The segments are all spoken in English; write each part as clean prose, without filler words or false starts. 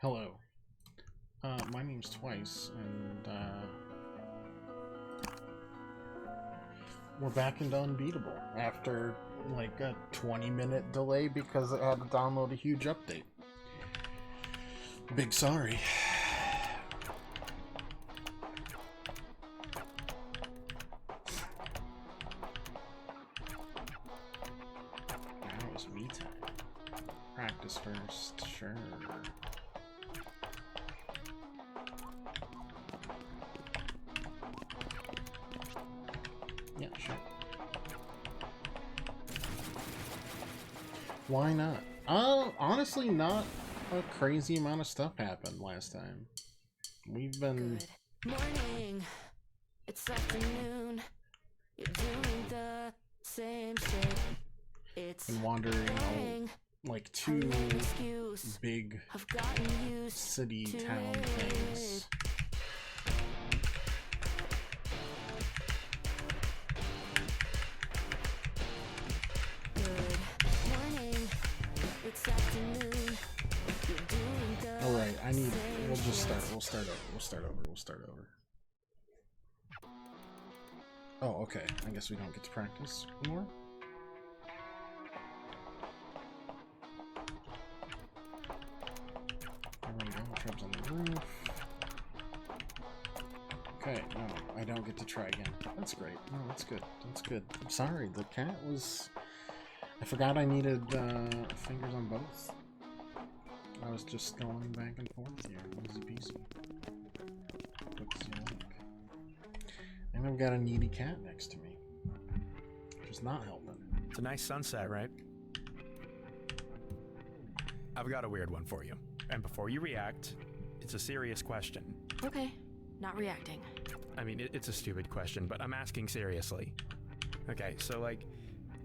Hello. My name's Twice, and we're back into Unbeatable after like a 20-minute delay because it had to download a huge update. Big sorry. Now it's me time. Practice first, sure. Yeah, sure. Why not? Honestly, not a crazy amount of stuff happened last time. We've been... Good morning. It's afternoon. You're doing the same shit. It's been wandering like two big city town things. Alright, we'll just start. We'll start over. Oh, okay. I guess we don't get to practice more. There we go. Trib's on the roof. Okay, no, I don't get to try again. That's great. No, that's good. That's good. I'm sorry, the cat was... I forgot I needed fingers on both. I was just going back and forth here. Easy peasy. And I've got a needy cat next to me. Which is not helping. It's a nice sunset, right? I've got a weird one for you. And before you react, it's a serious question. Okay, not reacting. I mean, it's a stupid question, but I'm asking seriously. Okay, so like,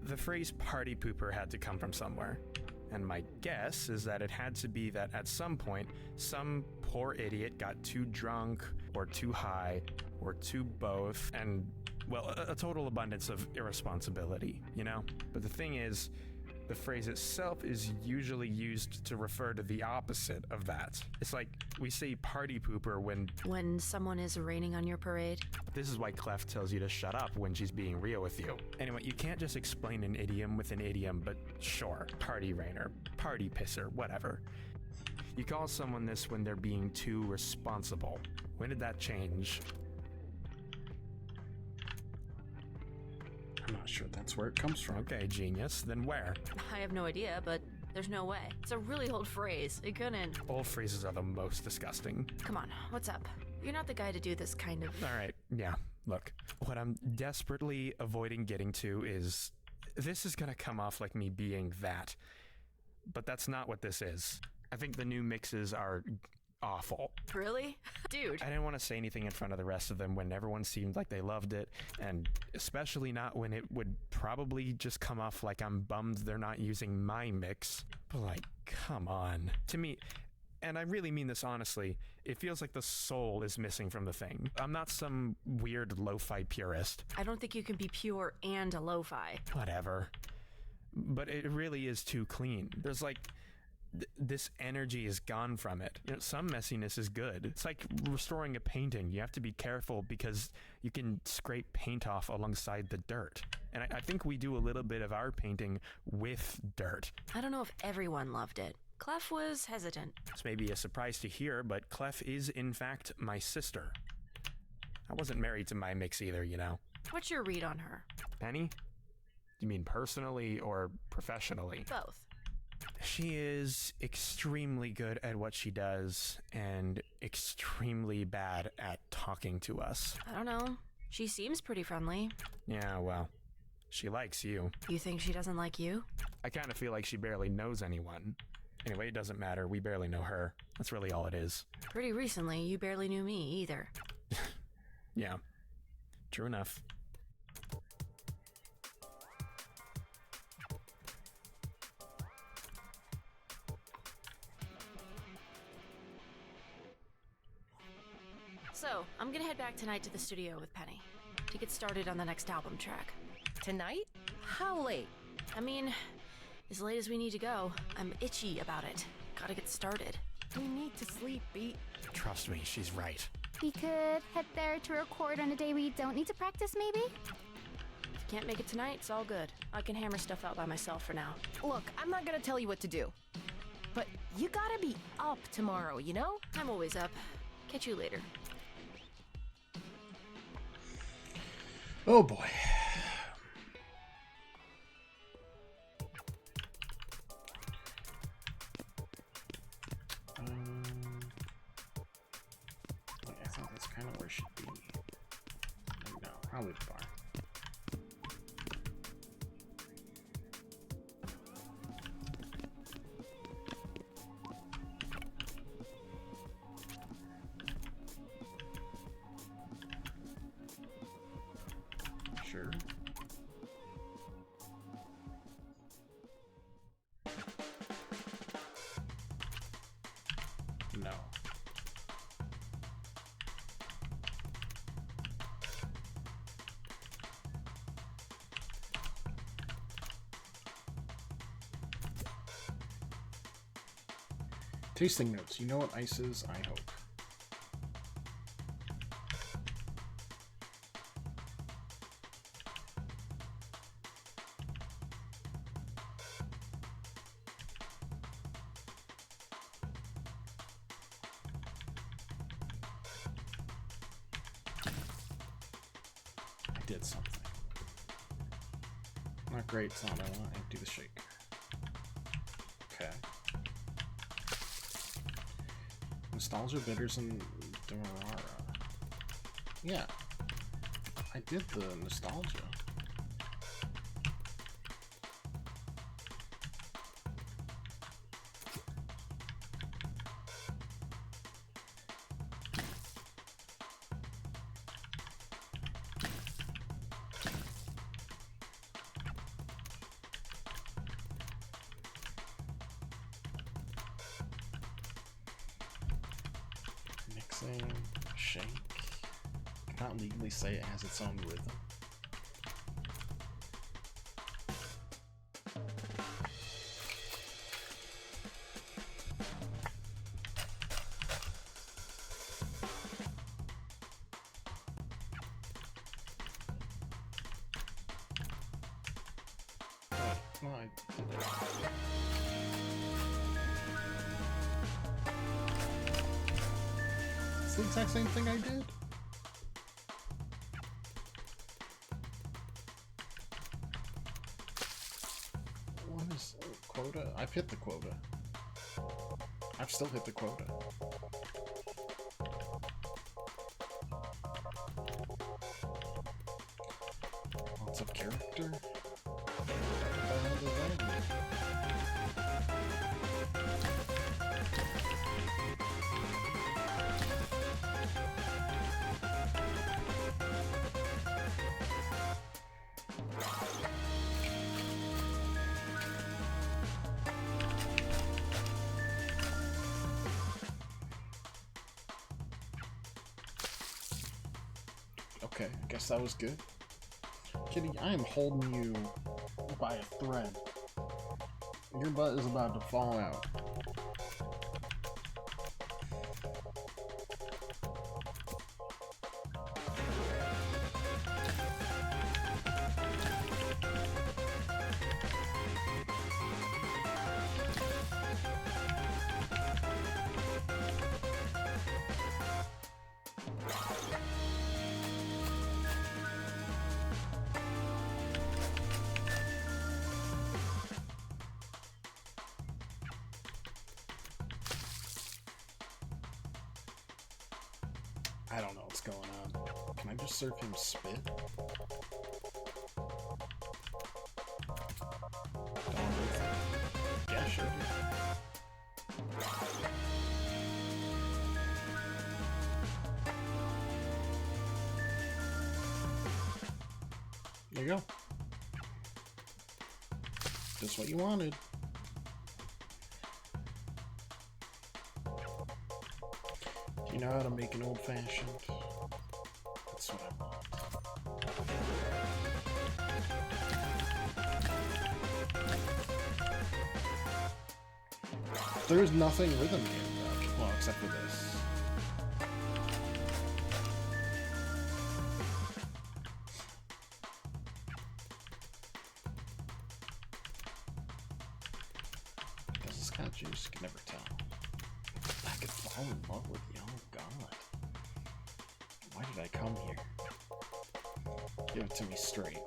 the phrase party pooper had to come from somewhere. And my guess is that it had to be that at some point, some poor idiot got too drunk, or too high, or too both, and, well, a total abundance of irresponsibility, you know? But the thing is, the phrase itself is usually used to refer to the opposite of that. It's like we say party pooper when someone is raining on your parade. This is why Clef tells you to shut up when she's being real with you. Anyway, you can't just explain an idiom with an idiom, but sure, party rainer, party pisser, whatever. You call someone this when they're being too responsible. When did that change? I'm not sure that's where it comes from. Okay, genius. Then where? I have no idea, but there's no way. It's a really old phrase. It couldn't... Old phrases are the most disgusting. Come on, what's up? You're not the guy to do this kind of... Alright, yeah. Look, what I'm desperately avoiding getting to is... This is gonna come off like me being that. But that's not what this is. I think the new mixes are... awful. Really? Dude. I didn't want to say anything in front of the rest of them when everyone seemed like they loved it, and especially not when it would probably just come off like I'm bummed they're not using my mix. But like, come on. To me, and I really mean this honestly, it feels like the soul is missing from the thing. I'm not some weird lo-fi purist. I don't think you can be pure and a lo-fi. Whatever. But it really is too clean. There's like... this energy is gone from it. You know, some messiness is good. It's like restoring a painting. You have to be careful because you can scrape paint off alongside the dirt. And I think we do a little bit of our painting with dirt. I don't know if everyone loved it. Clef was hesitant. This may be a surprise to hear, but Clef is in fact my sister. I wasn't married to my mix either, you know. What's your read on her? Penny? You mean personally or professionally? Both. She is extremely good at what she does and extremely bad at talking to us. I don't know. She seems pretty friendly. Yeah, well, she likes you. You think she doesn't like you? I kind of feel like she barely knows anyone. Anyway, it doesn't matter. We barely know her. That's really all it is. Pretty recently, you barely knew me either. Yeah, true enough. So, I'm gonna head back tonight to the studio with Penny to get started on the next album track. Tonight? How late? I mean, as late as we need to go. I'm itchy about it. Gotta get started. We need to sleep, Beat. Trust me, she's right. We could head there to record on a day we don't need to practice, maybe? If you can't make it tonight, it's all good. I can hammer stuff out by myself for now. Look, I'm not gonna tell you what to do. But you gotta be up tomorrow, you know? I'm always up. Catch you later. Oh boy. Wait, I think that's kind of where it should be. No, I'll leave the bar. Sure. No. Tasting notes. You know what ice is? I hope. I did something. Not great, it's not what I want. Empty the shaker. Okay. Nostalgia, bitters, and Demerara. Yeah. I did the nostalgia. Shake. Cannot legally say it has its own rhythm. No, I did it. It's the exact same thing I did. What is quota? I've hit the quota. I've still hit the quota. Lots of character. What the hell does that mean? Okay, I guess that was good. Kitty, I am holding you by a thread. Your butt is about to fall out. I don't know what's going on. Can I just serve him spit? Yeah, sure. There you go. Just what you wanted. You know how to make an old-fashioned? That's what I want. There's nothing rhythm here, though. except for this. Does this kind of juice? You can never tell. I could fall in love with you. Oh god. Why did I come here? Give it to me straight.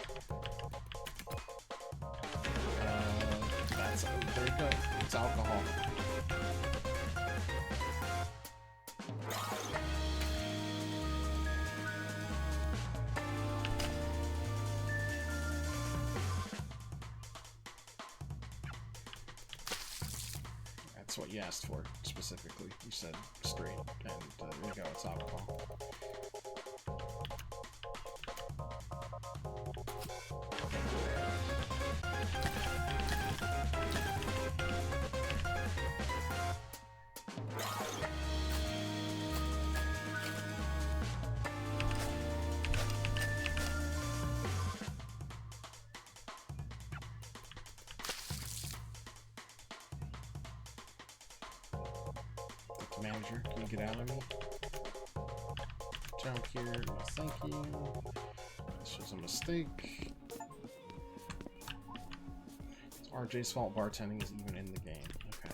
There you go. It's alcohol. That's what you asked for, specifically. You said straight, and there you go, it's alcohol. Manager, can you get out of me? Jump here, no thank you. This was a mistake. It's RJ's fault bartending is even in the game. Okay.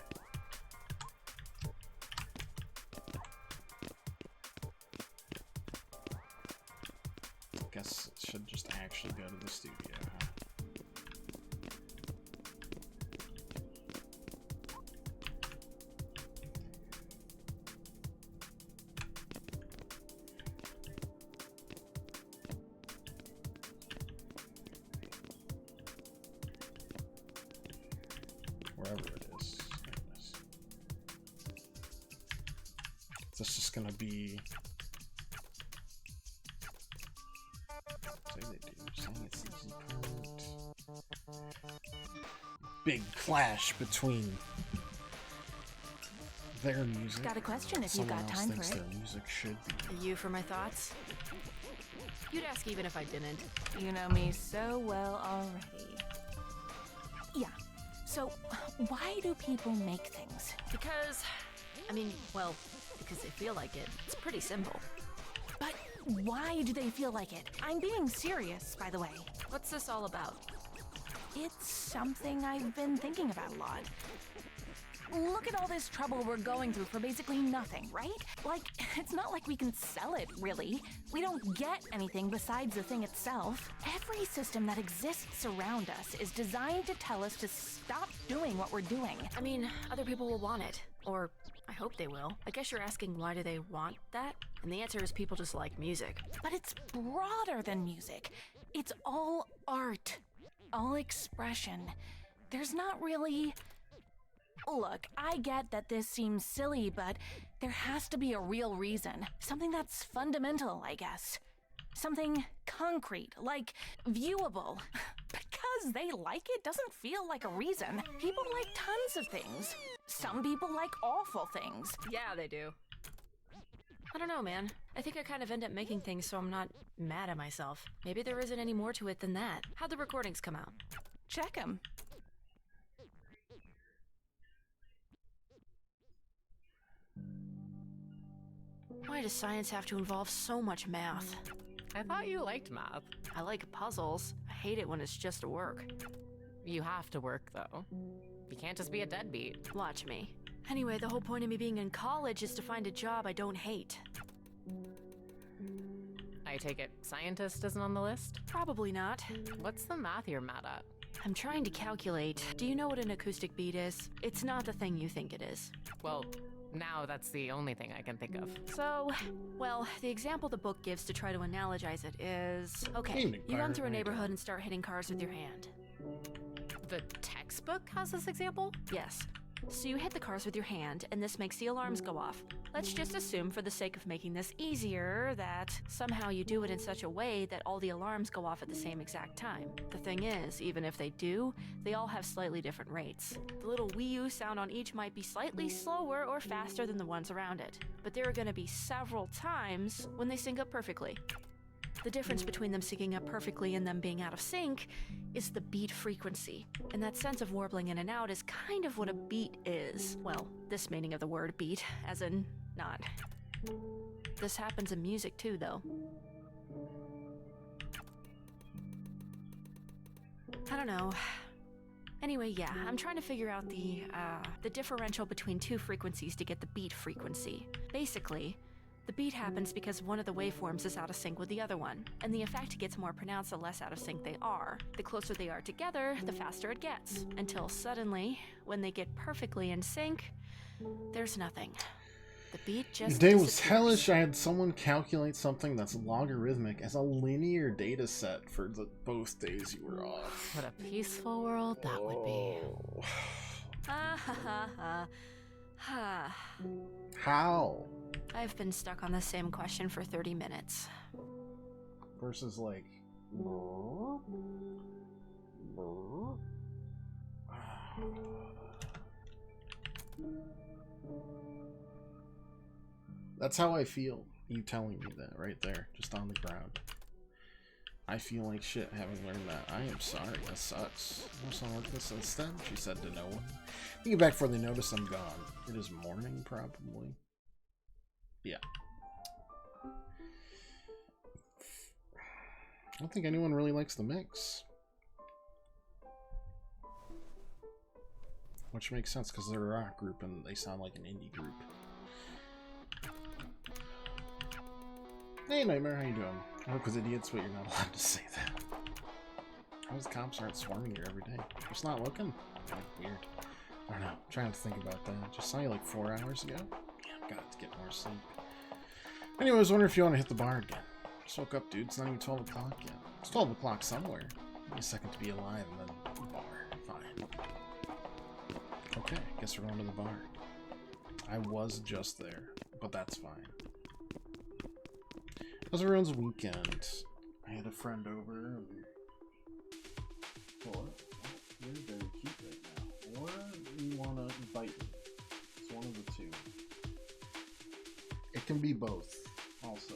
Guess it should just actually go to the studio, huh? Wherever it is. There it is. This is gonna be. Say they do. Saying it's easy print. Big clash between their music. Got a question if Someone you've got else time thinks for it. their music should be. Are you for my thoughts? You'd ask even if I didn't. You know me so well already. Yeah. So, why do people make things? Because, because they feel like it. It's pretty simple. But why do they feel like it? I'm being serious, by the way. What's this all about? It's something I've been thinking about a lot. Look at all this trouble we're going through for basically nothing, right? Like, it's not like we can sell it, really. We don't get anything besides the thing itself. Every system that exists around us is designed to tell us to stop doing what we're doing. I mean, other people will want it. Or, I hope they will. I guess you're asking why do they want that? And the answer is people just like music. But it's broader than music. It's all art. All expression. There's not really... Look, I get that this seems silly, but there has to be a real reason. Something that's fundamental, I guess. Something concrete, like viewable. Because they like it doesn't feel like a reason. People like tons of things. Some people like awful things. Yeah, they do. I don't know, man. I think I kind of end up making things so I'm not mad at myself. Maybe there isn't any more to it than that. How'd the recordings come out? Check 'em. Why does science have to involve so much math? I thought you liked math. I like puzzles. I hate it when it's just a work. You have to work, though. You can't just be a deadbeat. Watch me. Anyway, the whole point of me being in college is to find a job I don't hate. I take it scientist isn't on the list? Probably not. What's the math you're mad at? I'm trying to calculate. Do you know what an acoustic beat is? It's not the thing you think it is. Well, now that's the only thing I can think of. So, well, the example the book gives to try to analogize it is... Okay, Evening, you run pirate. through a How you neighborhood doing? and start hitting cars with your hand. The textbook has this example? Yes. So you hit the cars with your hand, and this makes the alarms go off. Let's just assume, for the sake of making this easier, that somehow you do it in such a way that all the alarms go off at the same exact time. The thing is, even if they do, they all have slightly different rates. The little wee oo sound on each might be slightly slower or faster than the ones around it, but there are going to be several times when they sync up perfectly. The difference between them syncing up perfectly and them being out of sync is the beat frequency. And that sense of warbling in and out is kind of what a beat is. Well, this meaning of the word beat, as in not. This happens in music too, though. I don't know. Anyway, yeah, I'm trying to figure out the differential between two frequencies to get the beat frequency. Basically, the beat happens because one of the waveforms is out of sync with the other one, and the effect gets more pronounced the less out of sync they are. The closer they are together, the faster it gets, until suddenly, when they get perfectly in sync, there's nothing. The beat just The day was disappears. hellish. I had someone calculate something that's logarithmic as a linear data set for both days you were off. What a peaceful world that would be. Ah ha ha ha. Ha. How? I've been stuck on the same question for 30 minutes. Versus like... That's how I feel, you telling me that right there, just on the ground. I feel like shit having learned that. I am sorry, that sucks. What's wrong with this instead? She said to no one. You get back before they notice I'm gone. It is morning, probably. Yeah. I don't think anyone really likes the mix. Which makes sense, because they're a rock group and they sound like an indie group. Hey Nightmare, how you doing? I hope because idiots, but you're not allowed to say that. How does cops aren't swarming here every day? Just not looking? Weird. I don't know. I'm trying to think about that. Just saw you like 4 hours ago. Yeah, got to get more sleep. Anyway, I was wondering if you want to hit the bar again. Just woke up, dude. It's not even 12 o'clock yet. It's 12 o'clock somewhere. Give me a second to be alive and then the bar. Fine. Okay, guess we're going to the bar. I was just there, but that's fine. How's everyone's weekend? I had a friend over and... Or, you're very cute right now. Or you want to invite me. It's one of the two. It can be both, also.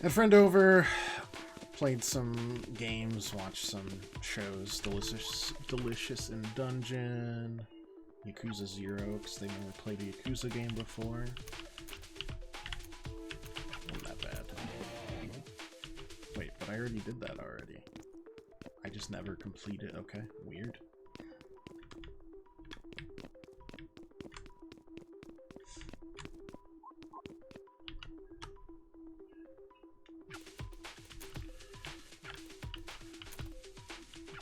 Had a friend over, played some games, watched some shows. Delicious in Dungeon, Yakuza 0, because they never played a Yakuza game before. Wasn't that bad. Wait, but I already did that already. I just never completed. Okay, weird.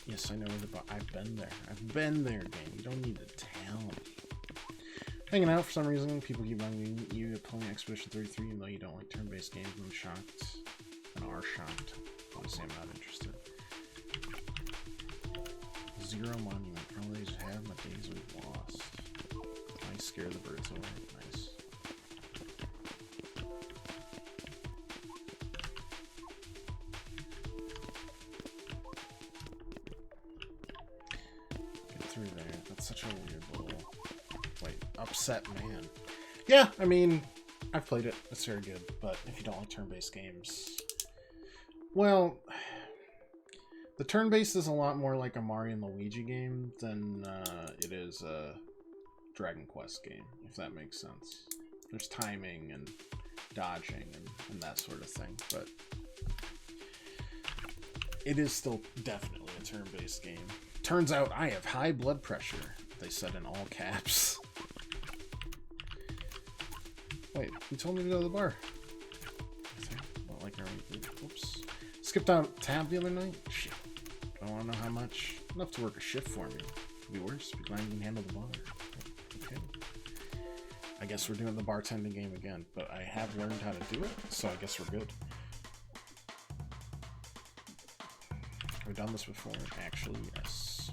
Yes, I know where I've been there. I've been there, game. You don't need to tell me. Hanging out for some reason. People keep bugging you playing Expedition 33 even though you don't like turn-based games. I'm shocked. And are shocked. Honestly, I'm not interested. Zero Monument. Probably just have my days are lost. Nice, scare the birds away. Nice. Through there. That's such a weird little... Wait, upset man. Yeah, I mean, I've played it. It's very good, but if you don't like turn-based games... Well, the turn-based is a lot more like a Mario and Luigi game than it is a Dragon Quest game, if that makes sense. There's timing and dodging and that sort of thing, but it is still definitely a turn-based game. Turns out I have high blood pressure, they said in all caps. Wait, you told me to go to the bar. Not like oops. Skipped out tab the other night? Shit. I want to know how much. Enough to work a shift for me. Could be worse. Be glad you can handle the bar. Okay. I guess we're doing the bartending game again, but I have learned how to do it, so I guess we're good. Have we done this before? Actually, yes.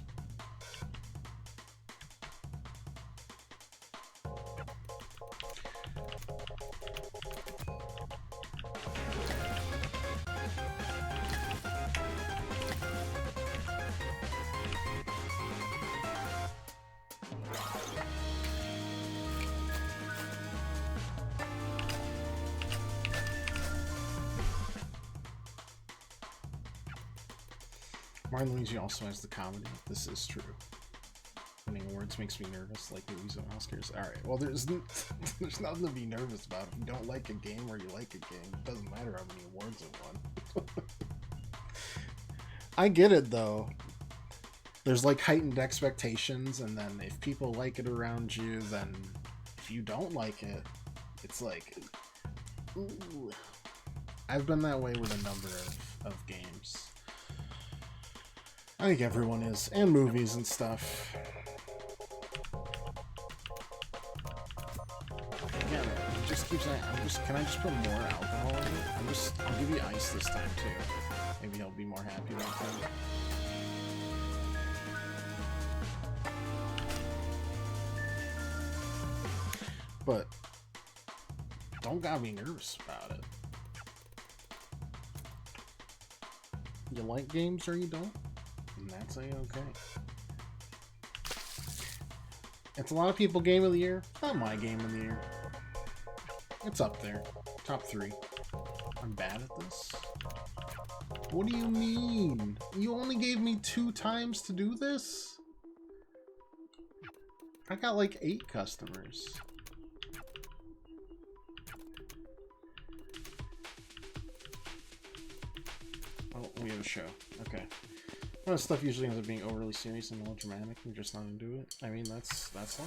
Martin Luigi also has the comedy. This is true. Winning awards makes me nervous, like movies and Oscars. Alright, well, there's nothing to be nervous about. If you don't like a game or you like a game, it doesn't matter how many awards it won. I get it, though. There's, like, heightened expectations, and then if people like it around you, then if you don't like it, it's like... Ooh. I've been that way with a number of games. I think everyone is, and movies and stuff. Again, it just keeps saying, can I just put more alcohol in it? I'll give you ice this time too. Maybe he'll be more happy about that. But don't gotta be nervous about it. You like games or you don't, and that's A-okay. It's a lot of people game of the year. Not my game of the year. It's up there. Top 3. I'm bad at this. What do you mean? You only gave me 2 times to do this? I got like 8 customers. Oh, we have a show. Okay. Well, stuff usually ends up being overly serious and melodramatic and just not into it. I mean, that's life.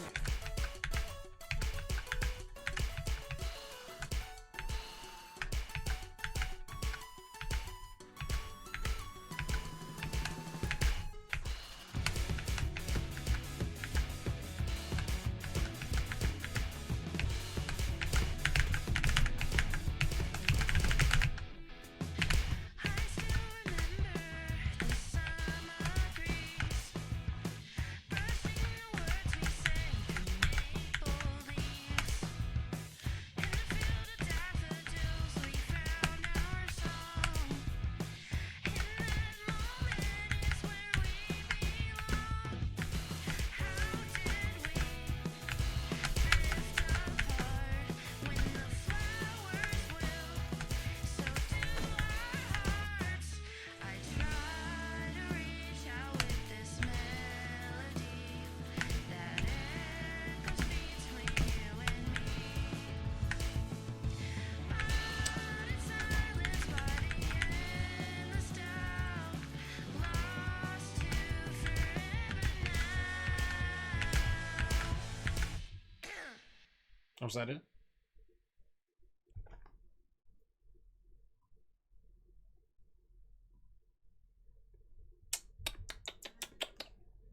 Was that it?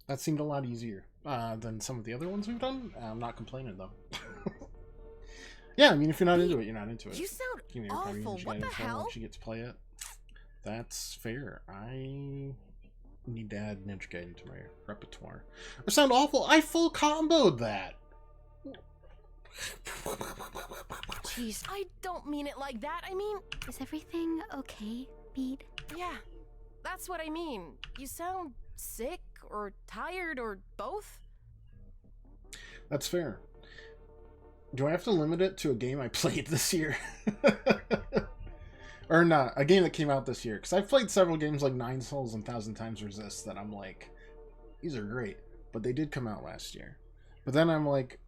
That seemed a lot easier than some of the other ones we've done. I'm not complaining though. Yeah, I mean, if you're not into it, you're not into it. You sound awful. What the hell? You get to play it. That's fair. I need to add Ninja Gaiden to my repertoire. I sound awful. I full comboed that. Jeez, I don't mean it like that. I mean... Is everything okay, Beat? Yeah, that's what I mean. You sound sick or tired or both. That's fair. Do I have to limit it to a game I played this year? Or not, a game that came out this year. Because I've played several games like Nine Souls and 1,000 Times Resist that I'm like, these are great. But they did come out last year. But then I'm like,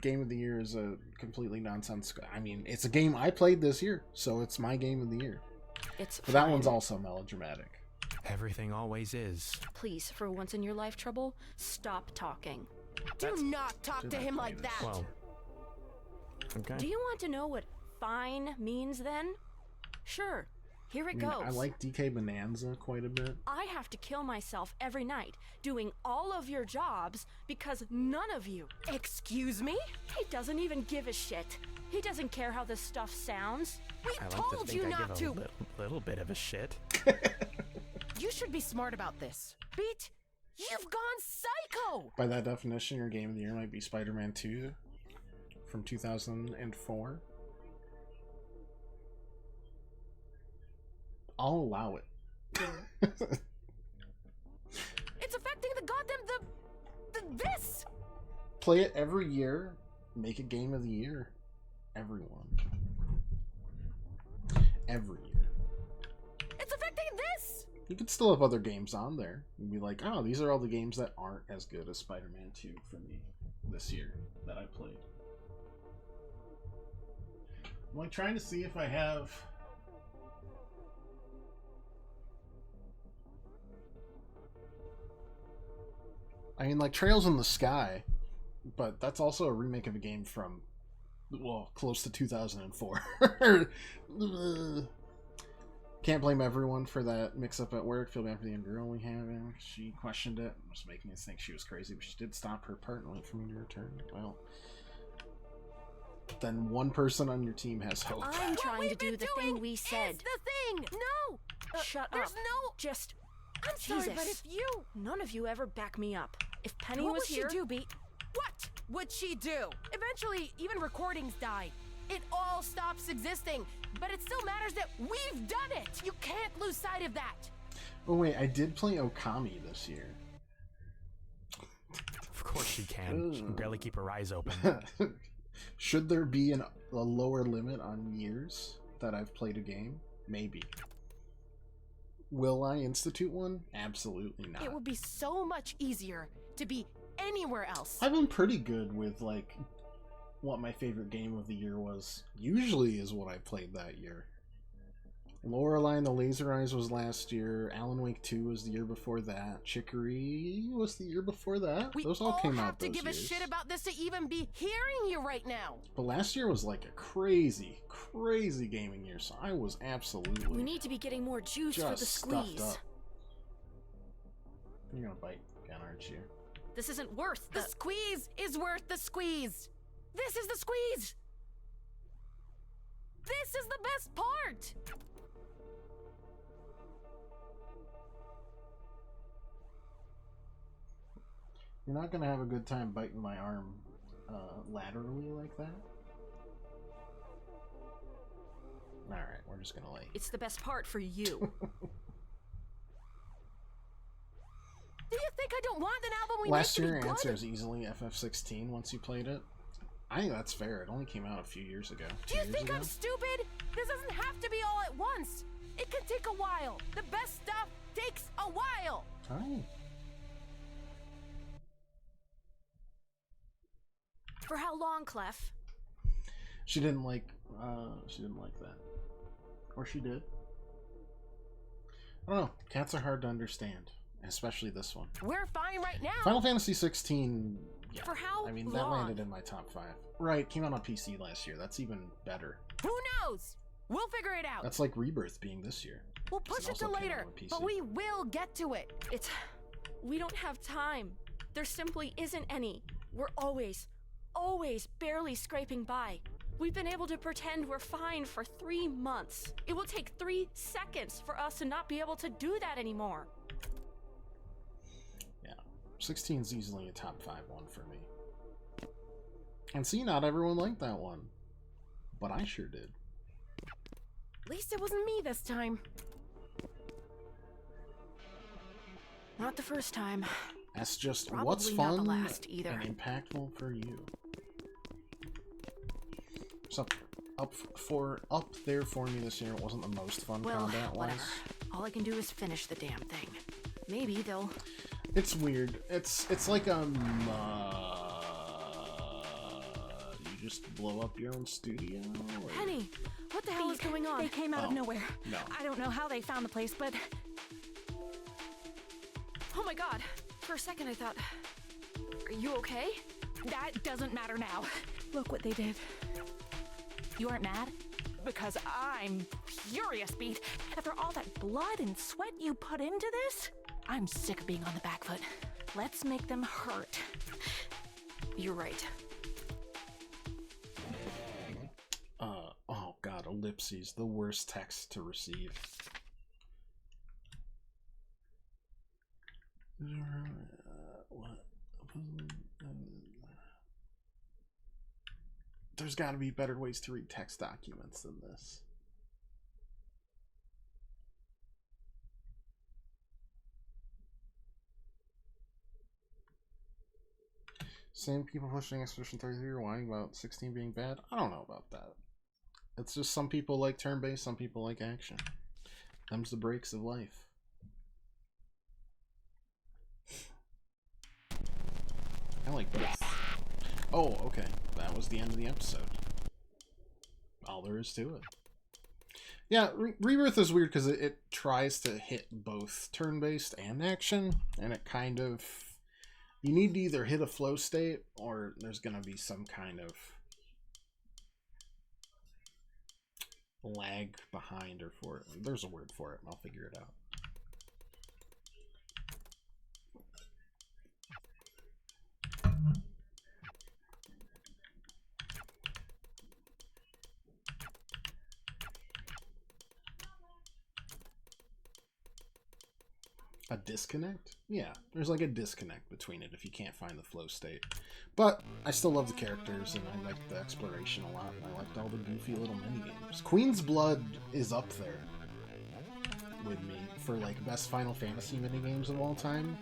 Game of the Year is a completely nonsensical. I mean, it's a game I played this year, so it's my Game of the Year. But that one's also melodramatic. Everything always is. Please, for once in your life, Trouble, stop talking. Do not talk to him like that. Well, okay. Do you want to know what fine means then? Sure, here it goes. I like DK Bonanza quite a bit. I have to kill myself every night doing all of your jobs because none of you. Excuse me? He doesn't even give a shit. He doesn't care how this stuff sounds. We told you not to. Little bit of a shit. You should be smart about this. Beat, you've gone psycho! By that definition, your Game of the Year might be Spider-Man 2 from 2004. I'll allow it. It's affecting the goddamn this! Play it every year. Make it Game of the Year. Everyone. Every year. It's affecting this! You could still have other games on there. You'd be like, oh, these are all the games that aren't as good as Spider-Man 2 for me this year that I played. I'm like trying to see if I have... I mean, like Trails in the Sky, but that's also a remake of a game from, well, close to 2004. Can't blame everyone for that mix-up at work. Feel bad for the young girl we have. She questioned it. It was making us think she was crazy, but she did stop her part and wait for me to return. Well, then one person on your team has hope. I'm trying to do the thing we said. The thing! No! Shut there's up. no... Just... I'm sorry, Jesus. but if you... None of you ever back me up. If Penny what was would here... she do, Beat? What would she do? Eventually, even recordings die. It all stops existing. But it still matters that we've done it. You can't lose sight of that. Oh wait, I did play Okami this year. Of course she can. She can barely keep her eyes open. Should there be a lower limit on years that I've played a game? Maybe. Will I institute one? Absolutely not. It would be so much easier to be anywhere else. I've been pretty good with, like, what my favorite game of the year was. Usually is what I played that year. Lorelei and the Laser Eyes was last year. Alan Wake 2 was the year before that. Chicory was the year before that. We Those all came out have to those give years. a shit about this to even be hearing you right now. But last year was like a crazy, crazy gaming year, so I was absolutely We need to be getting more juice for the just stuffed squeeze. up. You're gonna bite again, aren't you? This isn't worth The squeeze is worth the squeeze. This is the squeeze. This is the best part. You're not gonna have a good time biting my arm laterally like that. Alright, we're just gonna like... It's the best part for you. Do you think I don't want an album we Last make year, to be your answer good? is easily FF16 once you played it. I think that's fair. It only came out a few years ago. Do you 2 years think ago? I'm stupid? This doesn't have to be all at once. It can take a while. The best stuff takes a while. Hi. For how long, Clef? She didn't like that. Or she did. I don't know. Cats are hard to understand. Especially this one. We're fine right now. Final Fantasy 16, yeah. For how I mean, that long? landed in my top 5. Right, came out on PC last year. That's even better. Who knows? We'll figure it out. That's like Rebirth being this year. We'll push it to also came later, out on PC. but we will get to it. We don't have time. There simply isn't any. We're always barely scraping by. We've been able to pretend we're fine for 3 months. It will take 3 seconds for us to not be able to do that anymore. Yeah, 16 is easily a top 5 one for me. And see, not everyone liked that one. But I sure did. At least it wasn't me this time. Not the first time. That's just Probably what's not fun the last either. and impactful for you. So up there for me this year. It wasn't the most fun Well, combat wise. whatever. All I can do is finish the damn thing. Maybe they'll... It's weird. It's like you just blow up your own studio. Or... Penny, what the hell is going on? They came out of Oh, nowhere. no. I don't know how they found the place, but Oh my god. For a second I thought... Are you okay? that doesn't matter now. Look what they did. You aren't mad? Because I'm furious, Beat. After all that blood and sweat you put into this, I'm sick of being on the back foot. Let's make them hurt. You're right. Oh god, ellipses, the worst text to receive. What? There's got to be better ways to read text documents than this. Same people pushing Expedition 33 or whining about 16 being bad? I don't know about that. It's just some people like turn-based, some people like action. Them's the breaks of life. I like both. Oh, okay. That was the end of the episode. All there is to it. Yeah, Rebirth is weird because it tries to hit both turn-based and action, and it kind of... You need to either hit a flow state, or there's going to be some kind of lag behind or for it. There's a word for it, and I'll figure it out. A disconnect? Yeah, there's like a disconnect between it if you can't find the flow state. But I still love the characters, and I like the exploration a lot, and I liked all the goofy little minigames. Queen's Blood is up there with me for like best Final Fantasy minigames of all time.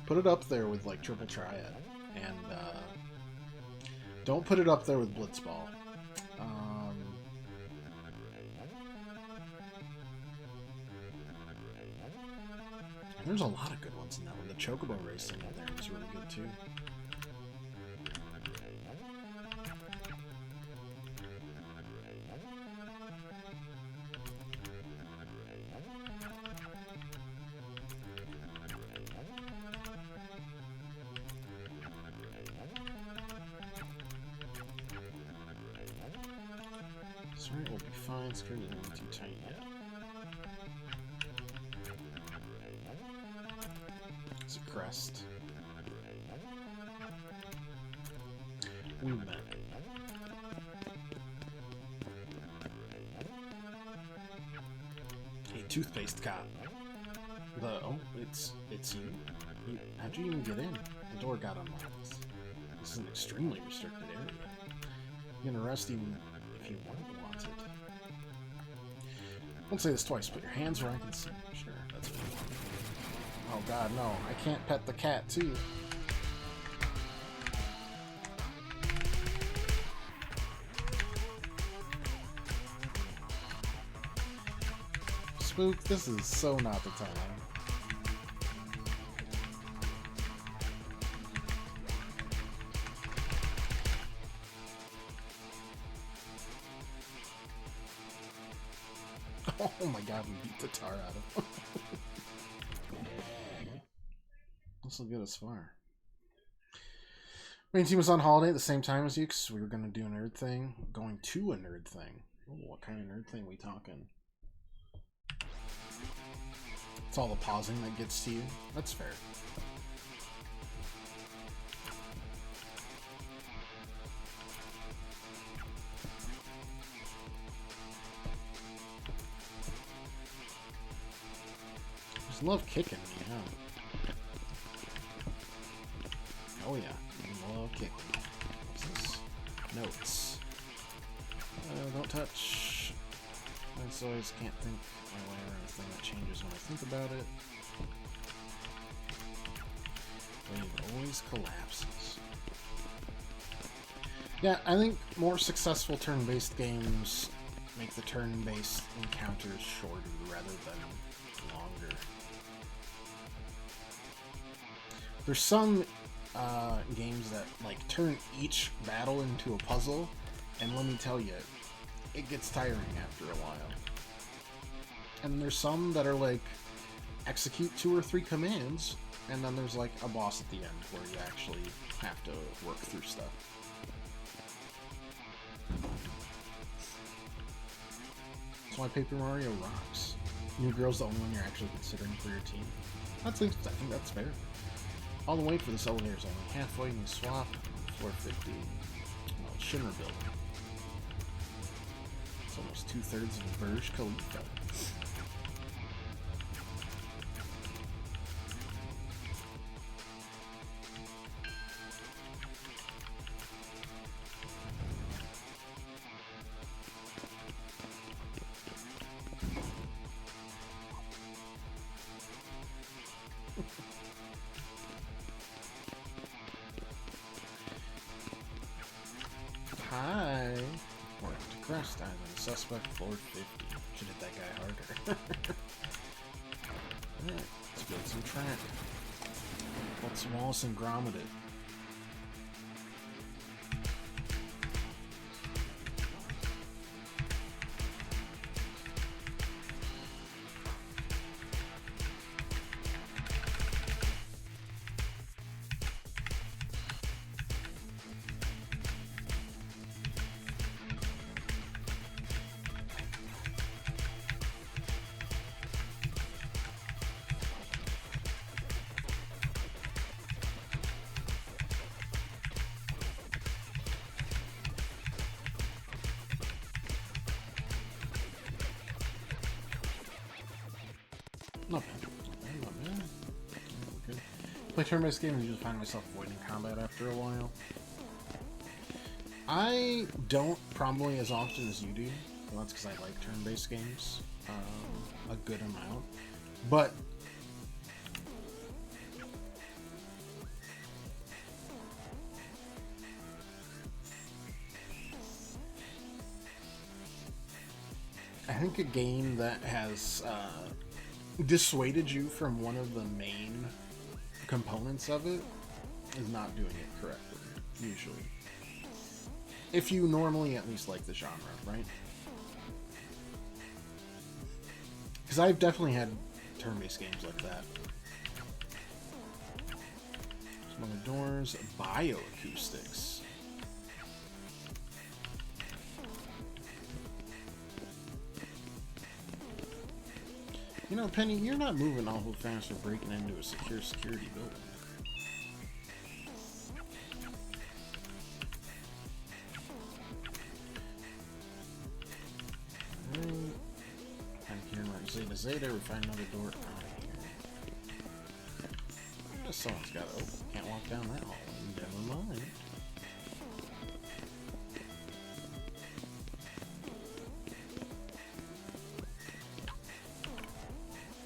Put it up there with like Triple Triad, and don't put it up there with Blitzball. There's a lot of good ones in that one. The Chocobo racing in there was really good too. Sorry, we'll be fine. Screen isn't too tight yet. It's a crest. We met. Hey, toothpaste cop. It's you. How'd you even get in? The door got unlocked. This is an extremely restricted area. You can arrest him if you want it. Don't say this twice. Put your hands where I can see. Sure, that's what you want. Oh god, no. I can't pet the cat, too. Spook, this is so not the time. Oh my god, we beat the tar out of him. This will get us far. Main team was on holiday at the same time as you because we were going to do a nerd thing. Going to a nerd thing. Ooh, what kind of nerd thing we talking? It's all the pausing that gets to you. That's fair. Just love kicking me, huh? Oh yeah, I love kicking. What's this? Notes. Don't touch. I always can't think my way around anything that changes when I think about it. Wave always collapses. Yeah, I think more successful turn-based games make the turn-based encounters shorter rather than longer. There's some games that like turn each battle into a puzzle, and let me tell you, it gets tiring after a while. And there's some that are like execute 2 or 3 commands, and then there's like a boss at the end where you actually have to work through stuff. That's why Paper Mario rocks. New Girl's the only one you're actually considering for your team. I think that's fair. All the way for this elevator is only halfway, and you swap floor 50. Well, Shimmer building. It's almost 2/3 of Burj Khalifa. Hi. We're up to crash time on the suspect floor 50. Should hit that guy harder. Alright, let's build some track. What's Wallace and Gromit it? Play turn-based games, I usually find myself avoiding combat after a while. I don't probably as often as you do. Well, that's because I like turn-based games a good amount. But I think a game that has dissuaded you from one of the main components of it is not doing it correctly, usually. If you normally at least like the genre, right? Because I've definitely had turn-based games like that. Some other doors, bioacoustics. You know, Penny, you're not moving awful fast or breaking into a secure security building. Zeta, we find another door out here. Someone's got. Oh, can't walk down that hallway. Never mind.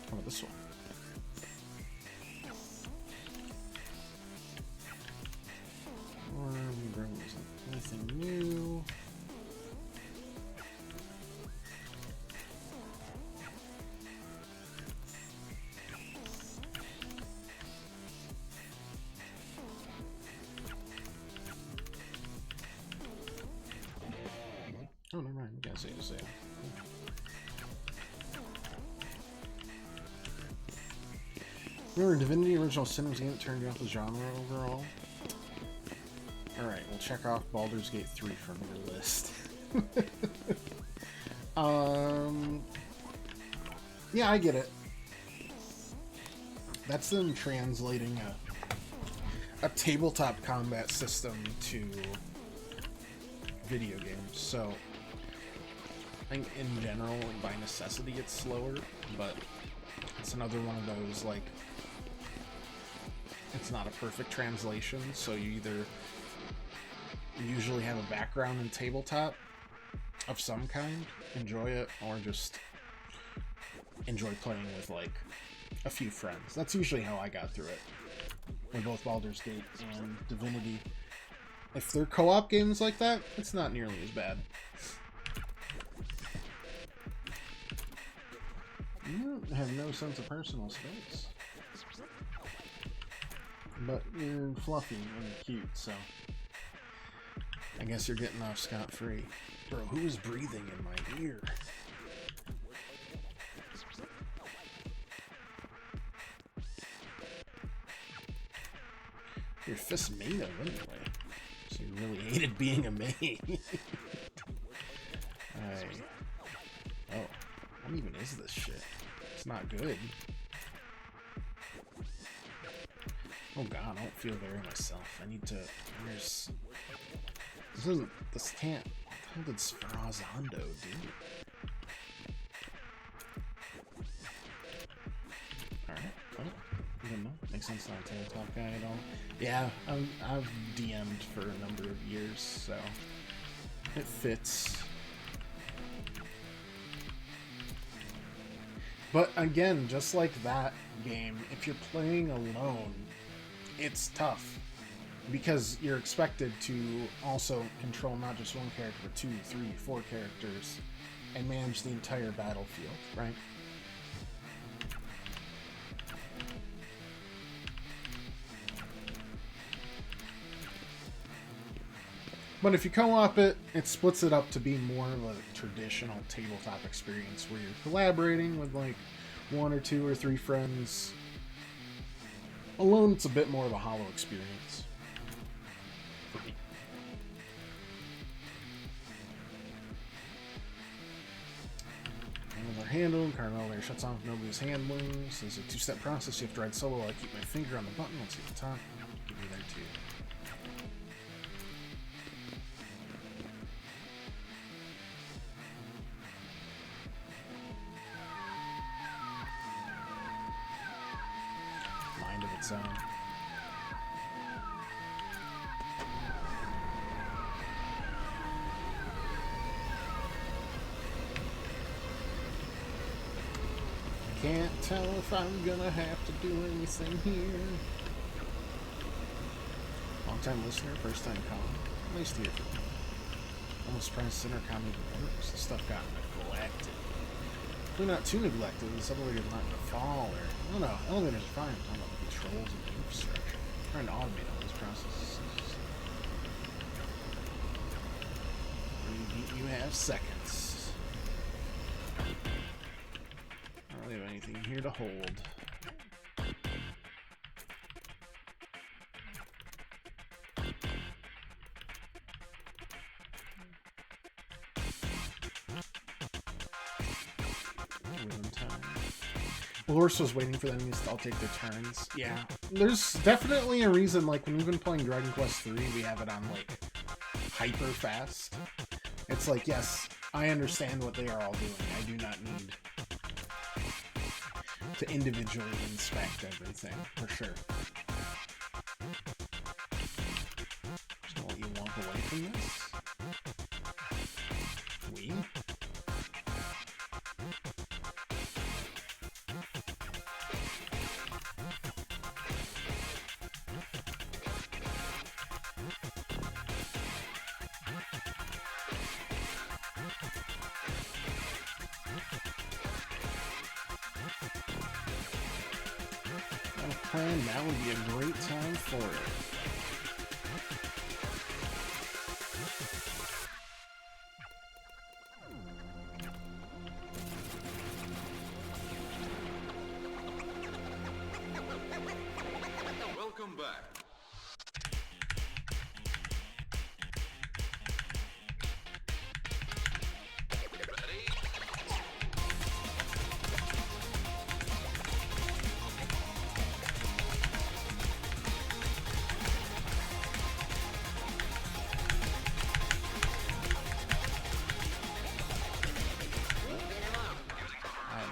How about this one? Anything new? Oh, never mind. We got Zeta. Remember, Divinity Original Sin was the game that turned you off the genre overall? Alright, we'll check off Baldur's Gate 3 from your list. Yeah, I get it. That's them translating a tabletop combat system to video games, so I think in general, by necessity, it's slower, but it's another one of those, like, it's not a perfect translation, so you either usually have a background in tabletop of some kind, enjoy it, or just enjoy playing with, like, a few friends. That's usually how I got through it with both Baldur's Gate and Divinity. If they're co-op games like that, it's not nearly as bad. You have no sense of personal space. But you're fluffy and cute, so I guess you're getting off scot-free. Bro, who is breathing in my ear? Your fist made of anyway. So you really hated being a maid. Oh, what even is this shit? It's not good. Oh god, I don't feel very myself. I need to. Where's. This can't. What the hell did Sfarazando do? Alright, well, I don't know. Makes sense, not a tabletop guy at all. Yeah, I've DM'd for a number of years, so it fits. But again, just like that game, if you're playing alone, it's tough. Because you're expected to also control not just one character, but 2, 3, 4 characters, and manage the entire battlefield, right? But if you co-op it, it splits it up to be more of a traditional tabletop experience where you're collaborating with like 1 or 2 or 3 friends. Alone, it's a bit more of a hollow experience. For me. Handles are handled. Car elevator shuts off. Nobody's handling. This is a 2-step process. You have to ride solo. I keep my finger on the button. Let's see at the top. Give me there too. Mind of its own. can't tell if I'm gonna have to do anything here. Long time listener, first time caller. Nice to hear from you. Almost surprised center comedy works. This stuff got neglected. We're not too neglected. This elevator is not gonna fall or... No, no. Elevators are fine. I'm talking about the controls and the infrastructure. I'm trying to automate all these processes. You have seconds. I don't really have anything here to hold. Rhythm time. The horse was waiting for them to all take their turns. Yeah. There's definitely a reason, like, when we've been playing Dragon Quest III, we have it on, like, hyper fast. It's like, yes, I understand what they are all doing. I do not need to individually inspect everything, for sure. Just gonna let you walk away from this. We? Plan, that would be a great time for it. Welcome back.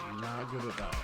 I'm not good at that.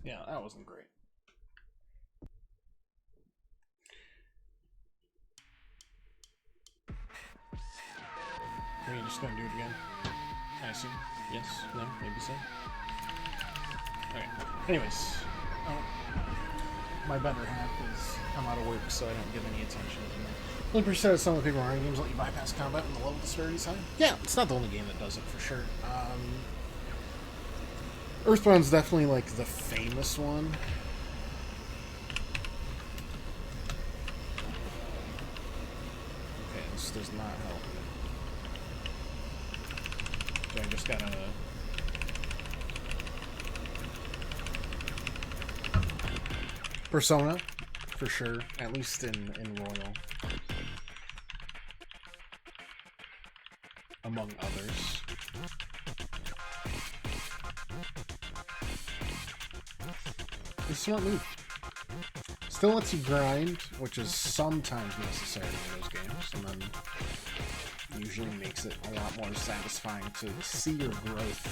Yeah, that wasn't great. Are you just gonna do it again? I assume. Yes? No? Maybe so? Okay. Anyways. My better half is I'm out of work, so I don't give any attention to them. Looper says some of the Paper Mario games let you bypass combat when the level disparity is high. Yeah, it's not the only game that does it, for sure. Earthbound's definitely, like, the famous one. Okay, this does not help me. So I just gotta... Persona, for sure. At least in Royal. Among others. It's a smart move. Still lets you grind, which is sometimes necessary in those games, and then usually makes it a lot more satisfying to see your growth.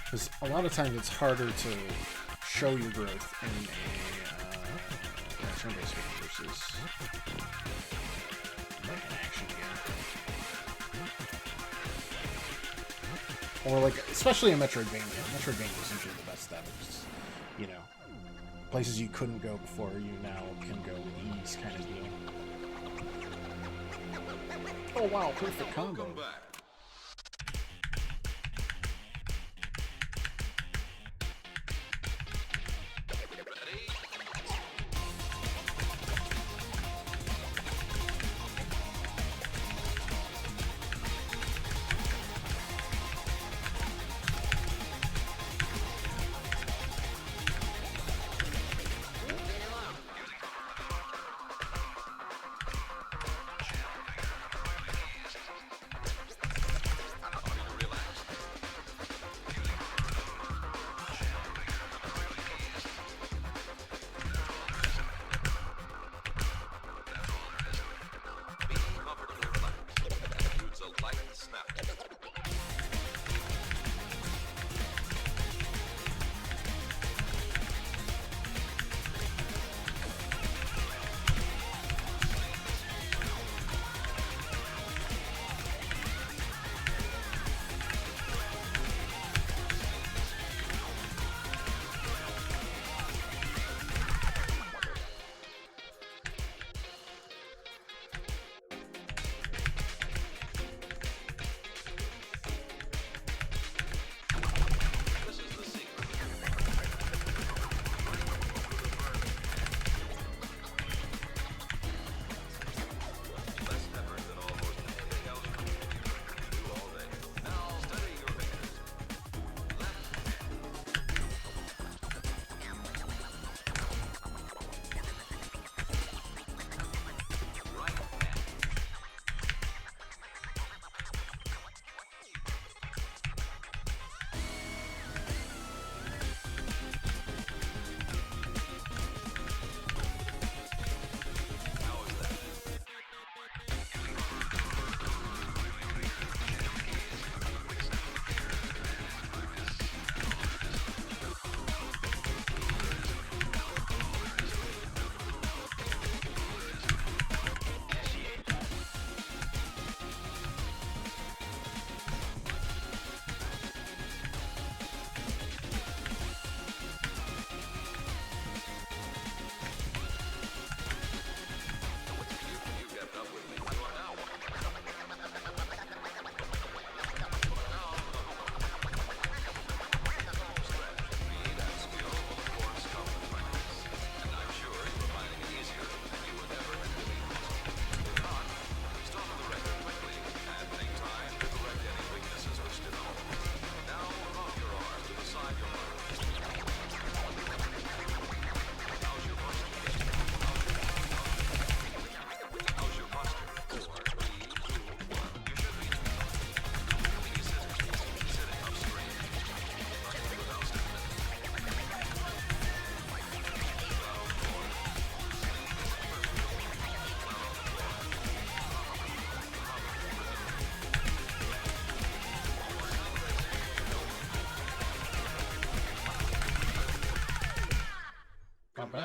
Because a lot of times it's harder to show your growth in a turn-based game versus like an action game. Or like, especially a Metroidvania. Metroidvania is usually the best at it. Just, you know, places you couldn't go before, you now can go with ease, kind of deal. Oh wow, perfect combo. Welcome back.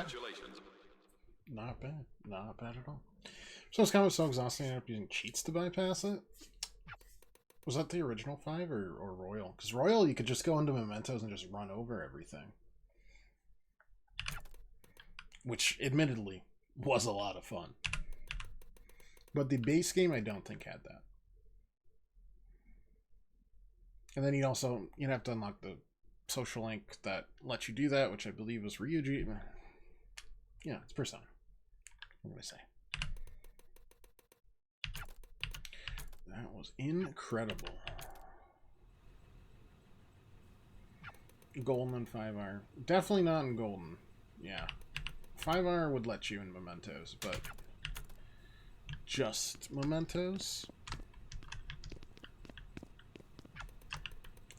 Congratulations. Not bad. Not bad at all. So this comment was so exhausting I ended up using cheats to bypass it. Was that the original 5 or Royal? Because Royal, you could just go into Mementos and just run over everything. Which, admittedly, was a lot of fun. But the base game, I don't think had that. And then you'd have to unlock the social link that lets you do that, which I believe was Ryuji. Yeah, it's Persona. What can I say? That was incredible. Golden and 5R. Definitely not in Golden. Yeah. 5R would let you in Mementos, but just Mementos?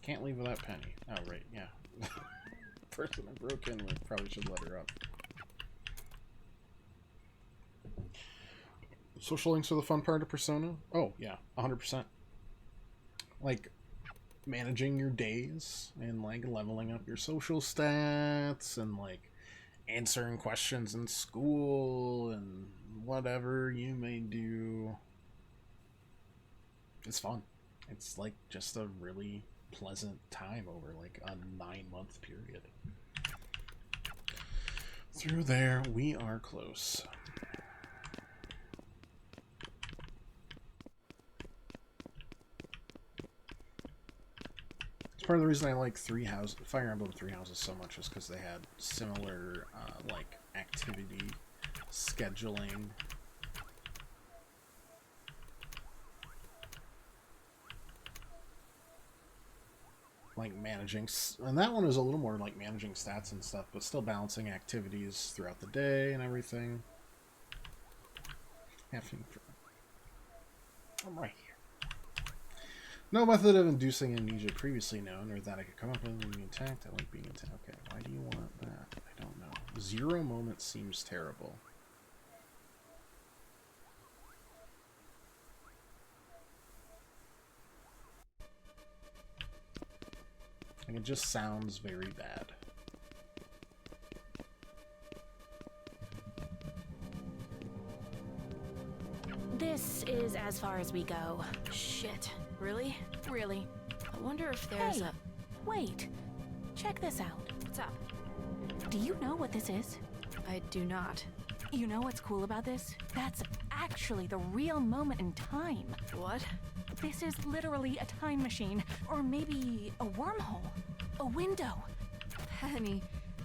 Can't leave without Penny. Oh, right, yeah. Person I broke in with, probably should let her up. Social links are the fun part of Persona? Oh, yeah, 100%. Like, managing your days and, like, leveling up your social stats and, like, answering questions in school and whatever you may do. It's fun. It's, like, just a really pleasant time over, like, a 9-month period. Through there, we are close. Part of the reason I like Fire Emblem Three Houses so much is because they had similar like activity scheduling. Like managing, and that one is a little more like managing stats and stuff, but still balancing activities throughout the day and everything. I'm right here. No method of inducing amnesia previously known, or that I could come up with being attacked. I like being attacked. Okay, why do you want that? I don't know. 0 moment seems terrible. Like, it just sounds very bad. This is as far as we go. Shit. Really? Really. I wonder if there's Hey, wait. Check this out. What's up? Do you know what this is? I do not. You know what's cool about this? That's actually the real moment in time. What? This is literally a time machine, or maybe a wormhole, a window. Penny,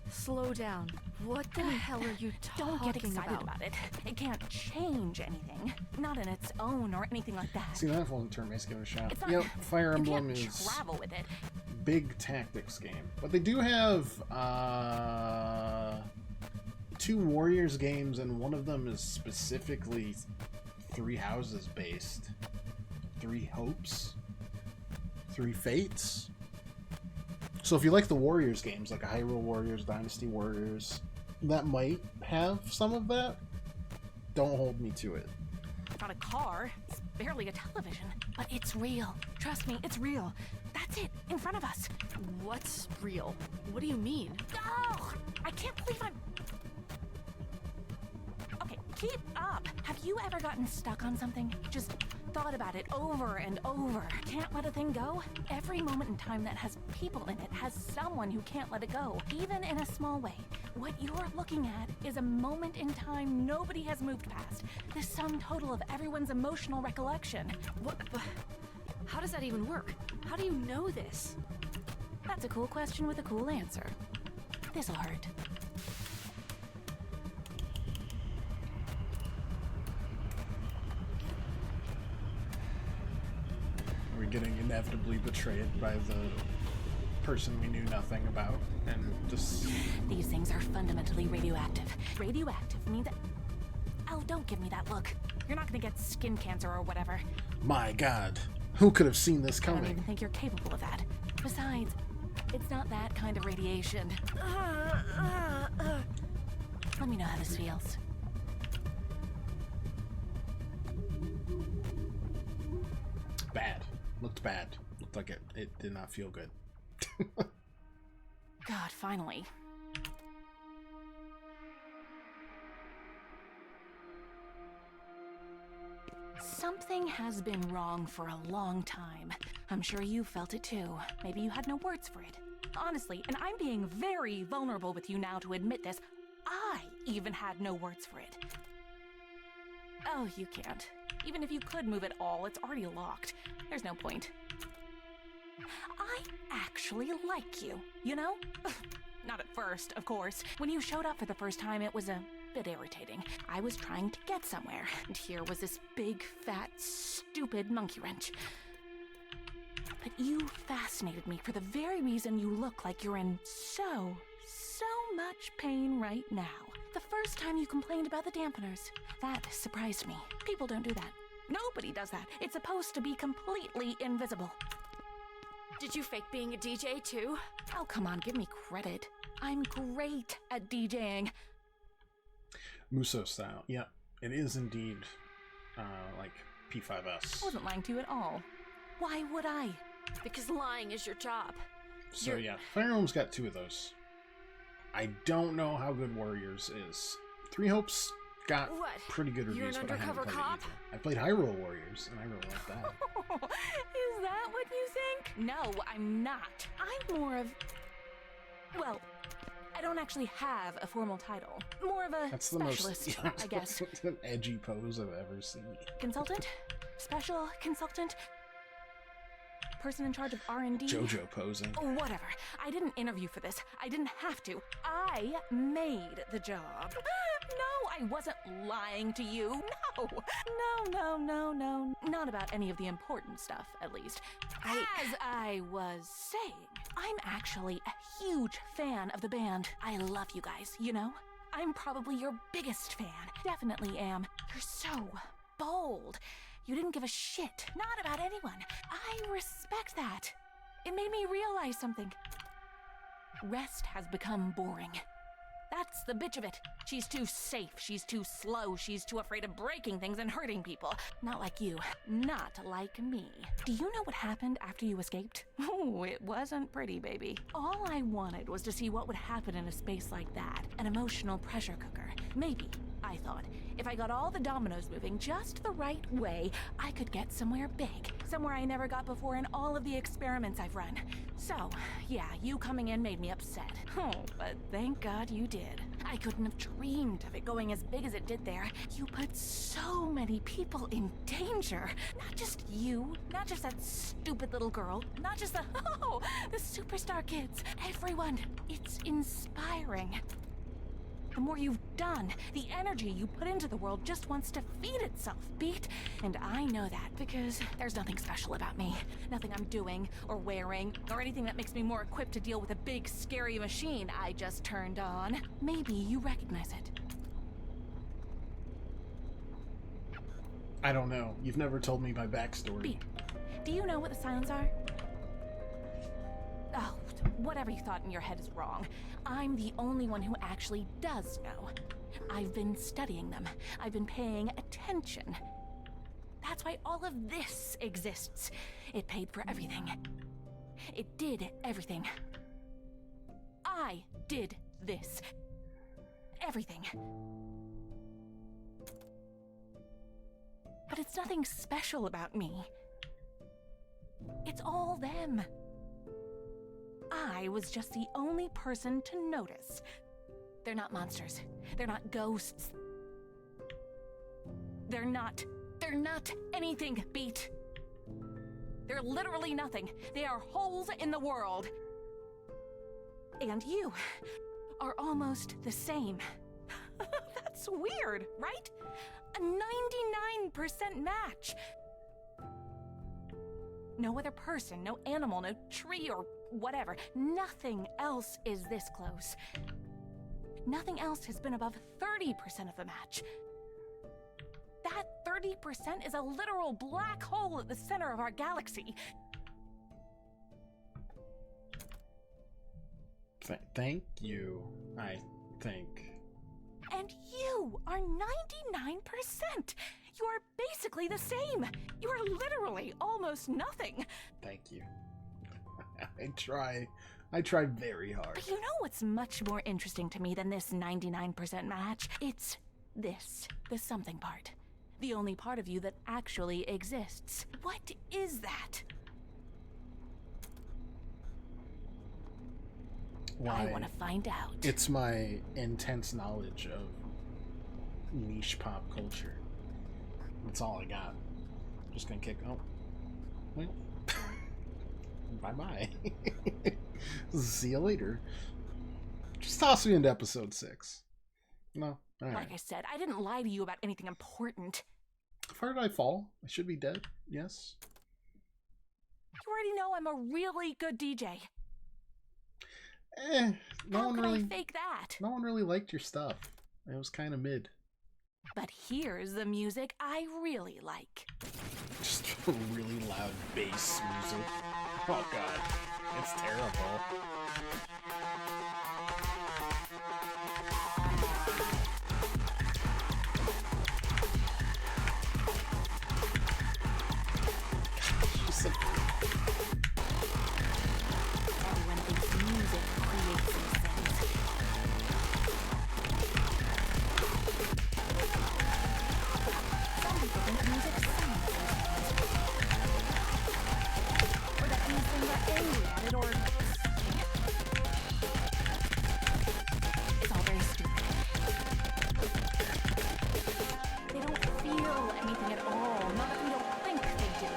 slow down. What the hell are you talking Don't get excited about? about it. It can't change anything. Not on its own or anything like that. See, that wasn't turn-based. Give it a shot. It's not, Yep, Fire you Emblem can't is travel with it. big tactics game, but they do have 2 Warriors games, and one of them is specifically 3 houses based. 3 hopes, 3 fates. So if you like the Warriors games, like Hyrule Warriors, Dynasty Warriors, that might have some of that. Don't hold me to it. It's not a car. It's barely a television. But it's real. Trust me, it's real. That's it, in front of us. What's real? What do you mean? Oh, I can't believe I'm... Okay, keep up. Have you ever gotten stuck on something? Just thought about it over and over. Can't let a thing go? Every moment in time that has people in it has someone who can't let it go, even in a small way. What you're looking at is a moment in time nobody has moved past. The sum total of everyone's emotional recollection. What? How does that even work? How do you know this? That's a cool question with a cool answer. This'll hurt. We're getting inevitably betrayed by the person we knew nothing about, and just... These things are fundamentally radioactive. Radioactive means... Oh, don't give me that look. You're not gonna get skin cancer or whatever. My God, who could have seen this I don't coming? even think you're capable of that. Besides, it's not that kind of radiation. Let me know how this feels. Bad. Looked bad. Looked like it did not feel good. God, finally. Something has been wrong for a long time. I'm sure you felt it too. Maybe you had no words for it. Honestly, and I'm being very vulnerable with you now to admit this, I even had no words for it. Oh, you can't. Even if you could move it all, it's already locked. There's no point. I actually like you, you know? Not at first, of course. When you showed up for the first time, it was a bit irritating. I was trying to get somewhere, and here was this big, fat, stupid monkey wrench. But you fascinated me for the very reason you look like you're in so much pain right now. The first time you complained about the dampeners, that surprised me. People don't do that. Nobody does that. It's supposed to be completely invisible. Did you fake being a DJ too? Oh, come on, give me credit. I'm great at DJing. Muso style. Yeah, it is indeed like P5S. I wasn't lying to you at all. Why would I? Because lying is your job. So yeah, Fire Emblem's got 2 of those. I don't know how good Warriors is. Three Hopes got What? pretty good You're reviews, an but I haven't undercover played cop? it either. I played Hyrule Warriors, and I really like that. Is that what you think? No, I'm not. I'm more of... Well, I don't actually have a formal title. More of a That's the specialist, most I guess. an edgy pose I've ever seen. Consultant? Special consultant? Person in charge of R&D? JoJo posing. Whatever. I didn't interview for this. I didn't have to. I made the job. No, I wasn't lying to you. No. Not about any of the important stuff, at least. As I was saying, I'm actually a huge fan of the band. I love you guys, you know? I'm probably your biggest fan. Definitely am. You're so bold. You didn't give a shit. Not about anyone. I respect that. It made me realize something. Rest has become boring. That's the bitch of it. She's too safe, she's too slow, she's too afraid of breaking things and hurting people. Not like you. Not like me. Do you know what happened after you escaped? Oh, it wasn't pretty, baby. All I wanted was to see what would happen in a space like that. An emotional pressure cooker. Maybe, I thought, if I got all the dominoes moving just the right way, I could get somewhere big. Somewhere I never got before in all of the experiments I've run. So, yeah, you coming in made me upset. Oh, but thank God you did. I couldn't have dreamed of it going as big as it did there. You put so many people in danger. Not just you, not just that stupid little girl, not just the superstar kids. Everyone. It's inspiring. The more you've done, the energy you put into the world just wants to feed itself, Beat. And I know that because there's nothing special about me. Nothing I'm doing or wearing or anything that makes me more equipped to deal with a big, scary machine I just turned on. Maybe you recognize it. I don't know. You've never told me my backstory. Beat, do you know what the silents are? Oh, whatever you thought in your head is wrong. I'm the only one who actually does know. I've been studying them. I've been paying attention. That's why all of this exists. It paid for everything. It did everything. I did this. Everything. But it's nothing special about me. It's all them. I was just the only person to notice. They're not monsters. They're not ghosts. They're not anything, Beat. They're literally nothing. They are holes in the world. And you are almost the same. That's weird, right? A 99% match. No other person, no animal, no tree or whatever. Nothing else is this close. Nothing else has been above 30% of the match. That 30% is a literal black hole at the center of our galaxy. Thank you, I think. And you are 99%. You are basically the same. You are literally almost nothing. Thank you. I try very hard. But you know what's much more interesting to me than this 99% match? It's this, the something part. The only part of you that actually exists. What is that? Why? I want to find out. It's my intense knowledge of niche pop culture. That's all I got. Just gonna kick. Oh, well, bye bye. See you later. Just toss me into episode 6. No, all right. Like I said, I didn't lie to you about anything important. How far did I fall? I should be dead. Yes. You already know I'm a really good DJ. No How one can really. I fake that? No one really liked your stuff. It was kind of mid. But here's the music I really like. Just really loud bass music. Oh god, it's terrible. Just like, Everyone thinks music creates these things. Some people think music sounds these things. Or that these things are angry at it, or... It's all very stupid. They don't feel anything at all, not that we don't think they do.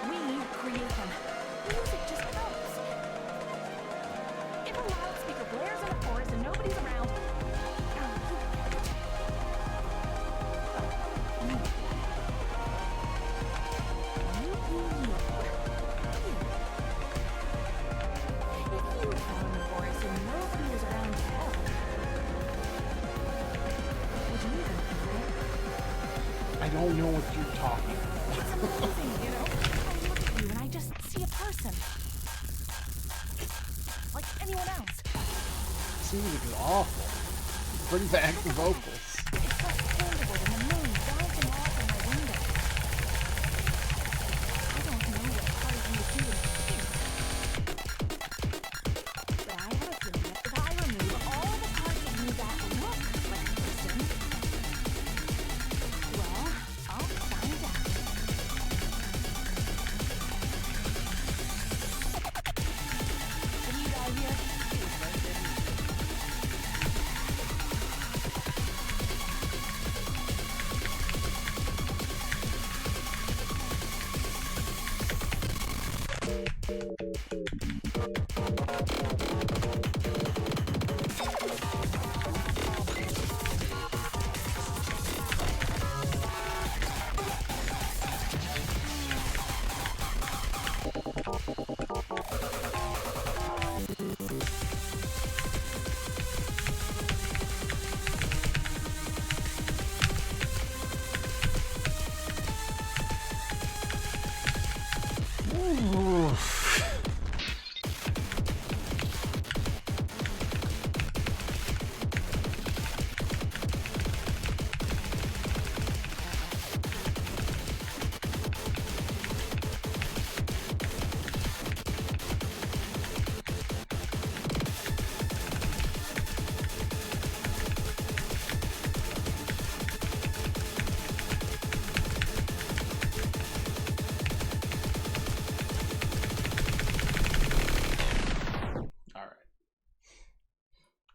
We create them. Music just helps. If a loudspeaker blares in a forest and nobody's around, if you fell in the forest and nobody was around to help, would you even feel it? I don't know what you're talking about. It's amazing, you know? I look at you and I just see a person. Like anyone else. This music is awful. Bring back the vocals. It's less tangible than the moon bouncing off in my window. I don't know what part of you do here. But I have a feeling that if I remove all the parts of you that look like a person, well, I'll find out. The new guy here is very good.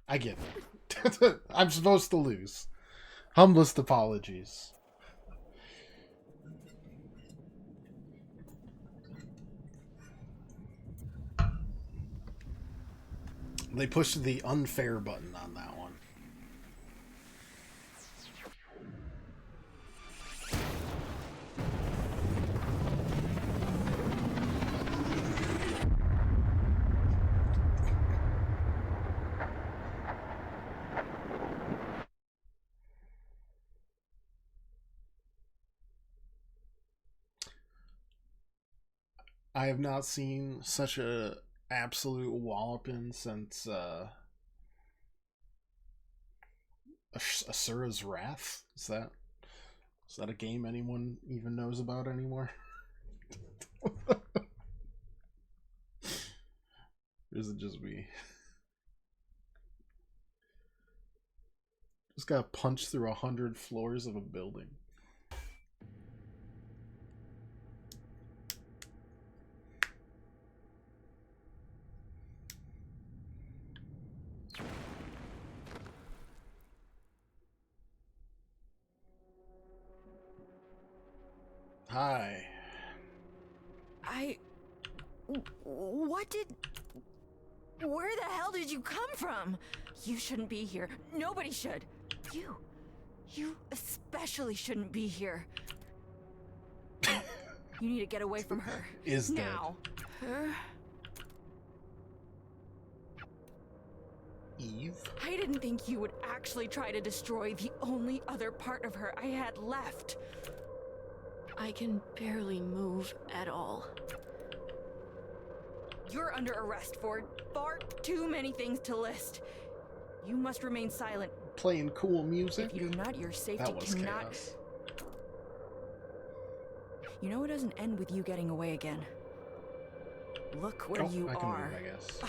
I get it. I'm supposed to lose. Humblest apologies. They pushed the unfair button on that one. I have not seen such a absolute walloping since Asura's Wrath. Is that a game anyone even knows about anymore? Or is it just me? just got punched through 100 floors of a building. Hi. Where the hell did you come from? You shouldn't be here. Nobody should. You especially shouldn't be here. You need to get away from her. Is dead. Now. Eve? I didn't think you would actually try to destroy the only other part of her I had left. I can barely move at all. You're under arrest for far too many things to list. You must remain silent. Playing cool music? If you do not, your safety That was cannot... chaos. You know it doesn't end with you getting away again. Look where you I can are. move, I guess.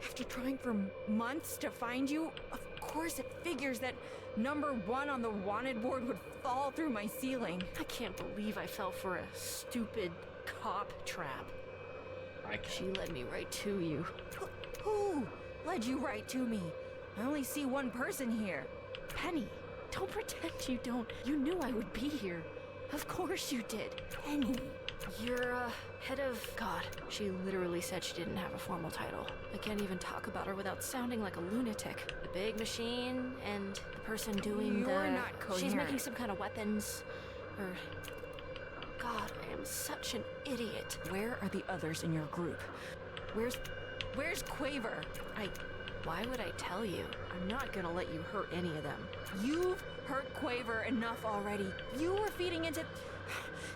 After trying for months to find you, of course it figures that number 1 on the wanted board would fall through my ceiling. I can't believe I fell for a stupid cop trap. She led me right to you. Who led you right to me? I only see one person here. Penny, don't pretend you don't. You knew I would be here. Of course you did. Penny. You're, head of... God, she literally said she didn't have a formal title. I can't even talk about her without sounding like a lunatic. The big machine and the person doing You're not coherent. She's making some kind of weapons. Or... God, I am such an idiot. Where are the others in your group? Where's Quaver? Why would I tell you? I'm not gonna let you hurt any of them. You've hurt Quaver enough already. You were feeding into...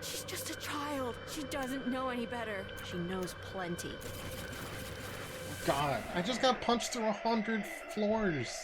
She's just a child. She doesn't know any better. She knows plenty. God, I just got punched through 100 floors.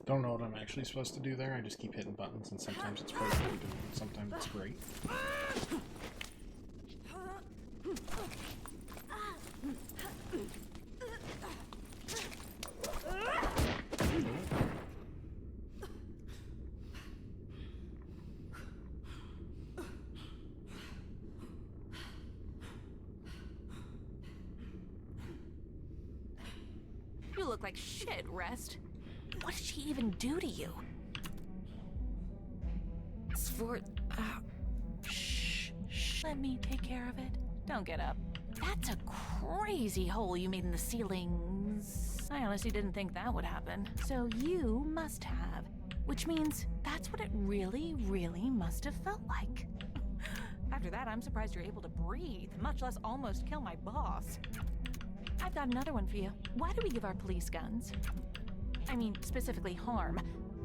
Don't know what I'm actually supposed to do there. I just keep hitting buttons, and sometimes it's perfect, and sometimes it's great. You look like shit, Rest. What did she even do to you? It's for... Shh. Let me take care of it. Don't get up. That's a crazy hole you made in the ceilings. I honestly didn't think that would happen. So you must have. Which means that's what it really, really must have felt like. After that, I'm surprised you're able to breathe, much less almost kill my boss. I've got another one for you. Why do we give our police guns? I mean, specifically harm.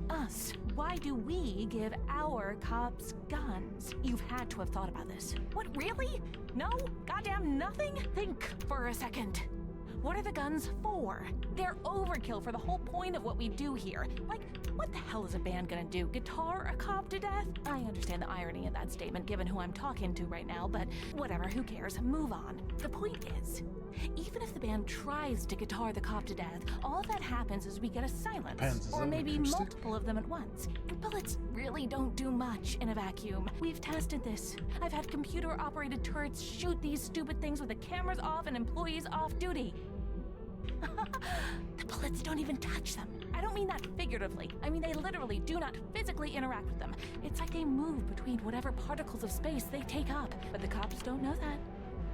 Us. Why do we give our cops guns? You've had to have thought about this. What, really? No? Goddamn nothing? Think for a second. What are the guns for? They're overkill for the whole point of what we do here. Like, what the hell is a band gonna do? Guitar a cop to death? I understand the irony in that statement given who I'm talking to right now, but whatever, who cares? Move on. The point is, even if the band tries to guitar the cop to death, all that happens is we get a silence. Or maybe multiple of them at once. And bullets really don't do much in a vacuum. We've tested this. I've had computer-operated turrets shoot these stupid things with the cameras off and employees off duty. The bullets don't even touch them. I don't mean that figuratively. I mean they literally do not physically interact with them. It's like they move between whatever particles of space they take up. But the cops don't know that.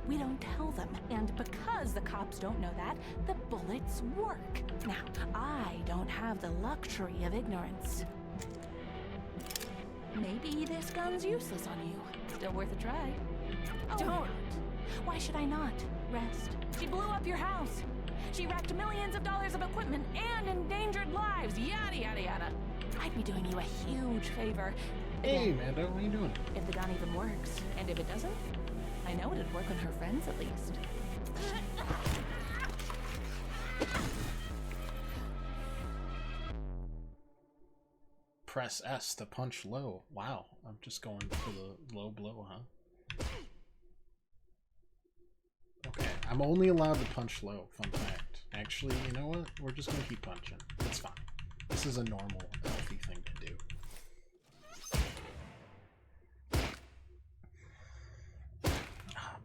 We don't tell them. And because the cops don't know that, the bullets work. Now, I don't have the luxury of ignorance. Maybe this gun's useless on you. Still worth a try. Oh, don't. Why should I not? Rest. She blew up your house. She wrecked millions of dollars of equipment and endangered lives, yada yada yada. I'd be doing you a huge favor. Hey, Amanda, what are you doing? If the gun even works, and if it doesn't, I know it'd work on her friends at least. Press S to punch low. Wow, I'm just going for the low blow, huh? Okay, I'm only allowed to punch low, fun fact. Actually, you know what? We're just gonna keep punching. It's fine. This is a normal, healthy thing to do.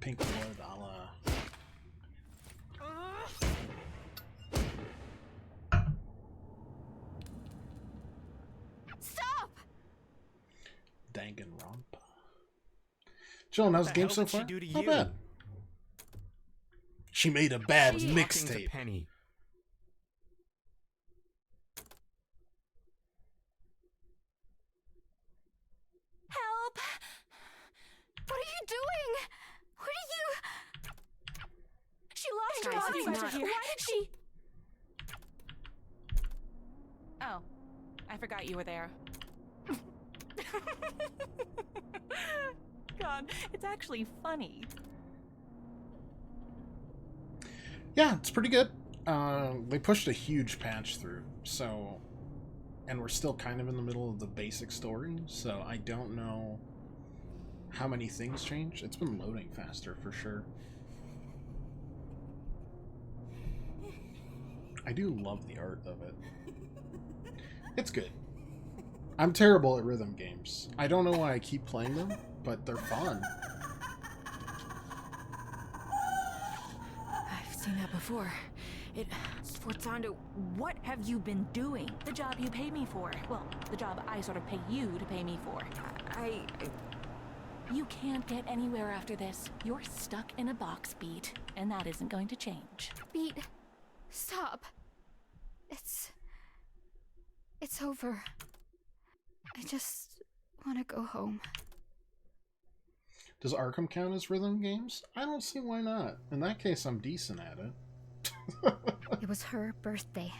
Pink Floyd, Stop! Danganronpa. Jill, how's the game so far? What did she do to Not you? bad. She made a bad Talking to mixtape. Penny. Help! What are you doing? What are you... She lost her Guys, body it's pressure not- here. Why did she... Oh, I forgot you were there. God, it's actually funny. Yeah, it's pretty good. They pushed a huge patch through, so... And we're still kind of in the middle of the basic story, so I don't know how many things changed. It's been loading faster, for sure. I do love the art of it. It's good. I'm terrible at rhythm games. I don't know why I keep playing them, but they're fun. I've seen that before. Sforzando, what have you been doing? The job you pay me for. Well, the job I sort of pay you to pay me for. You can't get anywhere after this. You're stuck in a box, Beat, and that isn't going to change. Beat, stop. It's over. I just want to go home. Does Arkham count as rhythm games? I don't see why not. In that case, I'm decent at it. It was her birthday.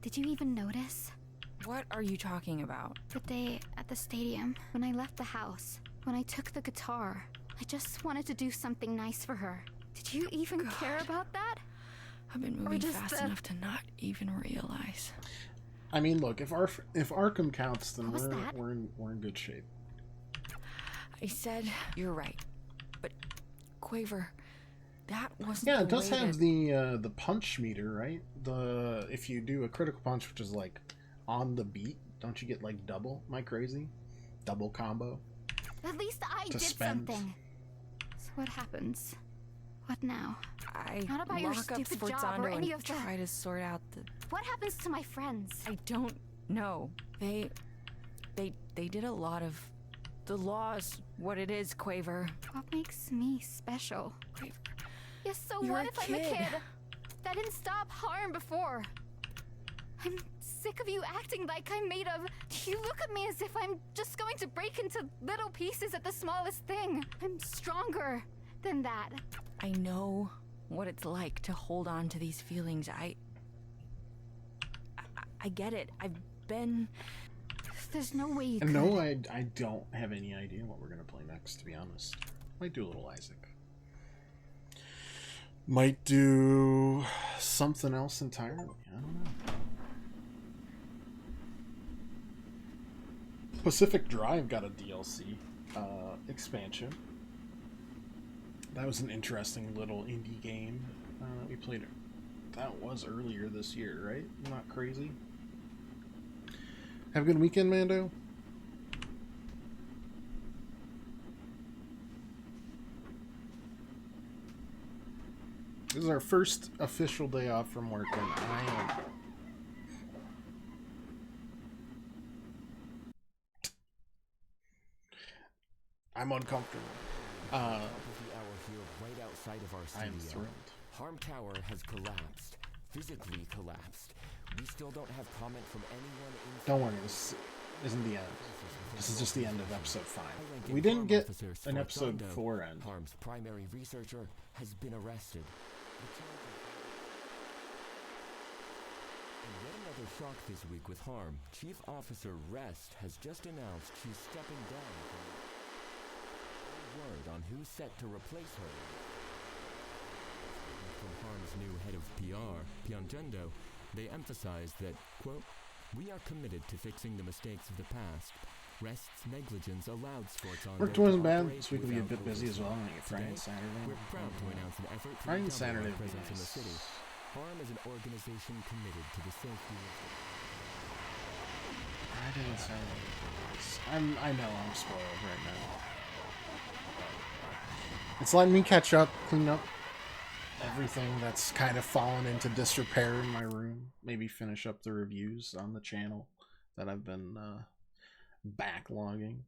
Did you even notice? What are you talking about? The day at the stadium, when I left the house, when I took the guitar, I just wanted to do something nice for her. Did you even care about that? I've been Or moving just fast enough to not even realize. I mean, look, if Arkham counts, then What was that? we're in good shape. I said you're right, but Quaver, that wasn't. Yeah, it the does way have that- the punch meter, right? If you do a critical punch, which is like on the beat, don't you get like double? Am I crazy? Double combo. At least I To did spend. something. So what happens? What now? Not about your stupid job or any of the... try to sort out the... What happens to my friends? I don't know. They did a lot of... The law's what it is, Quaver. What makes me special? Quaver. Yes, so You're what a if I'm a kid. kid? That didn't stop harm before. I'm sick of you acting like I'm made of... You look at me as if I'm just going to break into little pieces at the smallest thing. I'm stronger than that. I know what it's like to hold on to these feelings. I get it. I've been... There's no way you could. No, I don't have any idea what we're going to play next, to be honest. Might do a little Isaac. Might do something else entirely. I don't know. Pacific Drive got a DLC expansion. That was an interesting little indie game that we played. That was earlier this year, right? Not crazy. Have a good weekend, Mando. This is our first official day off from work, and I'm uncomfortable. Right outside of our studio. I am thrilled. Harm Tower has collapsed. Physically collapsed. We still don't have comment from anyone inside. Don't worry, this isn't the end. This is just the end of episode 5. We didn't get an episode 4 end. Harm's primary researcher has been arrested. And yet another shock this week with Harm. Chief Officer Rest has just announced she's stepping down from word on who's set to replace her. From Harm's new head of PR, Piangendo, they emphasized that, quote, "We are committed to fixing the mistakes of the past. Rest's negligence allowed Sforton Work wasn't bad. This week will be a bit busy as well. I get Friday and Saturday. We're proud to announce an effort to Friday and double Saturday our would be presence in the nice. city. Harm is an organization committed to the safety of Friday and Saturday. I know I'm spoiled right now. It's letting me catch up, clean up everything that's kind of fallen into disrepair in my room. Maybe finish up the reviews on the channel that I've been backlogging.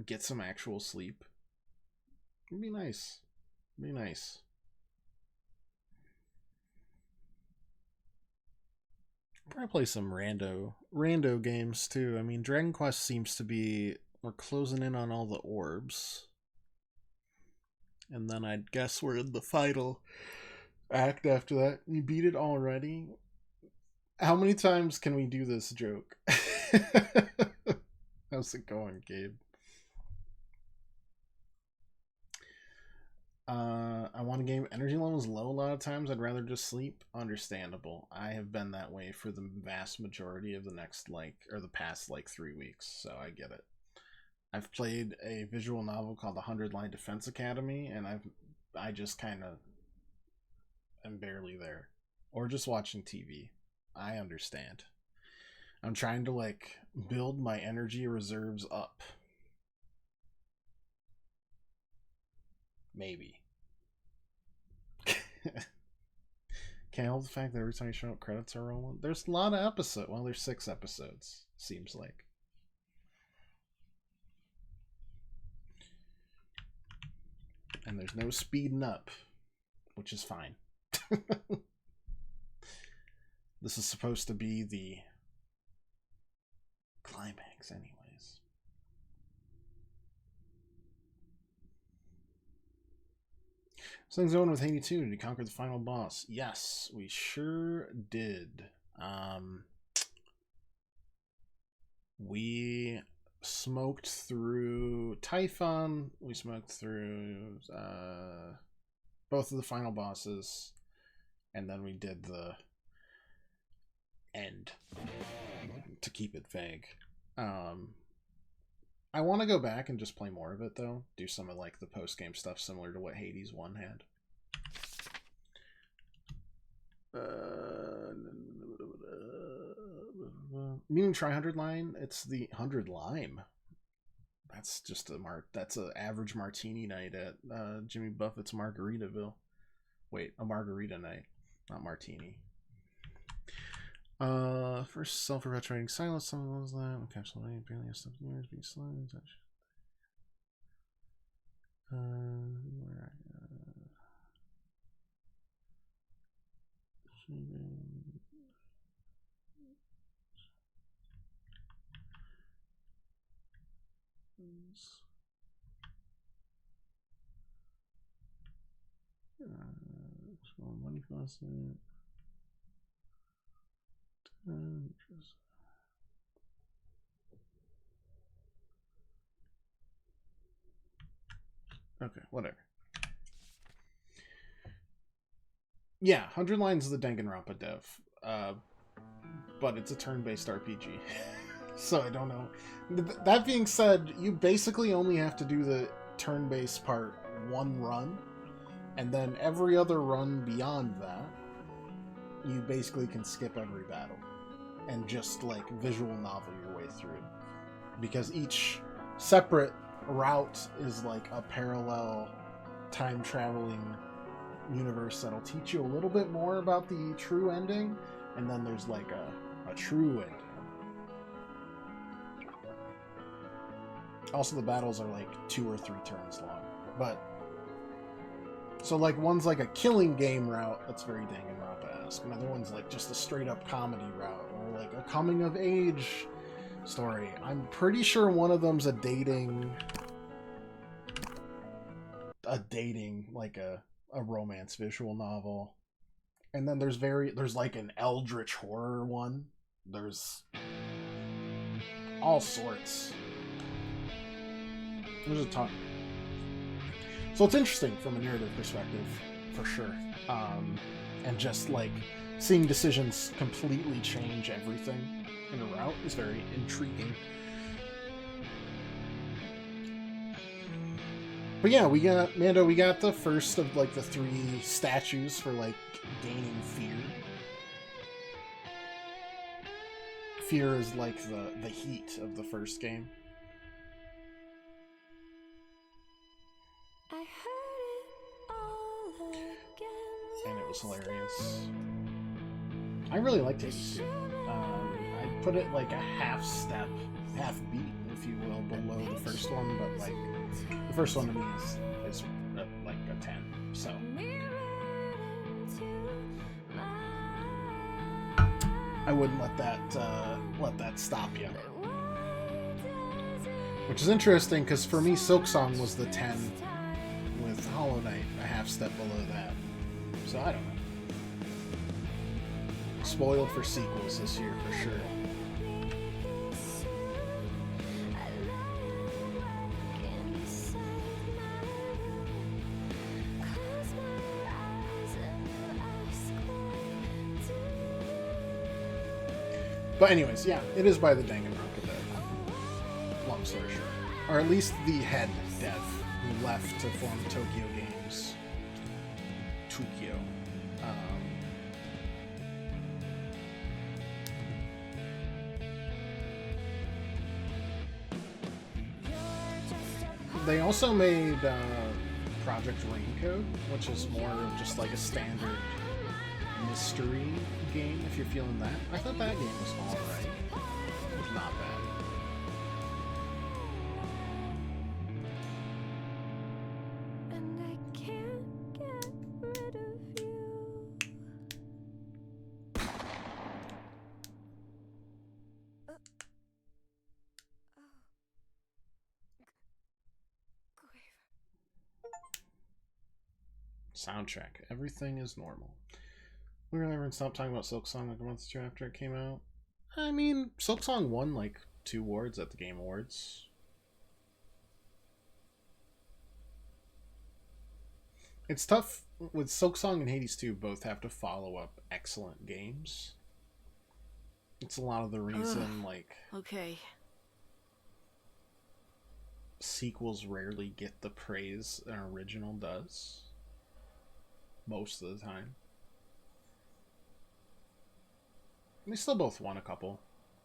Get some actual sleep. It'd be nice. It'd be nice. Probably play some rando games too. I mean, Dragon Quest seems to be... We're closing in on all the orbs. And then I'd guess we're in the final act after that. You beat it already? How many times can we do this joke? How's it going, Gabe? I want a game. Energy level is low a lot of times. I'd rather just sleep. Understandable. I have been that way for the vast majority of the past 3 weeks, so I get it. I've played a visual novel called The 100-Line Defense Academy, and I just kind of am barely there. Or just watching TV. I understand. I'm trying to, build my energy reserves up. Maybe. Can't hold the fact that every time you show up, credits are rolling. There's a lot of episodes. Well, there's 6 episodes, seems like. And there's no speeding up, which is fine. This is supposed to be the climax anyways. Something's going with 82. Did we conquer the final boss? Yes, we sure did. We smoked through Typhon. We smoked through both of the final bosses, and then we did the end to keep it vague. I want to go back and just play more of it though. Do some of the post-game stuff similar to what Hades 1 had. Meaning try 100 line, it's the 100 lime. That's just that's an average martini night at Jimmy Buffett's Margaritaville. Wait, a margarita night, not martini. First self-perpetuating silence. Someone was that encapsulating barely a step years being slow and touch. Money constant. Okay, whatever. Yeah, 100 lines of the Danganronpa dev. But it's a turn-based RPG. So I don't know. That being said, you basically only have to do the turn-based part one run, and then every other run beyond that, you basically can skip every battle and just like visual novel your way through it. Because each separate route is like a parallel time-traveling universe that'll teach you a little bit more about the true ending, and then there's like a true ending. Also, the battles are like 2 or 3 turns long. But so like one's like a killing game route that's very Danganronpa-esque. Another one's like just a straight up comedy route, or like a coming of age story. I'm pretty sure one of them's a dating like a romance visual novel. And then there's like an eldritch horror one. There's all sorts. There's a ton. So it's interesting from a narrative perspective, for sure. And just like seeing decisions completely change everything in a route is very intriguing. But yeah, we got the first of like the 3 statues for like gaining fear. Fear is like the heat of the first game. I heard it all again. And it was hilarious. I really liked Hades 2. I put it like a half beat, if you will, below the first one, but like the first one to me is like a 10. So I wouldn't let that stop you. Which is interesting because for me, Silksong was the 10, with Hollow Knight a half step below that. So I don't know. Spoiled for sequels this year for sure. But anyways, yeah, it is by the Danganronpa dev. Long story short. Or at least the head dev who left to form Tokyo Games. Tokyo. They also made Project Raincode, which is more of just like a standard mystery game, if you're feeling that. I thought that game was alright. It was not bad. And I can't get rid of you. Soundtrack. Everything is normal. We really never stopped talking about Silksong like a month or 2 after it came out. I mean, Silksong won like 2 awards at the Game Awards. It's tough with Silksong and Hades 2 both have to follow up excellent games. It's a lot of the reason like Okay. sequels rarely get the praise an original does. Most of the time. They still both won a couple,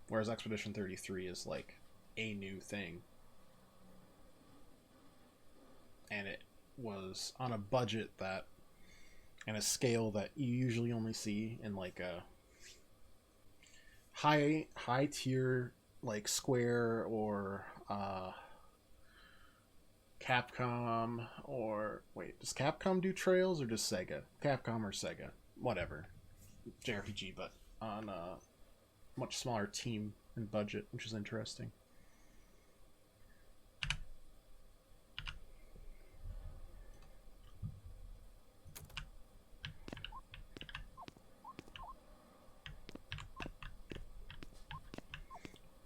whereas Expedition 33 is like a new thing. and it was on a budget that, and a scale that you usually only see in like a high tier like Square or Capcom, or wait, does Capcom do Trails or just Sega? Capcom or Sega, whatever, JRPG, but on a much smaller team and budget, which is interesting.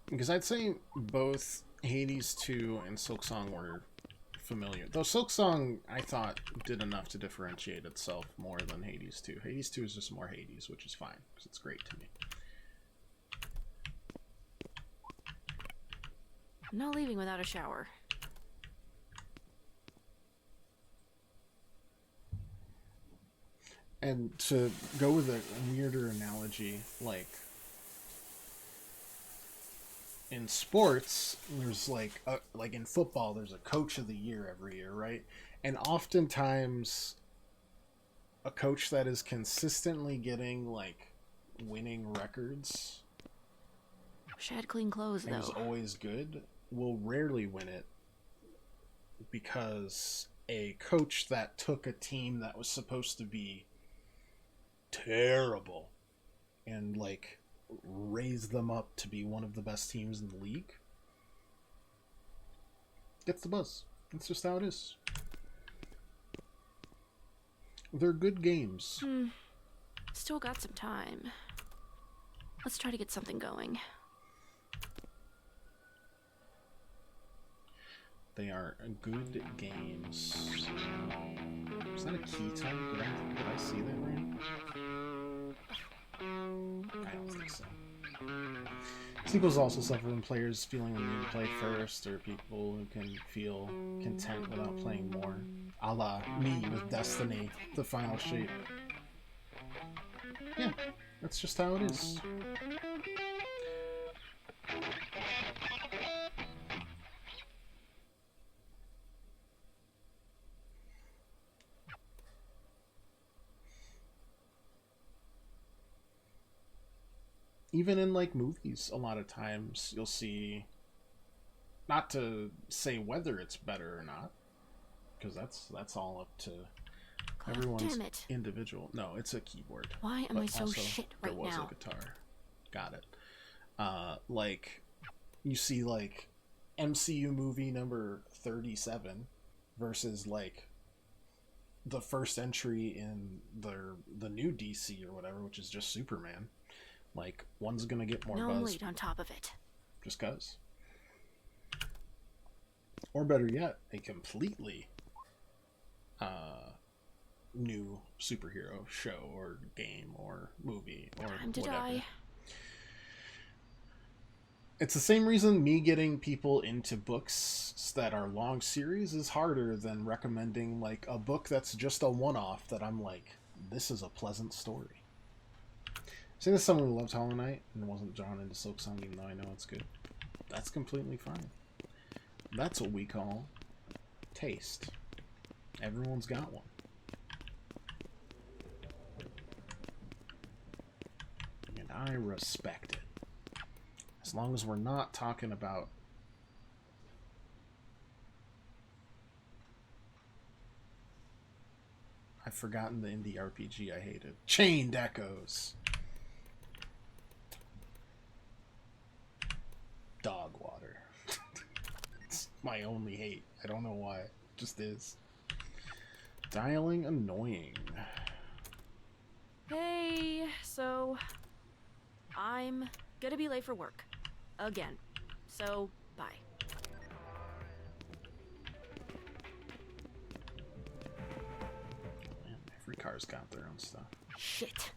Because I'd say both Hades 2 and Silksong were familiar. Though Silksong, I thought, did enough to differentiate itself more than Hades 2. Hades 2 is just more Hades, which is fine, because it's great to me. I'm not leaving without a shower. And to go with a weirder analogy, like in sports, there's like in football, there's a coach of the year every year, right? And oftentimes a coach that is consistently getting like winning records, Wish I had clean clothes, and is though. always good, will rarely win it, because a coach that took a team that was supposed to be terrible and like raised them up to be one of the best teams in the league gets the buzz. That's just how it is. They're good games. Still got some time. Let's try to get something going. They are good games. Is that a key tone? Did I see that right? I don't think so. Sequels also suffer when players feeling they need to play first, or people who can feel content without playing more. A la me with Destiny, the final shape. Yeah, that's just how it is. Even in like movies, a lot of times you'll see, not to say whether it's better or not, because that's all up to God everyone's damn it. individual. No, it's a keyboard. Why am But I so also, shit right there was now? a guitar. Got it. Like you see like MCU movie number 37 versus like the first entry in the new DC or whatever, which is just Superman. Like, one's gonna get more No buzz lead on top of it. just cuz. Or better yet, a completely new superhero show or game or movie or Time to whatever. die. It's the same reason me getting people into books that are long series is harder than recommending like a book that's just a one-off that I'm like, this is a pleasant story. Say this someone who loves Hollow Knight and wasn't drawn into Silksong, even though I know it's good. That's completely fine. That's what we call taste. Everyone's got one. And I respect it. As long as we're not talking about I've forgotten the indie RPG I hated. Chained Echoes. Dog water. It's my only hate. I don't know why. It just is. Dialing annoying. Hey, so I'm gonna be late for work. Again. So, bye. Man, every car's got their own stuff. Shit.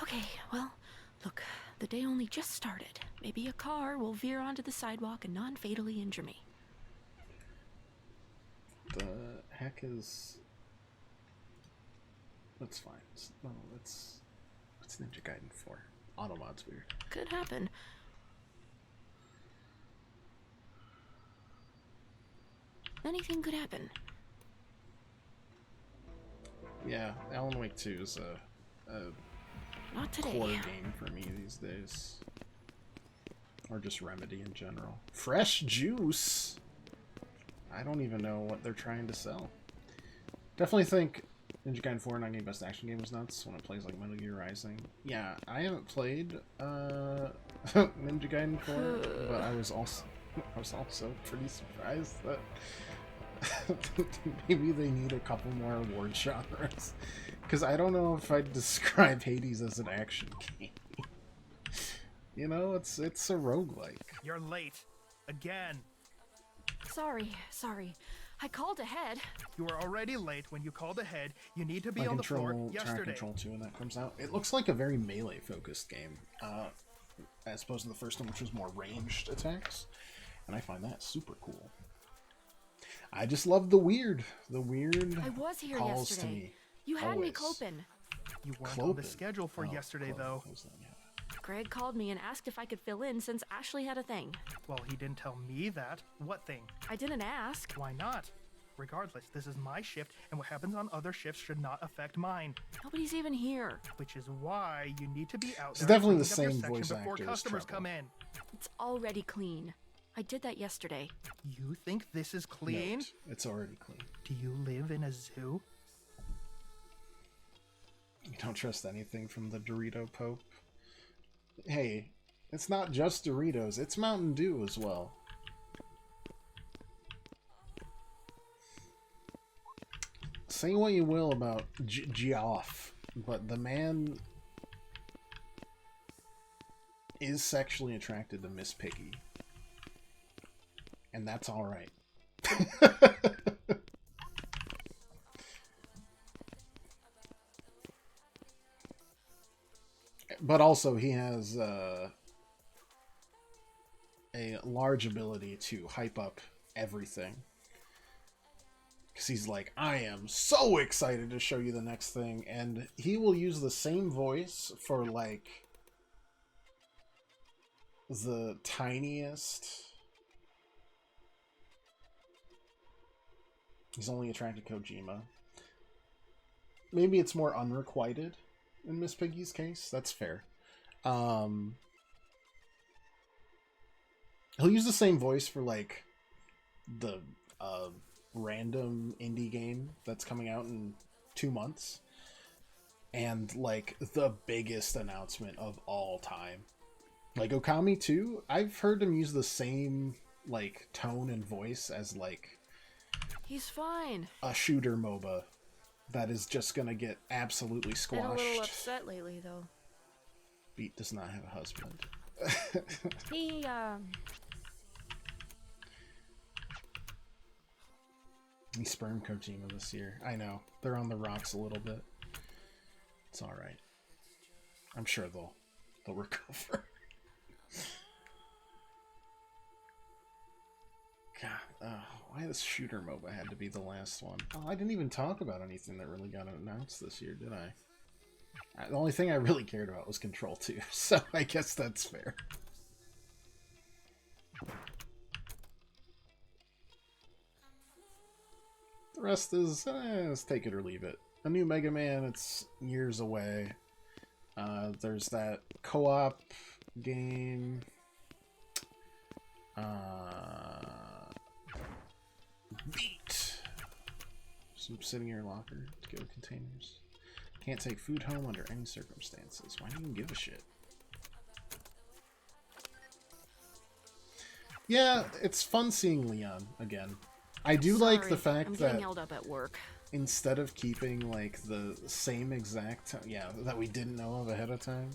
Okay, well, look, the day only just started. Maybe a car will veer onto the sidewalk and non-fatally injure me. The heck is... That's fine. No, that's... What's Ninja Gaiden for? Automod's weird. Could happen. Anything could happen. Yeah, Alan Wake 2 is a Not today. core game for me these days. Or just Remedy in general. Fresh juice! I don't even know what they're trying to sell. Definitely think Ninja Gaiden 4 not getting Best Action Game was nuts when it plays like Metal Gear Rising. Yeah, I haven't played Ninja Gaiden 4, but I was also pretty surprised that maybe they need a couple more award genres. Because I don't know if I'd describe Hades as an action game. You know, it's a roguelike. You're late. Again. Sorry. I called ahead. You were already late when you called ahead. You need to be My on the floor Try yesterday. Control 2 when that comes out. It looks like a very melee-focused game, as opposed to the first one, which was more ranged attacks. And I find that super cool. I just love the weird. The weird I was here calls yesterday. to me. You had Always. me coping. You weren't on the Clopin. schedule for Oh, yesterday, Clopin. though. What was that? Yeah. Greg called me and asked if I could fill in since Ashley had a thing. Well, he didn't tell me that. What thing? I didn't ask. Why not? Regardless, this is my shift, and what happens on other shifts should not affect mine. Nobody's even here. Which is why you need to be out It's there definitely the cleaning up your same voice section before actor as customers Trouble. come in. It's already clean. I did that yesterday. You think this is clean? Note, it's already clean. Do you live in a zoo? You don't trust anything from the Dorito Pope. Hey, it's not just Doritos, it's Mountain Dew as well. Say what you will about Geoff, but the man is sexually attracted to Miss Piggy. And that's alright. But also, he has a large ability to hype up everything. Because he's like, I am so excited to show you the next thing. And he will use the same voice for, like, the tiniest... He's only attracted to Kojima. Maybe it's more unrequited in Miss Piggy's case. That's fair. He'll use the same voice for, like, the random indie game that's coming out in 2 months. And, like, the biggest announcement of all time. Like, Okami 2, I've heard him use the same, like, tone and voice as, like... He's fine. a shooter MOBA that is just gonna get absolutely squashed. Been a little upset lately, though. Beat does not have a husband. He, He spurned Kojima this year. I know. They're on the rocks a little bit. It's alright. I'm sure they'll recover. God, why this shooter MOBA had to be the last one? Oh, I didn't even talk about anything that really got announced this year, did I? The only thing I really cared about was Control 2, so I guess that's fair. The rest is, let's take it or leave it. A new Mega Man, it's years away. There's that co-op game. Beat. Some sitting in your locker to go containers. Can't take food home under any circumstances. Why do you even give a shit? Yeah, it's fun seeing Leon again. I do like the fact I'm that getting held up at work. instead of keeping like the same exact that we didn't know of ahead of time,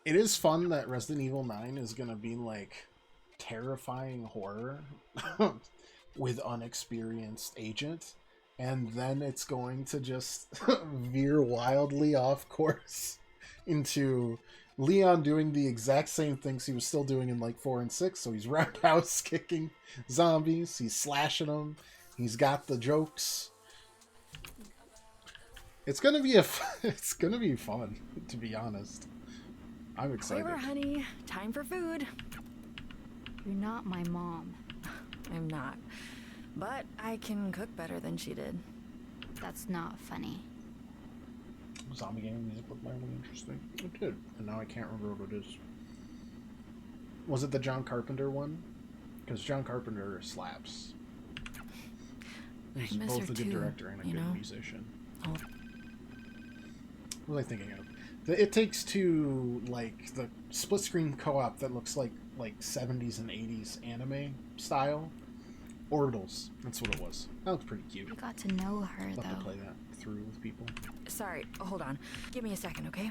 it is fun that Resident Evil 9 is gonna be like terrifying horror with unexperienced agent, and then it's going to just veer wildly off course into Leon doing the exact same things he was still doing in like 4 and 6. So he's roundhouse kicking zombies, he's slashing them, he's got the jokes. It's gonna be it's gonna be fun, to be honest. I'm excited. Quiver, honey. Time for food. You're not my mom. I'm not. But I can cook better than she did. That's not funny. Zombie game music looked mildly interesting. It did, and now I can't remember what it is. Was it the John Carpenter one? Because John Carpenter slaps. He's miss both her a good too, director and a you good know? musician. Oh. What was I thinking of? It Takes Two, like the split screen co-op that looks like 70s and 80s anime style. Orbitals. That's what it was. That looks pretty cute. You got to know her, Love to though. play that through with people. Sorry, hold on. Give me a second, okay?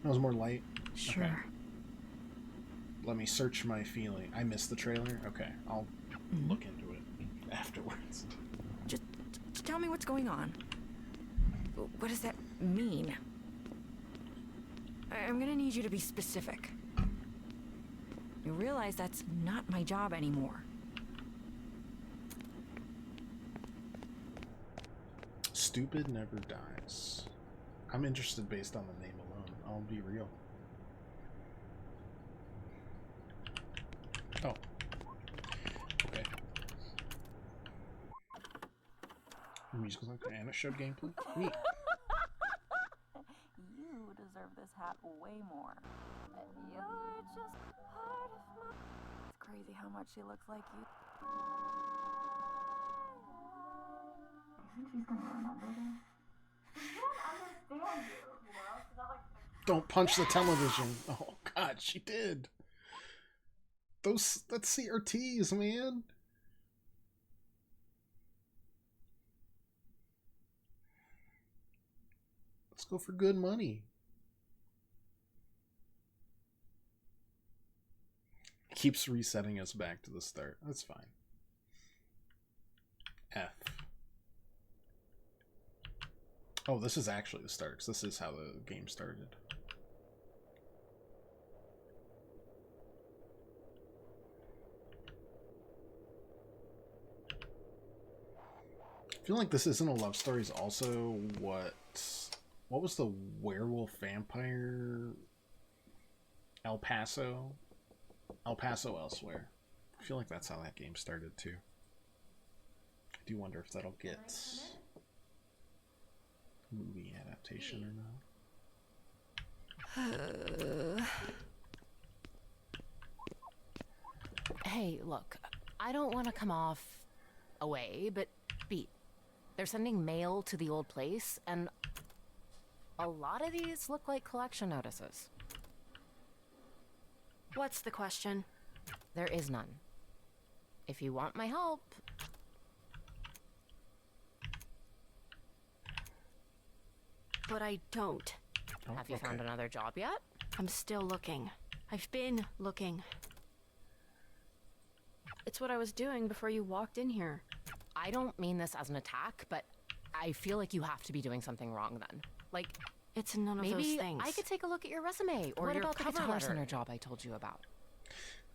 That was more light. Sure. Okay. Let me search my feeling. I missed the trailer? Okay, I'll look into it afterwards. Just tell me what's going on. What does that mean? I'm gonna need you to be specific. You realize that's not my job anymore. Stupid never dies. I'm interested based on the name alone. I'll be real. Oh. Okay. The musical's okay, and it showed gameplay. Neat. You deserve this hat way more. You're just part of my... It's crazy how much she looks like you. You think she's gonna remember this? She doesn't understand you, know? She's not like... Don't punch the television. Oh god, she did. That's CRTs, man. Let's go for good money. Keeps resetting us back to the start. That's fine. F. Oh, this is actually the start, 'cause this is how the game started. I feel like this isn't a love story. Is also what was the werewolf vampire El Paso Elsewhere. I feel like that's how that game started too. I do wonder if that'll get movie adaptation or not. Hey, look, I don't want to come off away, but Beat, they're sending mail to the old place, and a lot of these look like collection notices. What's the question? There is none. If you want my help... But I don't. Oh, Have you found another job yet? I'm still looking. I've been looking. It's what I was doing before you walked in here. I don't mean this as an attack, but I feel like you have to be doing something wrong then. Like, it's none of those maybe things. I could take a look at your resume, or What your about the cover Guitar letter Center job I told you about.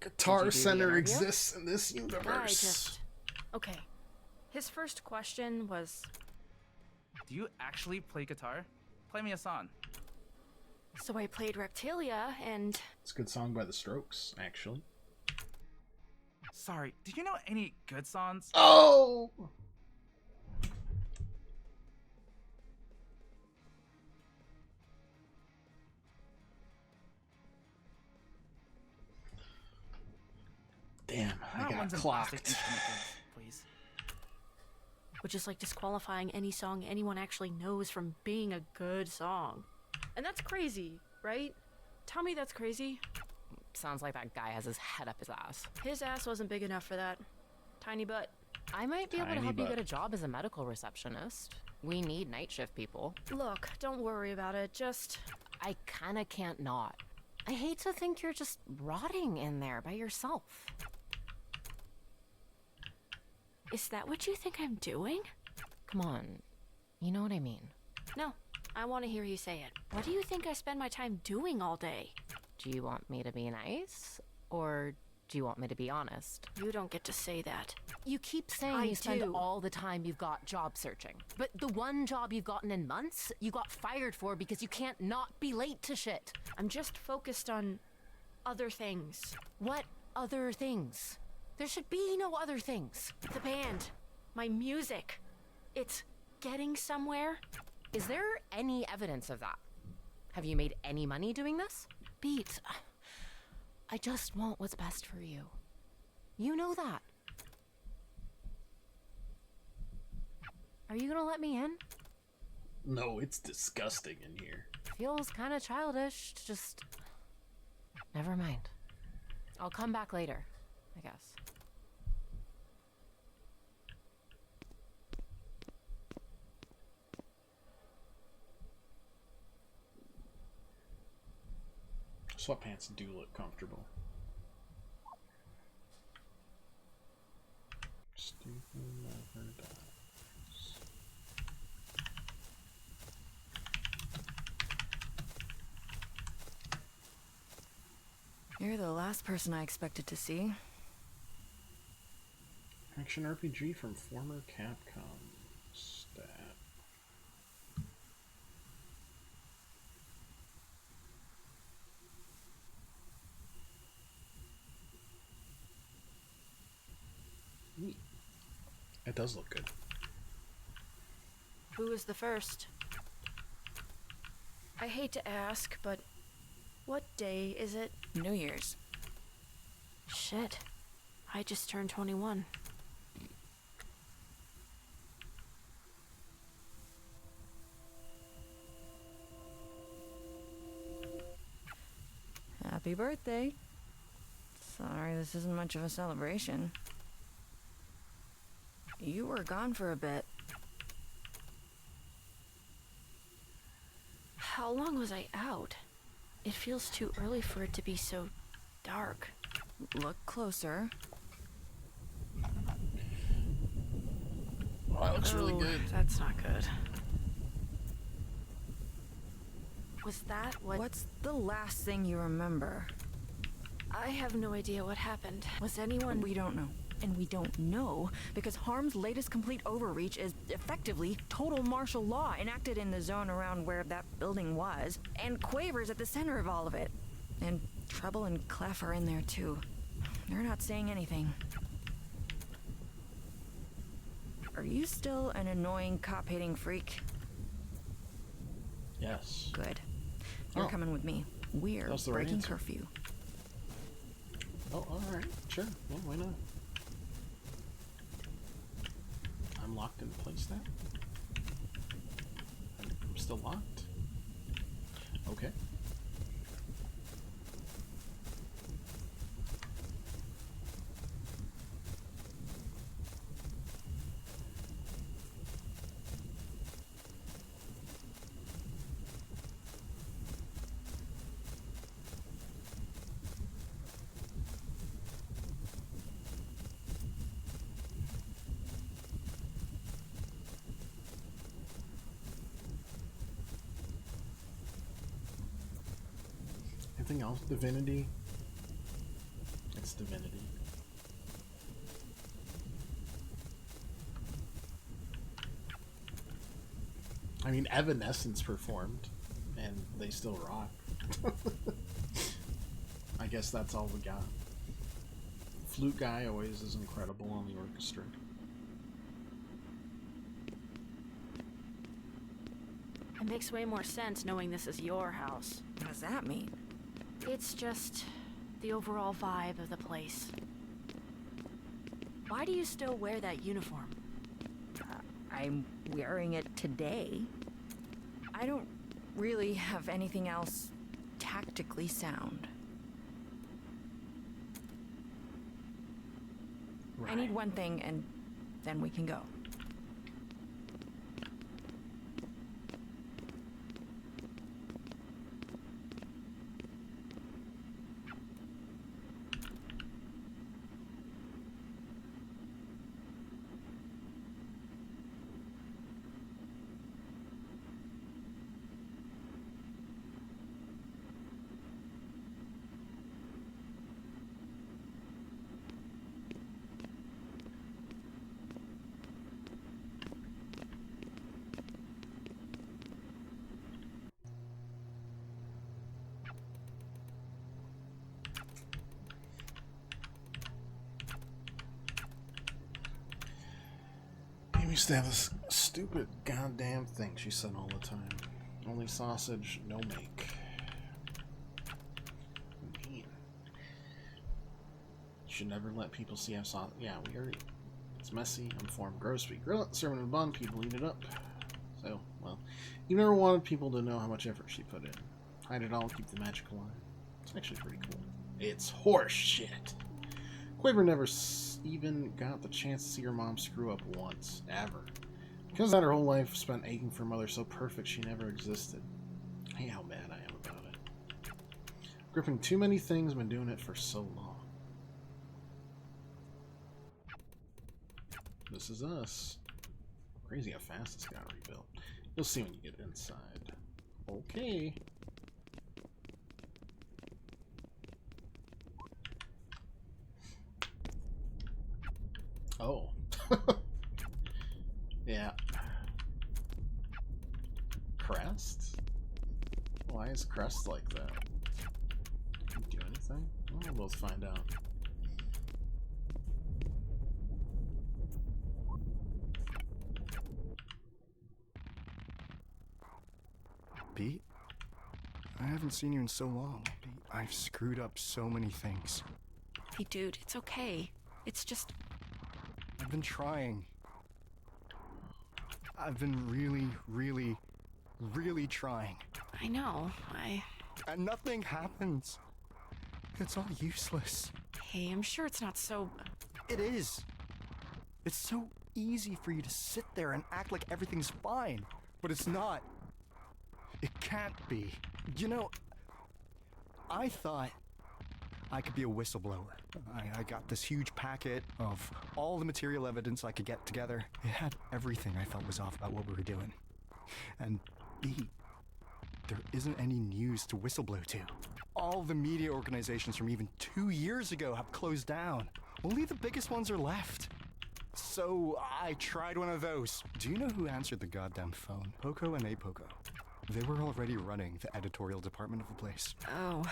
Guitar Did you do the Center interview? exists in this universe. Okay. His first question was... Do you actually play guitar? Play me a song. So I played Reptilia, and... It's a good song by The Strokes, actually. Sorry, do you know any good songs? Oh! Damn, I Not got ones in plastic clocked. instrument goods, please. Which is like disqualifying any song anyone actually knows from being a good song. And that's crazy, right? Tell me that's crazy. Sounds like that guy has his head up his ass. His ass wasn't big enough for that. Tiny butt. I might be able to Tiny help you butt. get a job as a medical receptionist. We need night shift people. Look, don't worry about it. Just... I kinda can't not. I hate to think you're just rotting in there by yourself. Is that what you think I'm doing? Come on. You know what I mean. No, I want to hear you say it. What do you think I spend my time doing all day? Do you want me to be nice? Or do you want me to be honest? You don't get to say that. You keep saying I you spend do. all the time you've got job searching. But the one job you've gotten in months, you got fired for because you can't not be late to shit. I'm just focused on other things. What other things? There should be no other things. The band. My music. It's getting somewhere. Is there any evidence of that? Have you made any money doing this? Beat, I just want what's best for you. You know that. Are you gonna let me in? No, it's disgusting in here. Feels kind of childish. Just... Never mind. I'll come back later, I guess. Sweatpants do look comfortable. Stephen never dies. You're the last person I expected to see. Action RPG from former Capcom. Stat. Neat. It does look good. Who was the first? I hate to ask, but what day is it? New Year's. Shit. I just turned 21. Happy birthday. Sorry, this isn't much of a celebration. You were gone for a bit. How long was I out? It feels too early for it to be so dark. Look closer. Well, that looks really good. That's not good. Was that what... What's the last thing you remember? I have no idea what happened. Was anyone... We don't know. And we don't know because Harm's latest complete overreach is effectively total martial law enacted in the zone around where that building was, and Quaver's at the center of all of it. And Trouble and Clef are in there too. They're not saying anything. Are you still an annoying cop-hating freak? Yes. Good. You're coming with me. We're That's the right breaking answer. curfew. Oh, alright. Sure. Yeah, why not? I'm locked in place now? I'm still locked? Okay. Anything else? Divinity? It's Divinity. I mean, Evanescence performed, and they still rock. I guess that's all we got. Flute guy always is incredible on the orchestra. It makes way more sense knowing this is your house. What does that mean? It's just the overall vibe of the place. Why do you still wear that uniform? I'm wearing it today. I don't really have anything else tactically sound. I need one thing, and then we can go. used to have this stupid goddamn thing she said all the time. Only sausage, no make. Mean. Should never let people see how sausage. Yeah, we already. It's messy, unformed, gross. We grill it, serve it in a bun, people eat it up. So, well, you never wanted people to know how much effort she put in. Hide it all, keep the magic alive. It's actually pretty cool. It's horse shit. Quaver never even got the chance to see her mom screw up once, ever. Because that her whole life spent aching for a mother so perfect she never existed. Hey, how mad I am about it. Gripping too many things, been doing it for so long. This is us. Crazy how fast this got rebuilt. You'll see when you get inside. Okay. Oh. Yeah. Crest? Why is Crest like that? Can you do anything? We'll both find out. Pete? I haven't seen you in so long. I've screwed up so many things. Hey, dude, it's okay. It's just... I've been trying. I've been really trying. I know, And nothing happens. It's all useless. Hey, I'm sure it's not so... It is. It's so easy for you to sit there and act like everything's fine, but it's not. It can't be. You know, I thought I could be a whistleblower. I got this huge packet of all the material evidence I could get together. It had everything I felt was off about what we were doing. And B, there isn't any news to whistleblow to. All the media organizations from even 2 years ago have closed down. Only the biggest ones are left. So I tried one of those. Do you know who answered the goddamn phone? Poco and Apoco. They were already running the editorial department of the place. Oh.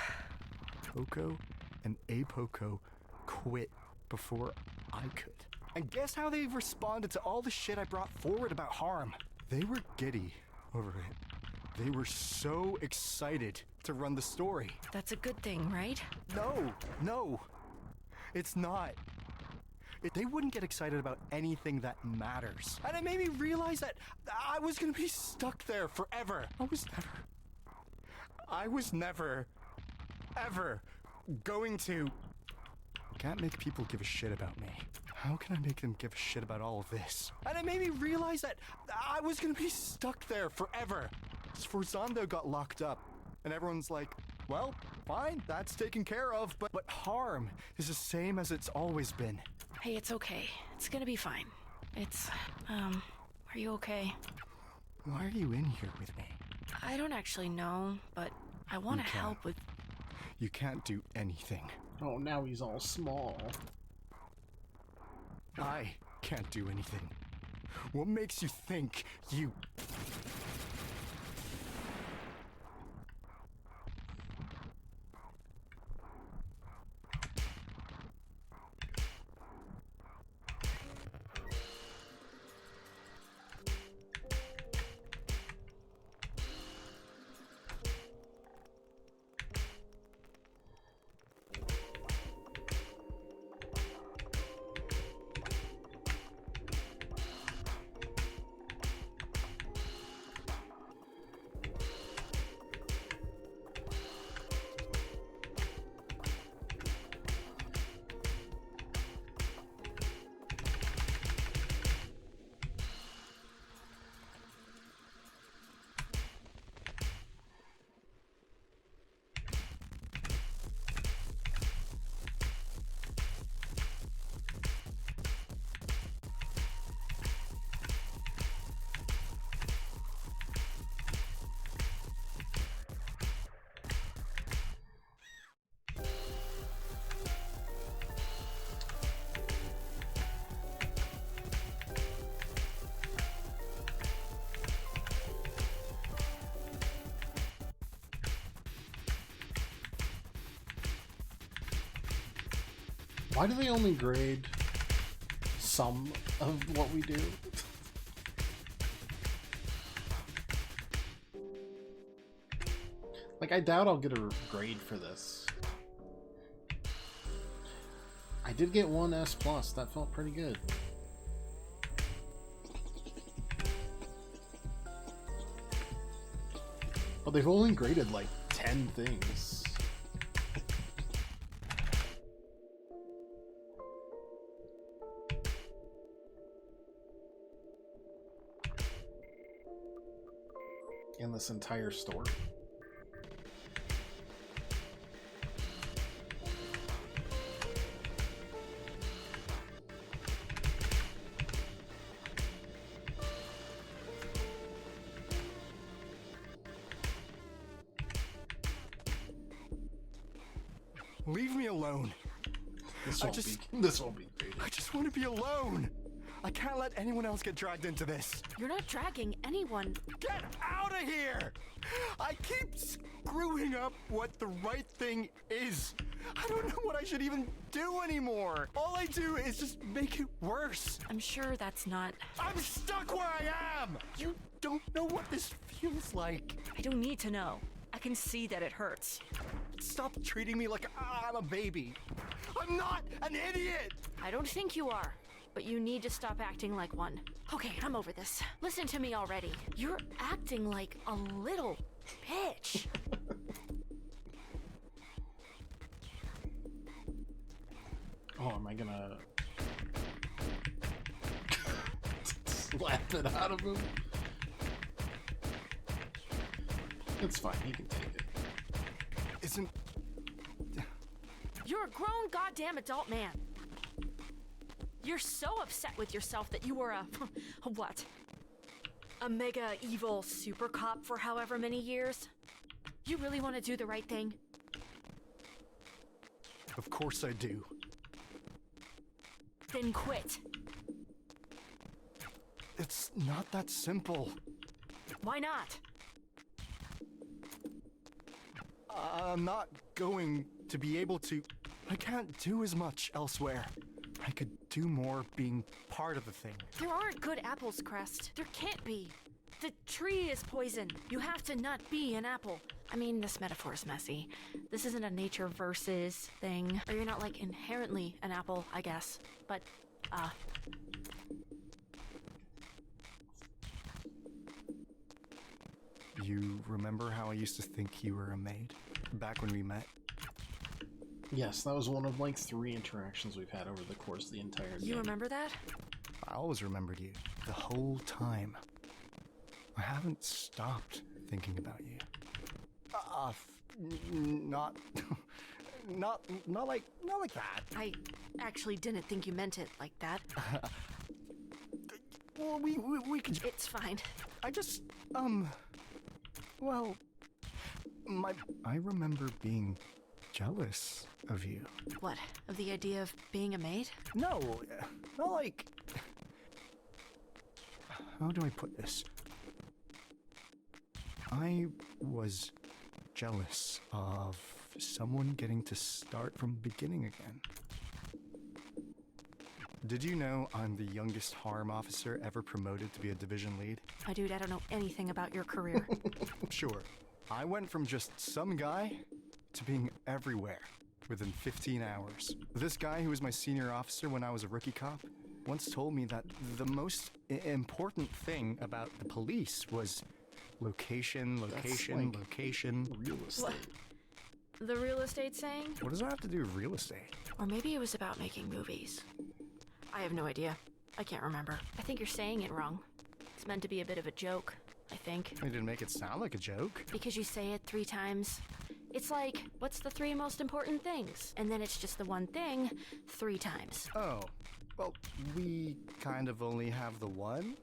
Poco and Apoco quit before I could. And guess how they responded to all the shit I brought forward about harm? They were giddy over it. They were so excited to run the story. That's a good thing, right? No. It's not. They wouldn't get excited about anything that matters. And it made me realize that I was gonna be stuck there forever. I was never, ever going to... I can't make people give a shit about me. How can I make them give a shit about all of this? And it made me realize that I was gonna be stuck there forever. Sforzando got locked up, and everyone's like, well, fine, that's taken care of, but harm is the same as it's always been. Hey, it's okay. It's gonna be fine. It's, are you okay? Why are you in here with me? I don't actually know, but I want to help with... You can't do anything. Oh, now he's all small. I can't do anything. What makes you think you... Why do they only grade some of what we do? Like, I doubt I'll get a grade for this. I did get 1 S+. That felt pretty good. But they've only graded like 10 things. In this entire store. Leave me alone. This won't be graded. I just want to be alone. I can't let anyone else get dragged into this. You're not dragging anyone. Get out of here! I keep screwing up what the right thing is. I don't know what I should even do anymore. All I do is just make it worse. I'm sure that's not... I'm stuck where I am! You don't know what this feels like. I don't need to know. I can see that it hurts. Stop treating me like I'm a baby. I'm not an idiot! I don't think you are. But you need to stop acting like one. Okay, I'm over this. Listen to me already. You're acting like a little bitch. Oh, am I gonna slap it out of him? It's fine, he can take it. Isn't... You're a grown goddamn adult man. You're so upset with yourself that you were a what? A mega evil super cop for however many years? You really want to do the right thing? Of course I do. Then quit. It's not that simple. Why not? I'm not going to be able to... I can't do as much elsewhere. I could do more being part of the thing. There aren't good apples, Crest. There can't be. The tree is poison. You have to not be an apple. I mean, this metaphor is messy. This isn't a nature versus thing. Or you're not, like, inherently an apple, I guess. But, You remember how I used to think you were a maid? Back when we met? Yes, that was one of like 3 interactions we've had over the course of the entire game. You remember that? I always remembered you. The whole time. I haven't stopped thinking about you. Not... not like that. I actually didn't think you meant it like that. Well, we could... It's fine. I just, well... I remember being jealous of you. What? Of the idea of being a maid? No, not like... How do I put this? I was jealous of someone getting to start from the beginning again. Did you know I'm the youngest harm officer ever promoted to be a division lead? My dude, I don't know anything about your career. Sure. I went from just some guy to being everywhere within 15 hours. This guy who was my senior officer when I was a rookie cop once told me that the most important thing about the police was location. Like real estate. What? The real estate saying? What does that have to do with real estate? Or maybe it was about making movies. I have no idea. I can't remember. I think you're saying it wrong. It's meant to be a bit of a joke, I think. I didn't make it sound like a joke. Because you say it 3 times. It's like, what's the 3 most important things? And then it's just the one thing 3 times. Oh, well, we kind of only have the one?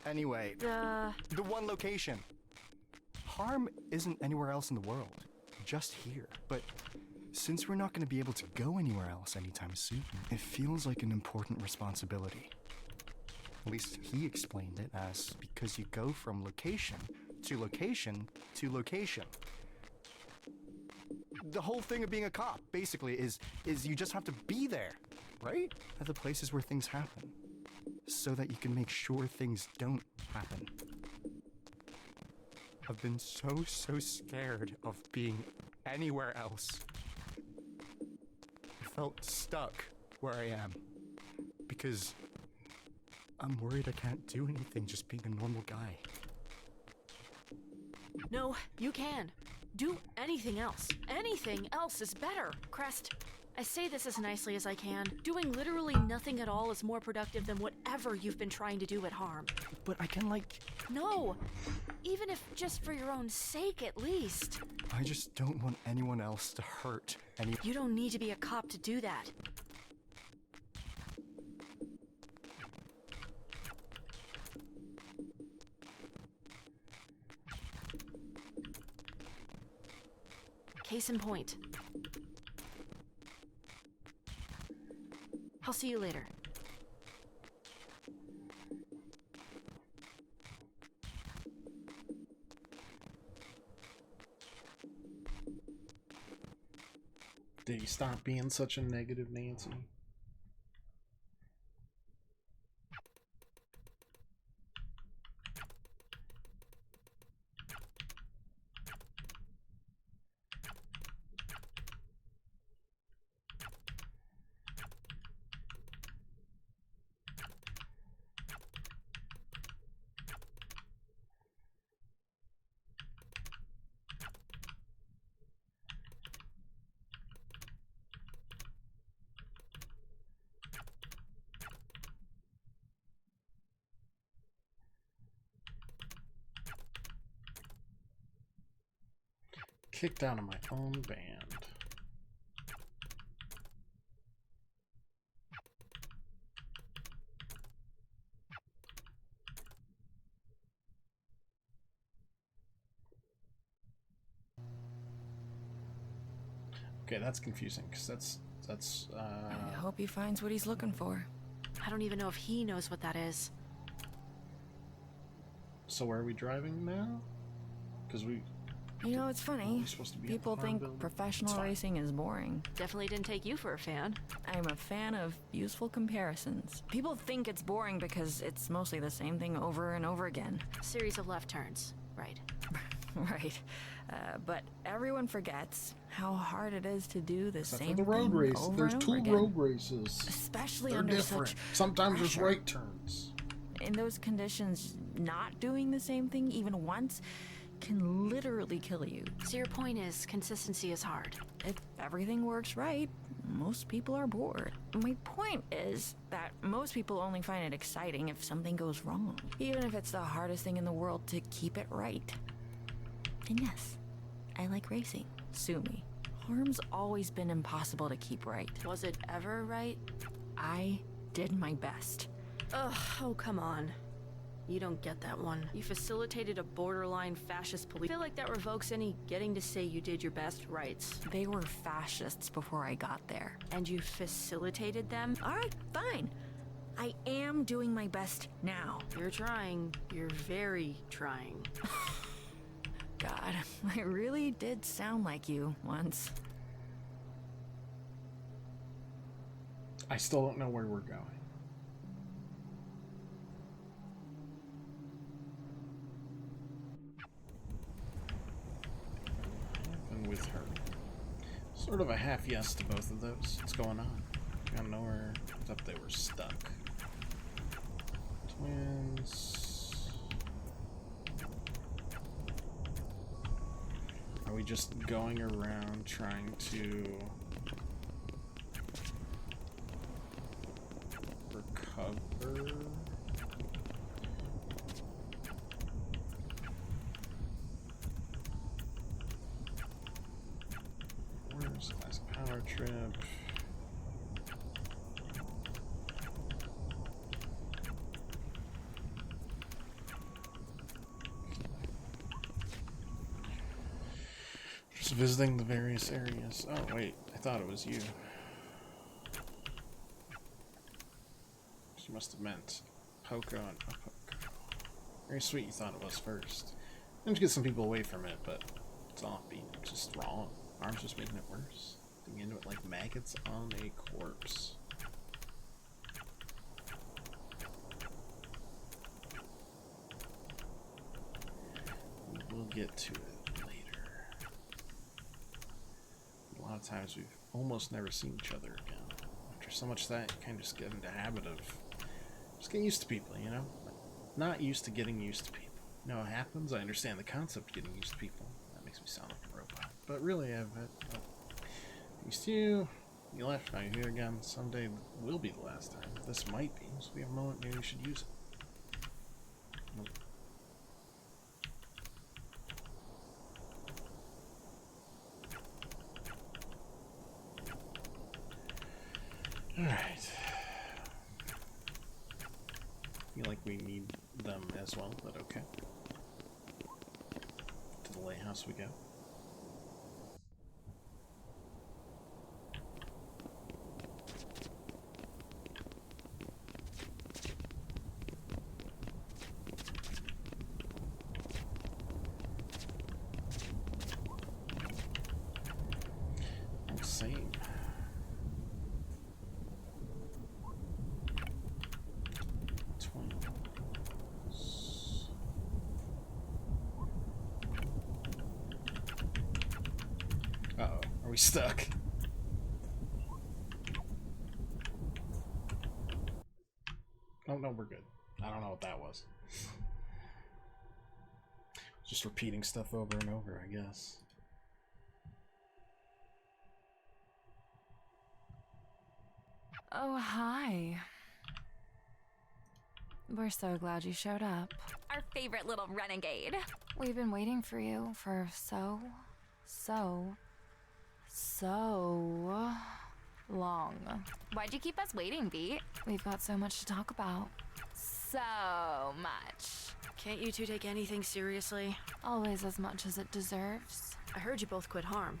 Anyway, the one location. Harm isn't anywhere else in the world, just here. But since we're not going to be able to go anywhere else anytime soon, it feels like an important responsibility. At least he explained it as because you go from location to location to location. The whole thing of being a cop, basically, is you just have to be there, right? At the places where things happen, so that you can make sure things don't happen. I've been so scared of being anywhere else. I felt stuck where I am because I'm worried I can't do anything just being a normal guy. No, you can. Do anything else. Anything else is better. Crest, I say this as nicely as I can. Doing literally nothing at all is more productive than whatever you've been trying to do at Harm. But I can, like... No! Even if just for your own sake, at least. I just don't want anyone else to hurt any... You don't need to be a cop to do that. Case in point. I'll see you later. Did he stop being such a negative Nancy? Kicked out of my own band. Okay, that's confusing because that's I hope he finds what he's looking for. I don't even know if he knows what that is. So where are we driving now? Because we... You know, it's funny. People think professional racing is boring. Definitely didn't take you for a fan. I'm a fan of useful comparisons. People think it's boring because it's mostly the same thing over and over again. Series of left turns, right? Right. But everyone forgets how hard it is to do the Except same for the road thing race. over There's and two over again. road races. Especially They're under different. such Sometimes there's pressure. right turns. In those conditions, not doing the same thing even once can literally kill you. So your point is, consistency is hard. If everything works right, most people are bored. My point is that most people only find it exciting if something goes wrong, even if it's the hardest thing in the world to keep it right. And yes, I like racing. Sue me. Harm's always been impossible to keep right. Was it ever right? I did my best. Ugh, oh come on. You don't get that one. You facilitated a borderline fascist police. I feel like that revokes any getting to say you did your best rights. They were fascists before I got there. And you facilitated them? All right, fine. I am doing my best now. You're trying. You're very trying. God, I really did sound like you once. I still don't know where we're going. And with her. Sort of a half yes to both of those. What's going on? I don't know where. I thought they were stuck. Twins. Are we just going around trying to recover? Where's last power trip? Just visiting the various areas. Oh wait, I thought it was you. She must have meant Poco and Poco. Very sweet you thought it was first. And to get some people away from it, but it's all being just wrong. Arm's just making it worse. Digging into it like maggots on a corpse. We will get to it later. A lot of times we've almost never seen each other again. After so much of that, you kind of just get into the habit of just getting used to people, you know? Not used to getting used to people. You know what happens? I understand the concept of getting used to people. That makes me sound like a robot. But really, I've used to you. You left, now you're here again. Someday will be the last time. This might be, so we have a moment, maybe we should use it. Nope. Alright. Feel like we need them as well, but okay. To the lighthouse we go. Same. Uh-oh, are we stuck? Oh no, we're good. I don't know what that was. Just repeating stuff over and over, I guess. Oh, hi. We're so glad you showed up. Our favorite little renegade. We've been waiting for you for so long. Why'd you keep us waiting, Beat? We've got so much to talk about. So much. Can't you two take anything seriously? Always as much as it deserves. I heard you both quit harm.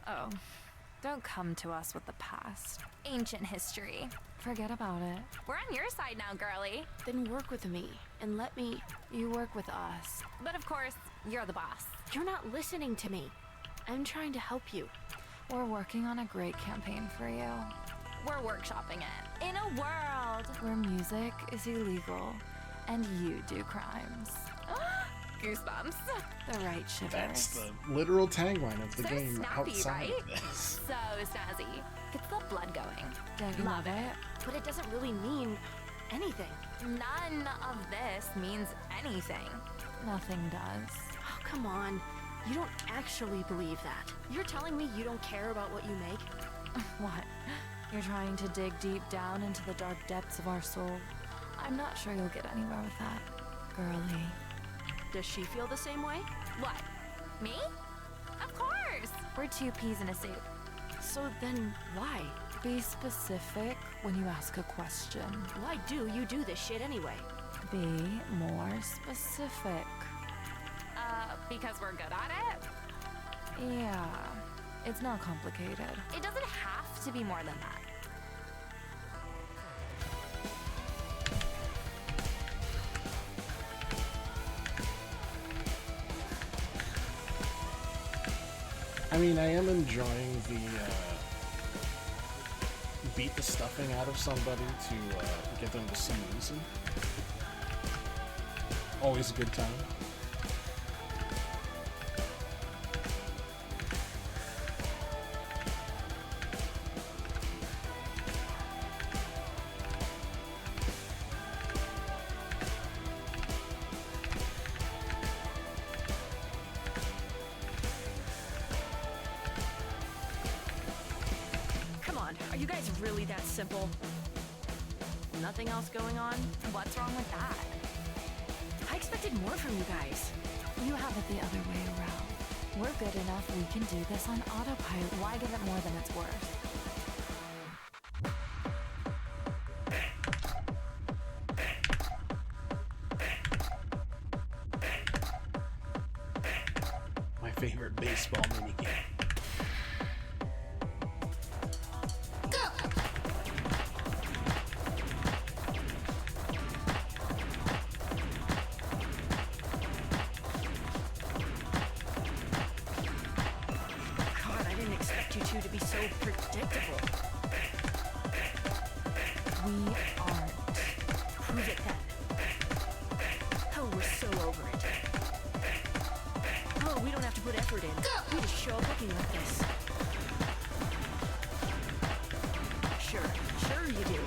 Oh, don't come to us with the past. Ancient history. Forget about it. We're on your side now, girly. Then work with me and let me... You work with us. But of course, you're the boss. You're not listening to me. I'm trying to help you. We're working on a great campaign for you. We're workshopping it. In a world where music is illegal and you do crimes. Goosebumps. The right shivers. That's the literal tagline of the So game snappy, outside right? of this. So snazzy. Gets the blood going. Don't you love it? But it doesn't really mean anything. None of this means anything. Nothing does. Oh, come on. You don't actually believe that. You're telling me you don't care about what you make? What? You're trying to dig deep down into the dark depths of our soul? I'm not sure you'll get anywhere with that, girly. Does she feel the same way? What? Me? Of course! We're two peas in a soup. So then why? Be specific when you ask a question. Why do you do this shit anyway? Be more specific. Because we're good at it? Yeah, it's not complicated. It doesn't have to be more than that. I mean, I am enjoying the beat the stuffing out of somebody to get them to see reason. Always a good time. Are you guys really that simple? Nothing else going on? What's wrong with that? I expected more from you guys. You have it the other way around. We're good enough, we can do this on autopilot. Why give it more than it's worth? My favorite baseball minigame. To be so predictable. We aren't. Prove it then. Oh, we're so over it. to put effort in. You just show up looking like this. Sure you do.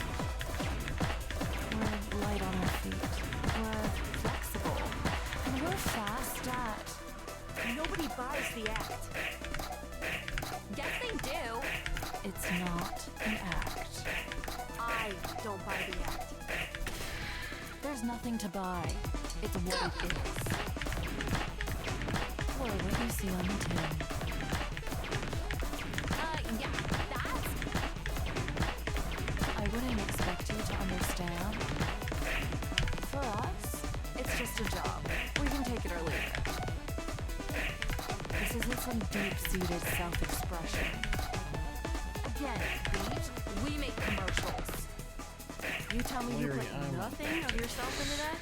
We're light on our feet. We're flexible. And we're fast at... Nobody buys the act. Yes, they do. It's not an act. I don't buy the act. There's nothing to buy. It's what it is. Or what you see on the tin. Yeah, that's... I wouldn't expect you to understand. For us, it's just a job. We can take it or leave it. This isn't some deep-seated self-expression. Again, Beat, we make commercials. You tell me you Larry, put nothing of yourself into that?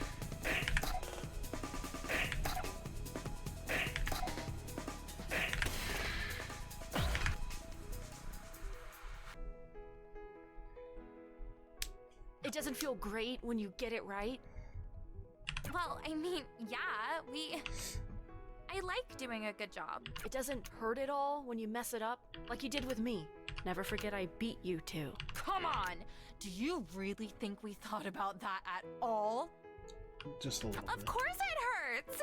It doesn't feel great when you get it right. Well, I mean, yeah, I like doing a good job. It doesn't hurt at all when you mess it up, like you did with me. Never forget I beat you too. Come on! Do you really think we thought about that at all? Just a little bit. Of course it hurts!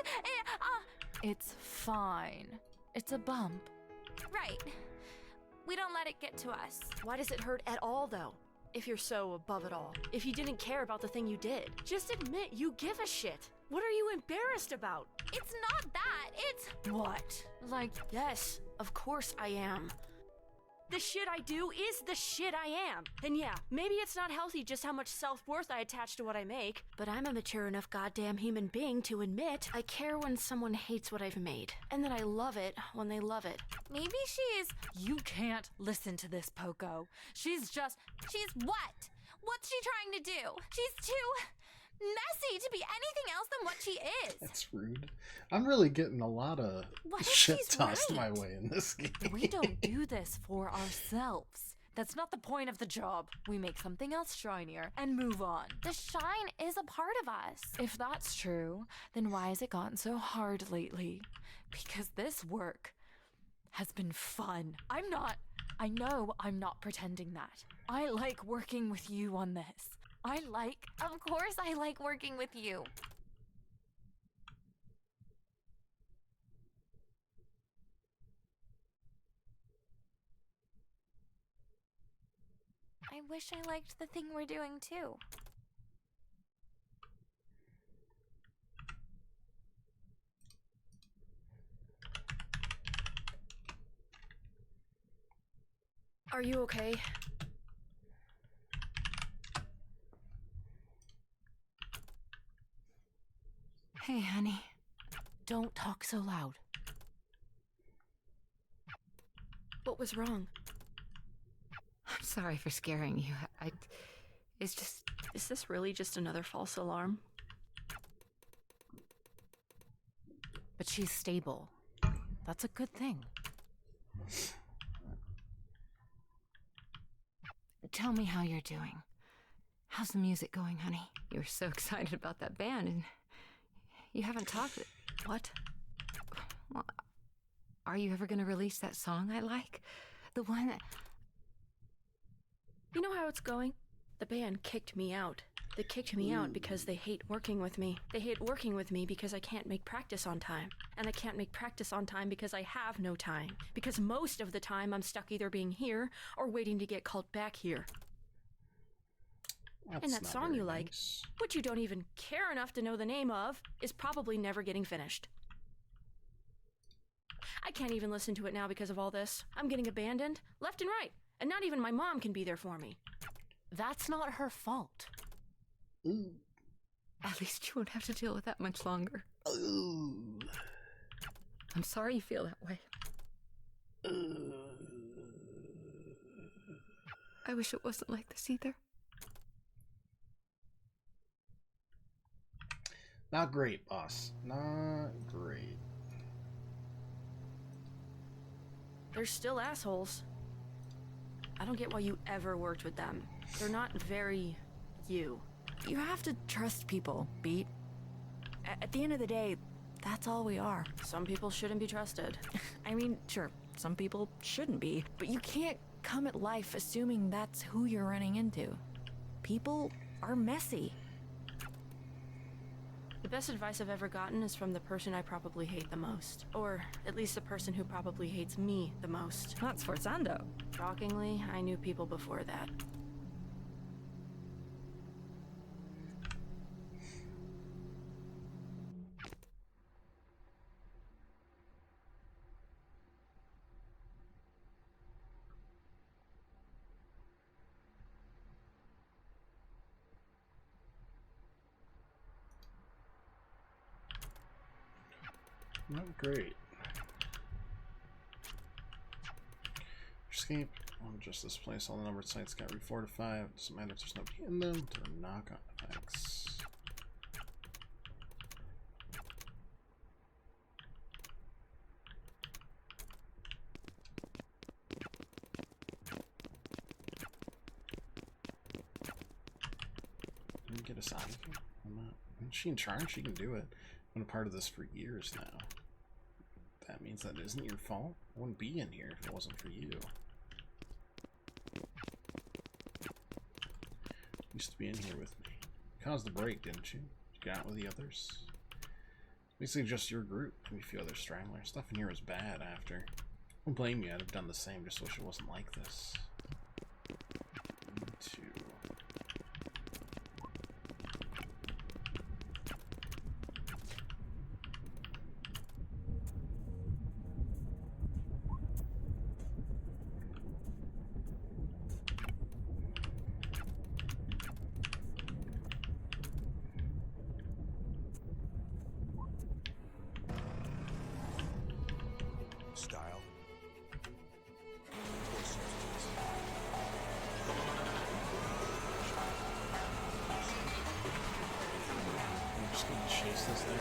It's fine. It's a bump. Right. We don't let it get to us. Why does it hurt at all, though? If you're so above it all. If you didn't care about the thing you did. Just admit you give a shit. What are you embarrassed about? It's not that, it's... What? Like, yes, of course I am. The shit I do is the shit I am. And yeah, maybe it's not healthy just how much self-worth I attach to what I make, but I'm a mature enough goddamn human being to admit I care when someone hates what I've made, and that I love it when they love it. Maybe she's... You can't listen to this, Poco. She's what? What's she trying to do? She's too... messy to be anything else than what she is. That's rude. I'm really getting a lot of What if shit she's tossed right? my way in this game. We don't do this for ourselves. That's not the point of the job. We make something else shinier and move on. The shine is a part of us. If that's true, then why has it gotten so hard lately? Because this work has been fun. I know I'm not pretending that. I like working with you on this. Of course I like working with you. I wish I liked the thing we're doing too. Are you okay? Hey, honey. Don't talk so loud. What was wrong? I'm sorry for scaring you. It's just... Is this really just another false alarm? But she's stable. That's a good thing. Tell me how you're doing. How's the music going, honey? You were so excited about that band, and you haven't talked... What? Well, are you ever going to release that song I like? The one that... You know how it's going? The band kicked me out. They kicked me out because they hate working with me. They hate working with me because I can't make practice on time. And I can't make practice on time because I have no time. Because most of the time I'm stuck either being here or waiting to get called back here. And that song you like, which you don't even care enough to know the name of, is probably never getting finished. I can't even listen to it now because of all this. I'm getting abandoned, left and right, and not even my mom can be there for me. That's not her fault. Ooh. At least you won't have to deal with that much longer. Ooh. I'm sorry you feel that way. I wish it wasn't like this either. Not great, boss. Not great. They're still assholes. I don't get why you ever worked with them. They're not very you. You have to trust people, Beat. At the end of the day, that's all we are. Some people shouldn't be trusted. I mean, sure, some people shouldn't be, but you can't come at life assuming that's who you're running into. People are messy. The best advice I've ever gotten is from the person I probably hate the most. Or at least the person who probably hates me the most. That's Forzando. Shockingly, I knew people before that. Not great. Escape. Oh, just this place. All the numbered sites got refortified. Doesn't matter if there's nobody in them. There are knock-on effects. Can we get us out of here? I'm not. Is she in charge? She can do it. I've been a part of this for years now. That means that isn't your fault. I wouldn't be in here if it wasn't for you. Used to be in here with me. You caused the break, didn't you? You got out with the others. Basically just your group. Maybe a few other stragglers. Stuff in here was bad after. I don't blame you. I'd have done the same. Just wish it wasn't like this. Two. Style. I'm just gonna chase this there.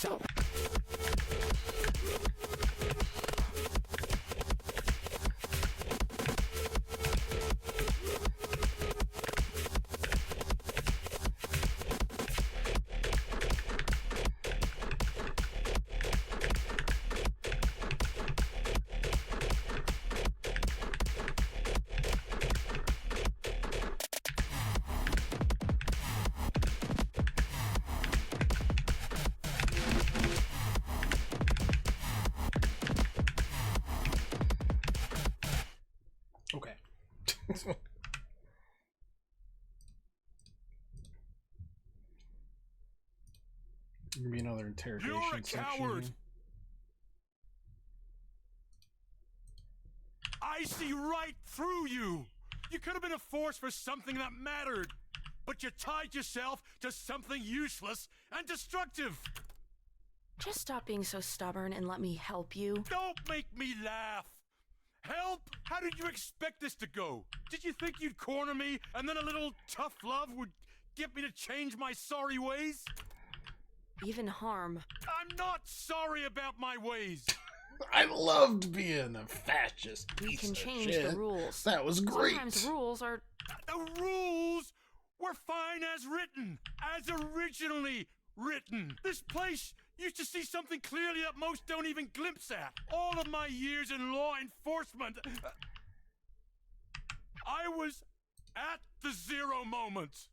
So. Okay. Gonna be another interrogation You're a section coward. here. I see right through you. You could have been a force for something that mattered, but you tied yourself to something useless and destructive. Just stop being so stubborn and let me help you. Don't make me laugh. Help? How did you expect this to go? Did you think you'd corner me and then a little tough love would get me to change my sorry ways? Even harm. I'm not sorry about my ways. I loved being a fascist We piece can of change shit. the rules. That was great. Sometimes rules are... The rules were fine as written, as originally written. This place used to see something clearly that most don't even glimpse at. All of my years in law enforcement, I was at the zero moment.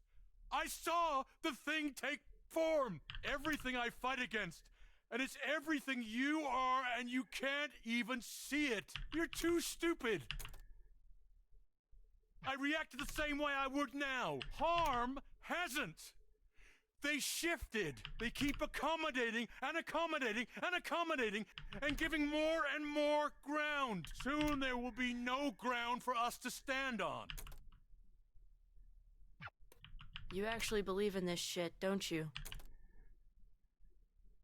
I saw the thing take form. Everything I fight against. And it's everything you are, and you can't even see it. You're too stupid. I reacted the same way I would now. Harm hasn't. They shifted. They keep accommodating and accommodating and accommodating and giving more and more ground. Soon there will be no ground for us to stand on. You actually believe in this shit, don't you?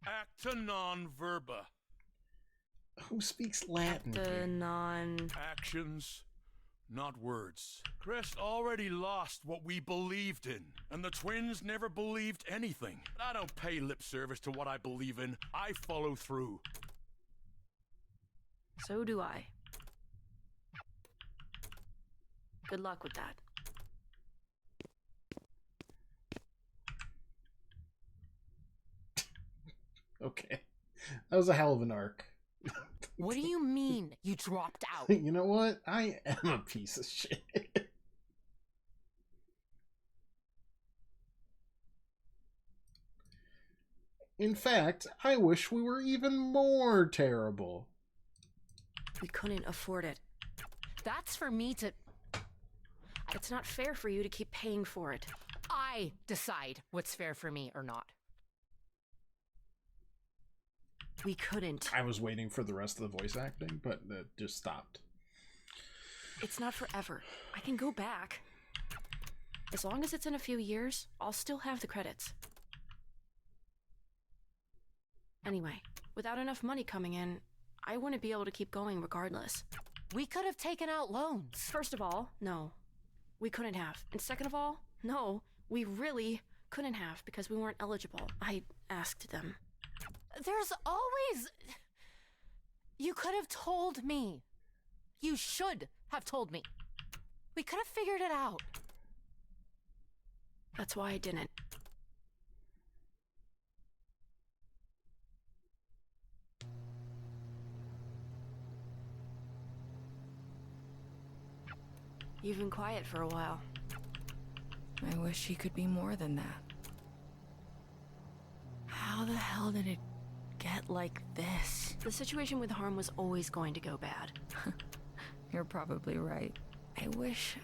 Acta non verba. Who speaks Latin? The Actions, not words. Crest already lost what we believed in, and the twins never believed anything. I don't pay lip service to what I believe in. I follow through. So do I. Good luck with that. Okay. That was a hell of an arc. What do you mean you dropped out? You know what? I am a piece of shit. In fact, I wish we were even more terrible. We couldn't afford it. That's for me to... It's not fair for you to keep paying for it. I decide what's fair for me or not. We couldn't. I was waiting for the rest of the voice acting, but it just stopped. It's not forever. I can go back. As long as it's in a few years, I'll still have the credits. Anyway, without enough money coming in, I wouldn't be able to keep going regardless. We could have taken out loans. First of all, no. We couldn't have. And second of all, no, we really couldn't have because we weren't eligible. I asked them. There's always... You could have told me. You should have told me. We could have figured it out. That's why I didn't. You've been quiet for a while. I wish he could be more than that. How the hell did it get like this? The situation with Harm was always going to go bad. You're probably right. I wish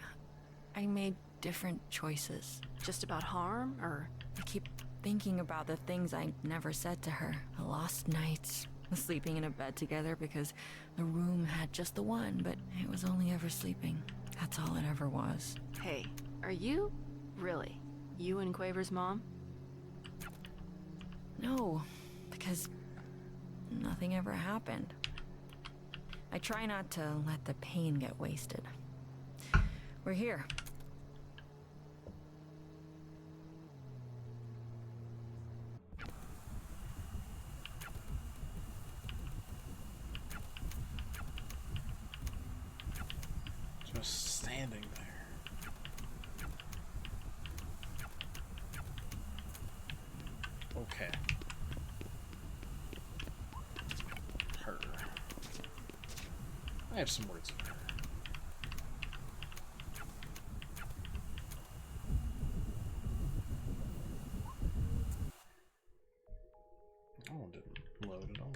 I made different choices. Just about Harm, or? I keep thinking about the things I never said to her. The lost nights, the sleeping in a bed together because the room had just the one, but it was only ever sleeping. That's all it ever was. Hey, are you? Really? You and Quaver's mom? No, because nothing ever happened. I try not to let the pain get wasted. We're here. just standing there. Okay. Her. I have some words for her. Oh, it didn't load at all.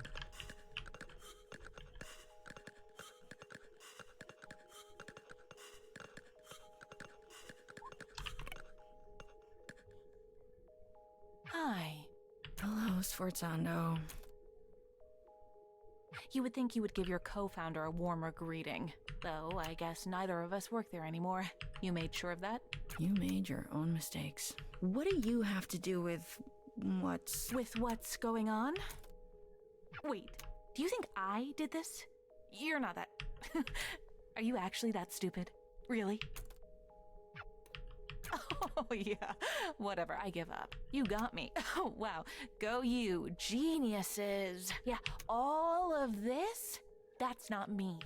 Hi. Hello, Sforzando. You would think you would give your co-founder a warmer greeting. Though, I guess neither of us work there anymore. You made sure of that? You made your own mistakes. What do you have to do with what's... With what's going on? Wait, do you think I did this? You're not that... Are you actually that stupid? Really? Oh, yeah. Whatever, I give up. You got me. Oh, wow. Go you. Geniuses. Yeah, all of this? That's not me.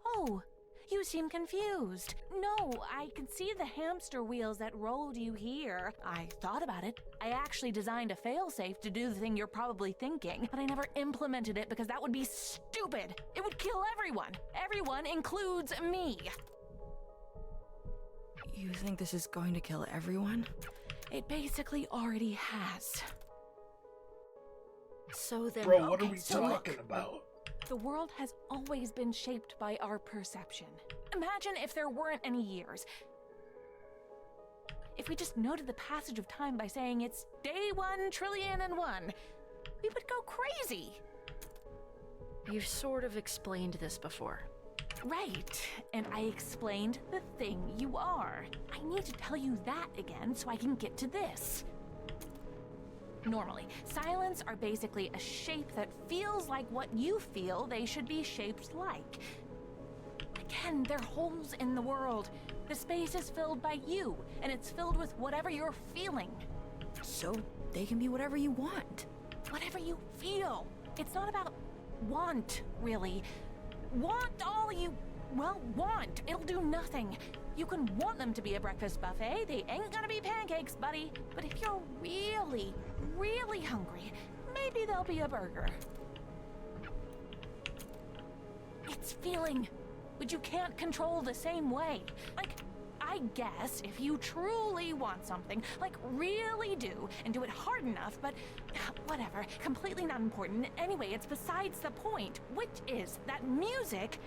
Oh, you seem confused. No, I can see the hamster wheels that rolled you here. I thought about it. I actually designed a failsafe to do the thing you're probably thinking, but I never implemented it because that would be stupid. It would kill everyone. Everyone includes me. You think this is going to kill everyone? It basically already has. So then... Bro, what are we so talking look, about? The world has always been shaped by our perception. Imagine if there weren't any years. If we just noted the passage of time by saying it's day 1,000,000,001, we would go crazy. You've sort of explained this before. Right, and I explained the thing you are. I need to tell you that again so I can get to this. Normally, silents are basically a shape that feels like what you feel they should be shaped like. Again, they're holes in the world. The space is filled by you, and it's filled with whatever you're feeling. So they can be whatever you want. Whatever you feel. It's not about want, really. Want all you, well, want. It'll do nothing. You can want them to be a breakfast buffet. They ain't gonna be pancakes, buddy. But if you're really, really hungry, maybe they'll be a burger. It's feeling, but you can't control the same way. Like, I guess if you truly want something, like really do, and do it hard enough, but whatever, completely not important. Anyway, it's besides the point, which is that music...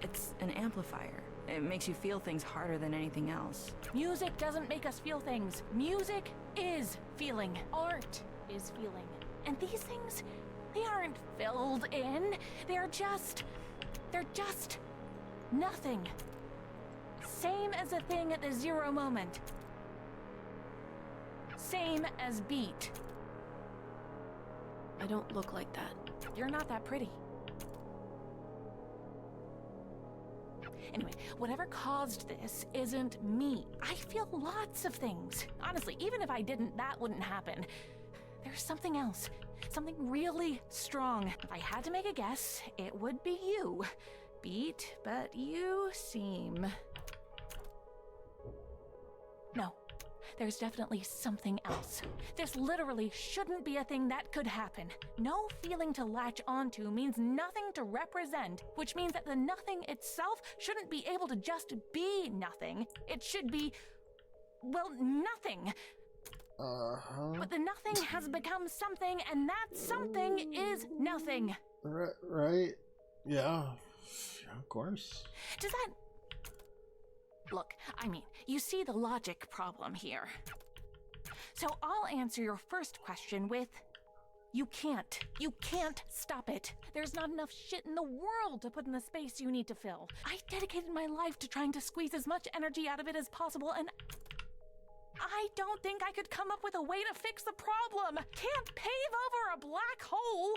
It's an amplifier. It makes you feel things harder than anything else. Music doesn't make us feel things. Music is feeling. Art is feeling. And these things, they aren't filled in. They're just nothing. Same as a thing at the zero moment. Same as beat. I don't look like that. You're not that pretty. Anyway, whatever caused this isn't me. I feel lots of things. Honestly, even if I didn't, that wouldn't happen. There's something else. Something really strong. If I had to make a guess, it would be you. Beat, but you seem... No. There's definitely something else. This literally shouldn't be a thing that could happen. No feeling to latch onto means nothing to represent, which means that the nothing itself shouldn't be able to just be nothing. It should be, well, nothing. But the nothing has become something, and that something is nothing. Right? Yeah, of course. Does that... Look, I mean, you see the logic problem here. So I'll answer your first question with, you can't. You can't stop it. There's not enough shit in the world to put in the space you need to fill. I dedicated my life to trying to squeeze as much energy out of it as possible, and I don't think I could come up with a way to fix the problem. Can't pave over a black hole.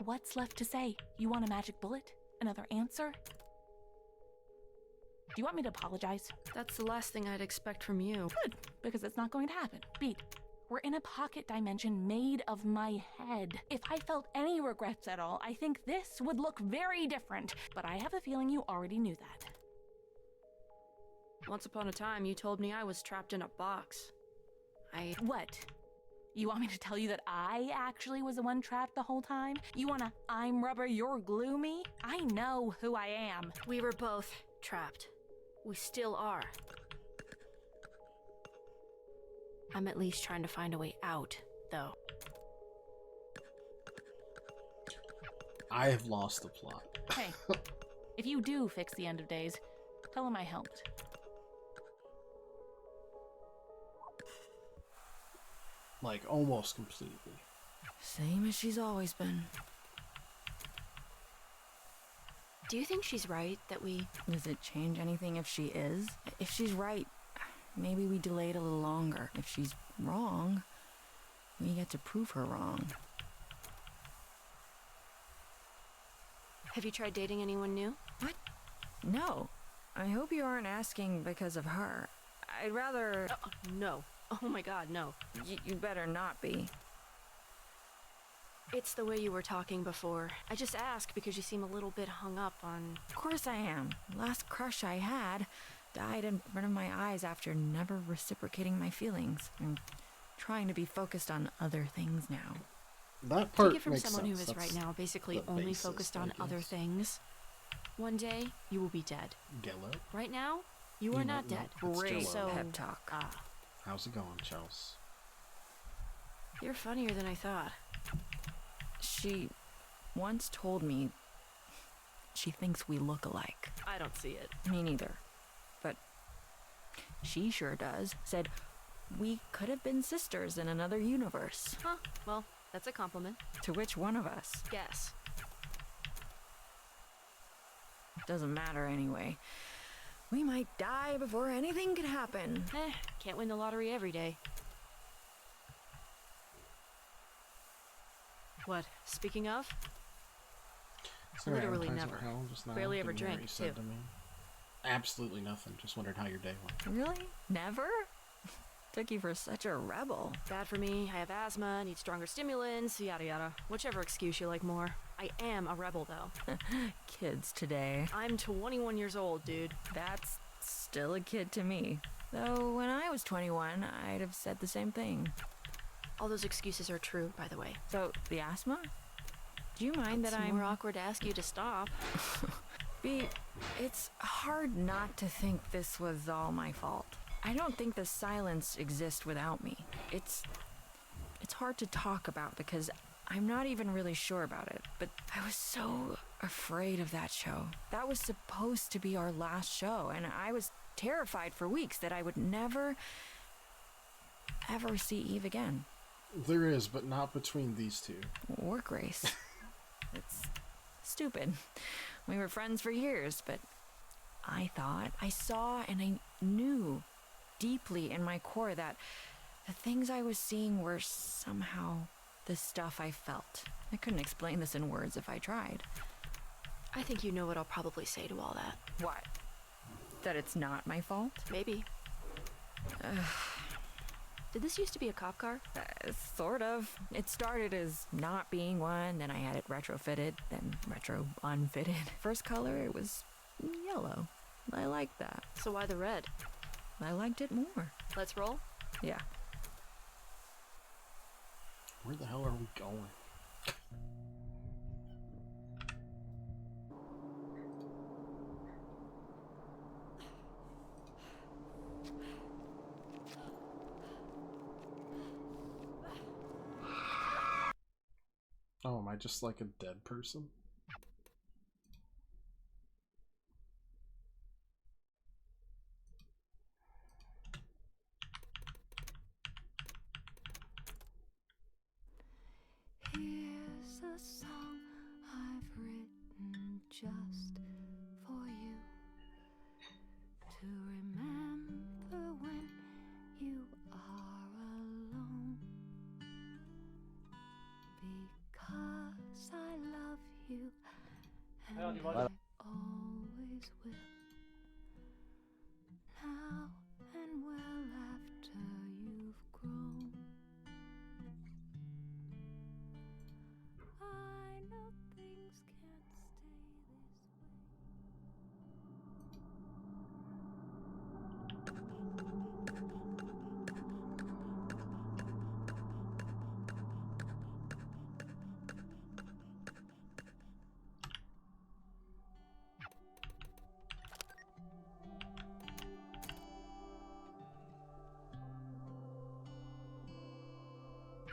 What's left to say? You want a magic bullet? Another answer? Do you want me to apologize? That's the last thing I'd expect from you. Good, because it's not going to happen. Beat, We're in a pocket dimension made of my head. If I felt any regrets at all, I think this would look very different. But I have a feeling you already knew that. Once upon a time, you told me I was trapped in a box. What? You want me to tell you that I actually was the one trapped the whole time? You wanna I'm rubber, you're glue me? I know who I am. We were both trapped. We still are. I'm at least trying to find a way out, though. I have lost the plot. Hey, if you do fix the end of days, tell him I helped. Like, almost completely. Same as she's always been. Do you think she's right that we... Does it change anything if she is? If she's right, maybe we delay it a little longer. If she's wrong, we get to prove her wrong. Have you tried dating anyone new? What? No. I hope you aren't asking because of her. I'd rather... No. Oh my god, no. You better not be. It's the way you were talking before. I just ask because you seem a little bit hung up on... Of course I am. Last crush I had died in front of my eyes after never reciprocating my feelings. I'm trying to be focused on other things now. That part Take it from makes someone sense. who is That's right now basically the only basis, focused I on other guess. things. One day, you will be dead. Gello? Right now, you are not no, dead. it's Great Jell-O. pep talk. How's it going, Chels? You're funnier than I thought. She once told me she thinks we look alike. I don't see it. Me neither. But she sure does. Said we could have been sisters in another universe. Huh, well, that's a compliment. To which one of us? Guess. Doesn't matter anyway. We might die before anything could happen. Can't win the lottery every day. What, speaking of? Is there Literally advertising never. for Hell just now? Barely ever Didn't hear what drink, you said too. to me. Absolutely nothing. Just wondered how your day went. Really? Never? Took you for such a rebel. Bad for me, I have asthma, need stronger stimulants, yada yada. Whichever excuse you like more. I am a rebel, though. Kids today. I'm 21 years old, dude. That's still a kid to me. Though when I was 21, I'd have said the same thing. All those excuses are true, by the way. So, the asthma? Do you mind It's that I'm... more awkward to ask you to stop. B, it's hard not to think this was all my fault. I don't think the silence exists without me. It's hard to talk about because I'm not even really sure about it. But I was so afraid of that show. That was supposed to be our last show, and I was terrified for weeks that I would never, ever see Eve again. There is, but not between these two. Or Grace. It's stupid. We were friends for years, but I thought, I saw, and I knew deeply in my core that the things I was seeing were somehow the stuff I felt. I couldn't explain this in words if I tried. I think you know what I'll probably say to all that. What? That it's not my fault? Maybe. Did this used to be a cop car? Sort of. It started as not being one, then I had it retrofitted, then retro unfitted. First color, it was yellow. I liked that. So why the red? I liked it more. Let's roll? Yeah. Where the hell are we going? Oh, am I just like a dead person? Here's a song I've written just for you to remember when you are alone, because I love you and I always will, now and well after you've grown.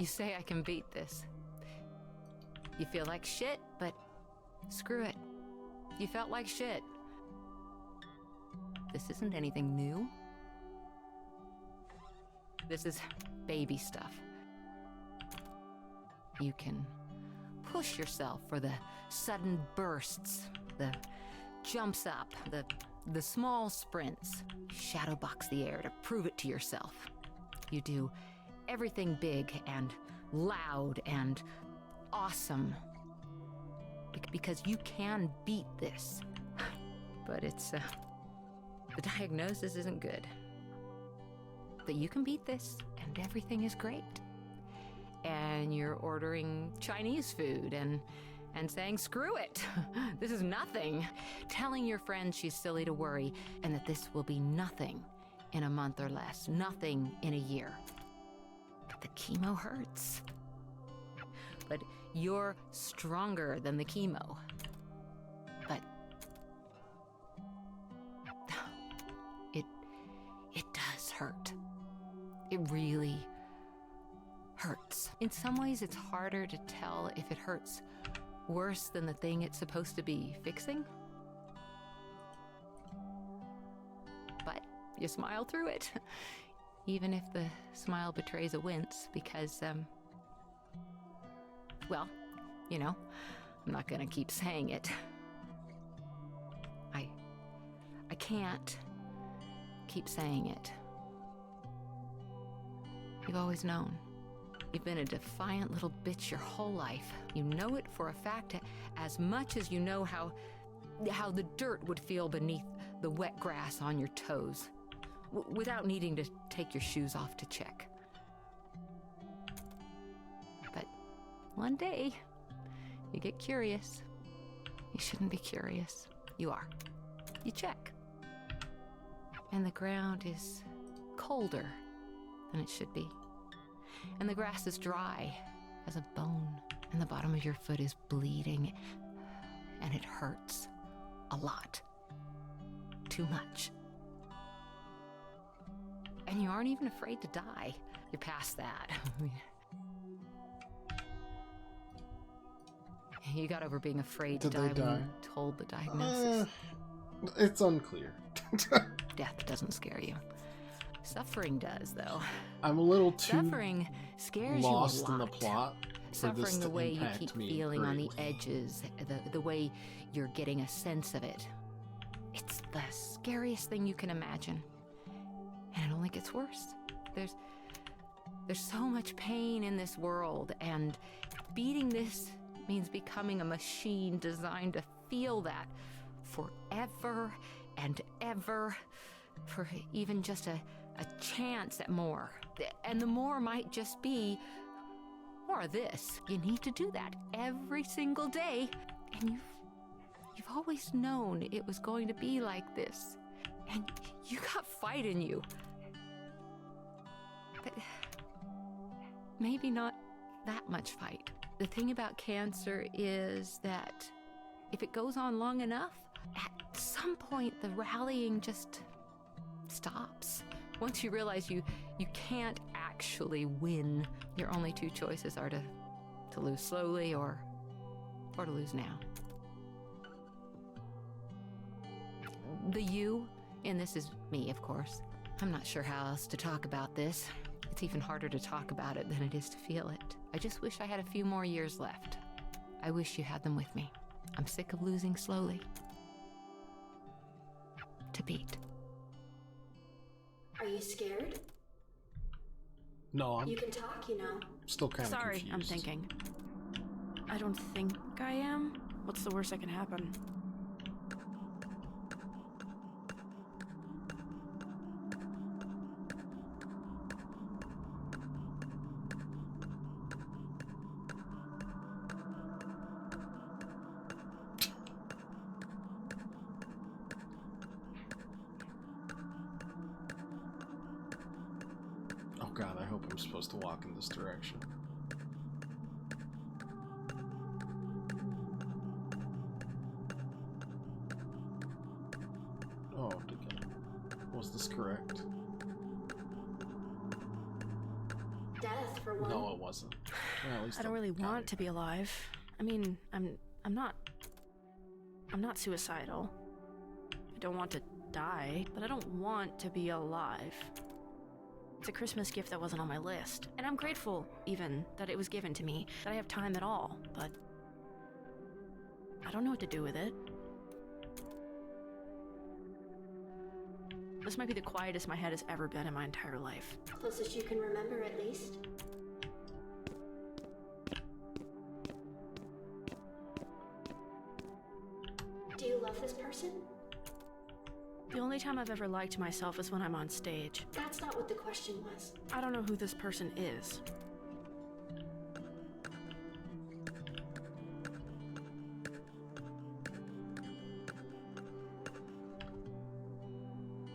You say I can beat this. You feel like shit, but screw it. You felt like shit. This isn't anything new. This is baby stuff. You can push yourself for the sudden bursts, the jumps up, the small sprints. Shadowbox the air to prove it to yourself. You do everything big and loud and awesome. Because you can beat this. But it's, the diagnosis isn't good. That you can beat this and everything is great. And you're ordering Chinese food and saying, screw it, this is nothing. Telling your friend she's silly to worry and that this will be nothing in a month or less, nothing in a year. But the chemo hurts. But you're stronger than the chemo. But it does hurt. It really hurts. In some ways, it's harder to tell if it hurts worse than the thing it's supposed to be fixing. But you smile through it, even if the smile betrays a wince, because, well, you know, I'm not gonna keep saying it. I can't keep saying it. You've always known. You've been a defiant little bitch your whole life. You know it for a fact as much as you know how the dirt would feel beneath the wet grass on your toes, without needing to take your shoes off to check. But one day, you get curious. You shouldn't be curious. You are. You check. And the ground is colder than it should be. And the grass is dry as a bone, and the bottom of your foot is bleeding, and it hurts a lot. Too much. And you aren't even afraid to die. You're past that. You got over being afraid to die when you told the diagnosis. It's unclear. Death doesn't scare you. Suffering does, though. I'm a little too Suffering scares lost you a lot. in the plot. Suffering the way you keep feeling on the greatly. edges, the way you're getting a sense of it. It's the scariest thing you can imagine. And it only gets worse. There's so much pain in this world, and beating this means becoming a machine designed to feel that forever and ever, for even just a chance at more. And the more might just be more of this. You need to do that every single day, and you've always known it was going to be like this. And you got fight in you. But maybe not that much fight. The thing about cancer is that if it goes on long enough, at some point the rallying just stops. Once you realize you can't actually win, your only two choices are to lose slowly or to lose now. The you in this is me, of course. I'm not sure how else to talk about this. It's even harder to talk about it than it is to feel it. I just wish I had a few more years left. I wish you had them with me. I'm sick of losing slowly. To beat. Are you scared? No, You can talk, you know. still kind of Sorry, confused. I'm thinking. I don't think I am. What's the worst that can happen? Oh god, I hope I'm supposed to walk in this direction. Oh, was this correct? Death for one. No, it wasn't. Well, at least I don't really want to be alive. I mean, I'm not suicidal. I don't want to die, but I don't want to be alive. It's a Christmas gift that wasn't on my list, and I'm grateful, even, that it was given to me, that I have time at all, but I don't know what to do with it. This might be the quietest my head has ever been in my entire life. Closest you can remember, at least. Do you love this person? The only time I've ever liked myself is when I'm on stage. That's not what the question was. I don't know who this person is.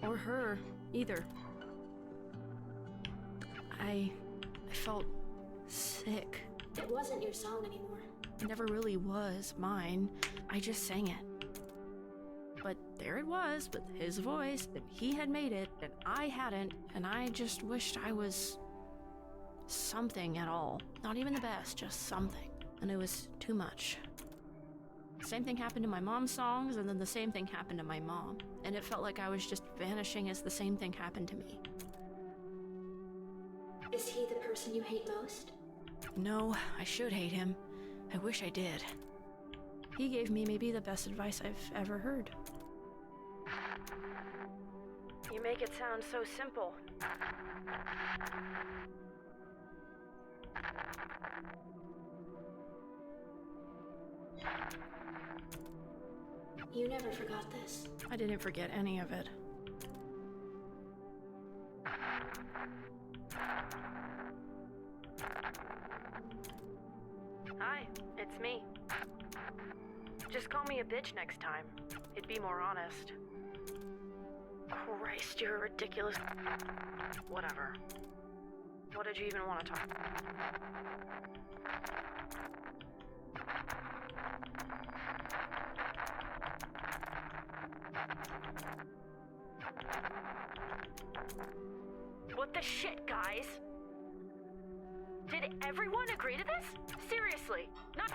Or her, either. I felt sick. It wasn't your song anymore. It never really was mine. I just sang it. But there it was, with his voice, and he had made it, and I hadn't, and I just wished I was something at all. Not even the best, just something. And it was too much. Same thing happened to my mom's songs, and then the same thing happened to my mom. And it felt like I was just vanishing as the same thing happened to me. Is he the person you hate most? No, I should hate him. I wish I did. He gave me maybe the best advice I've ever heard. You make it sound so simple. You never forgot this. I didn't forget any of it. Hi, it's me. Just call me a bitch next time. It'd be more honest. Christ, you're ridiculous. Whatever. What did you even want to talk about? What the shit, guys? Did everyone agree to this? Seriously, not...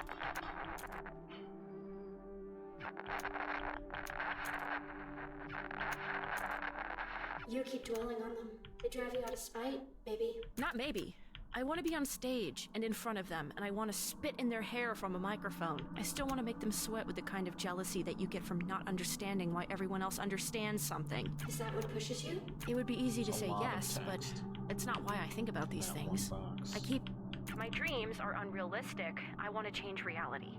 You keep dwelling on them. They drive you out of spite, maybe. Not maybe. I want to be on stage and in front of them, and I want to spit in their hair from a microphone. I still want to make them sweat with the kind of jealousy that you get from not understanding why everyone else understands something. Is that what pushes you? It would be easy to say yes, but it's not why I think about these things. My dreams are unrealistic. I want to change reality.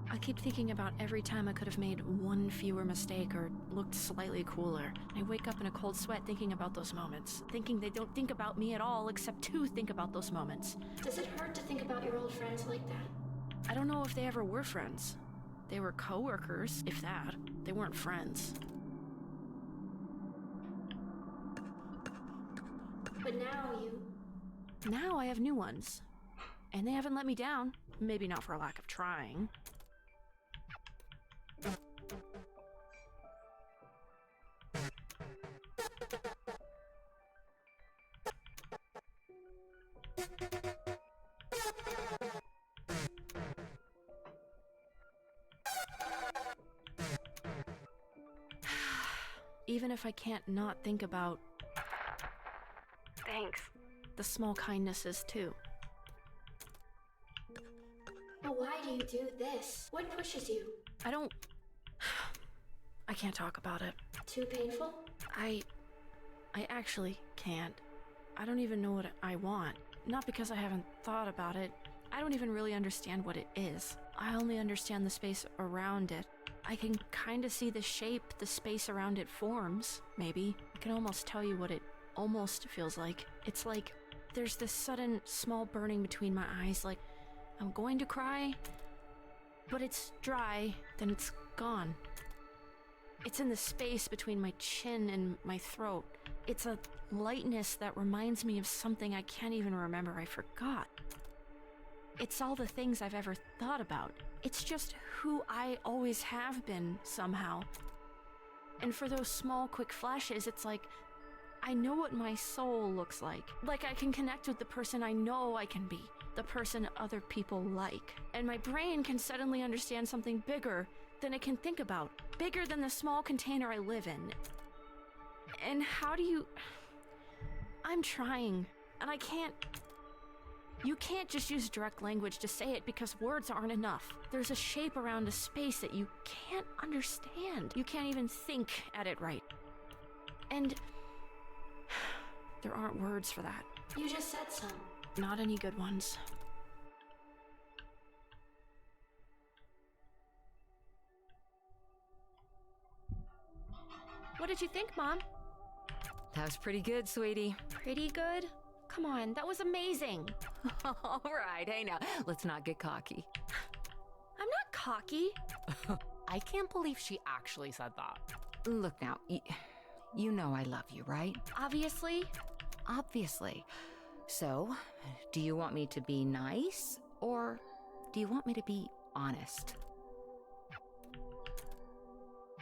I keep thinking about every time I could have made one fewer mistake or looked slightly cooler. I wake up in a cold sweat thinking about those moments, thinking they don't think about me at all except to think about those moments. Does it hurt to think about your old friends like that? I don't know if they ever were friends. They were coworkers, if that. They weren't friends. But now Now I have new ones. And they haven't let me down. Maybe not for a lack of trying. Even if I can't not think about... Thanks. The small kindnesses, too. But why do you do this? What pushes you? I can't talk about it. Too painful? I actually can't. I don't even know what I want. Not because I haven't thought about it. I don't even really understand what it is. I only understand the space around it. I can kind of see the shape the space around it forms, maybe. I can almost tell you what it almost feels like. It's like there's this sudden small burning between my eyes, like I'm going to cry, but it's dry, then it's gone. It's in the space between my chin and my throat. It's a lightness that reminds me of something I can't even remember I forgot. It's all the things I've ever thought about. It's just who I always have been, somehow. And for those small, quick flashes, it's like I know what my soul looks like. Like I can connect with the person I know I can be, the person other people like. And my brain can suddenly understand something bigger than it can think about, bigger than the small container I live in. And how do you... I'm trying, and I can't... You can't just use direct language to say it because words aren't enough. There's a shape around a space that you can't understand. You can't even think at it right. And there aren't words for that. You just said some. Not any good ones. What did you think, Mom? That was pretty good, sweetie. Pretty good? Come on, that was amazing. All right, hey now, let's not get cocky. I'm not cocky. I can't believe she actually said that. Look now, you know I love you, right? Obviously. Obviously. So, do you want me to be nice, or do you want me to be honest?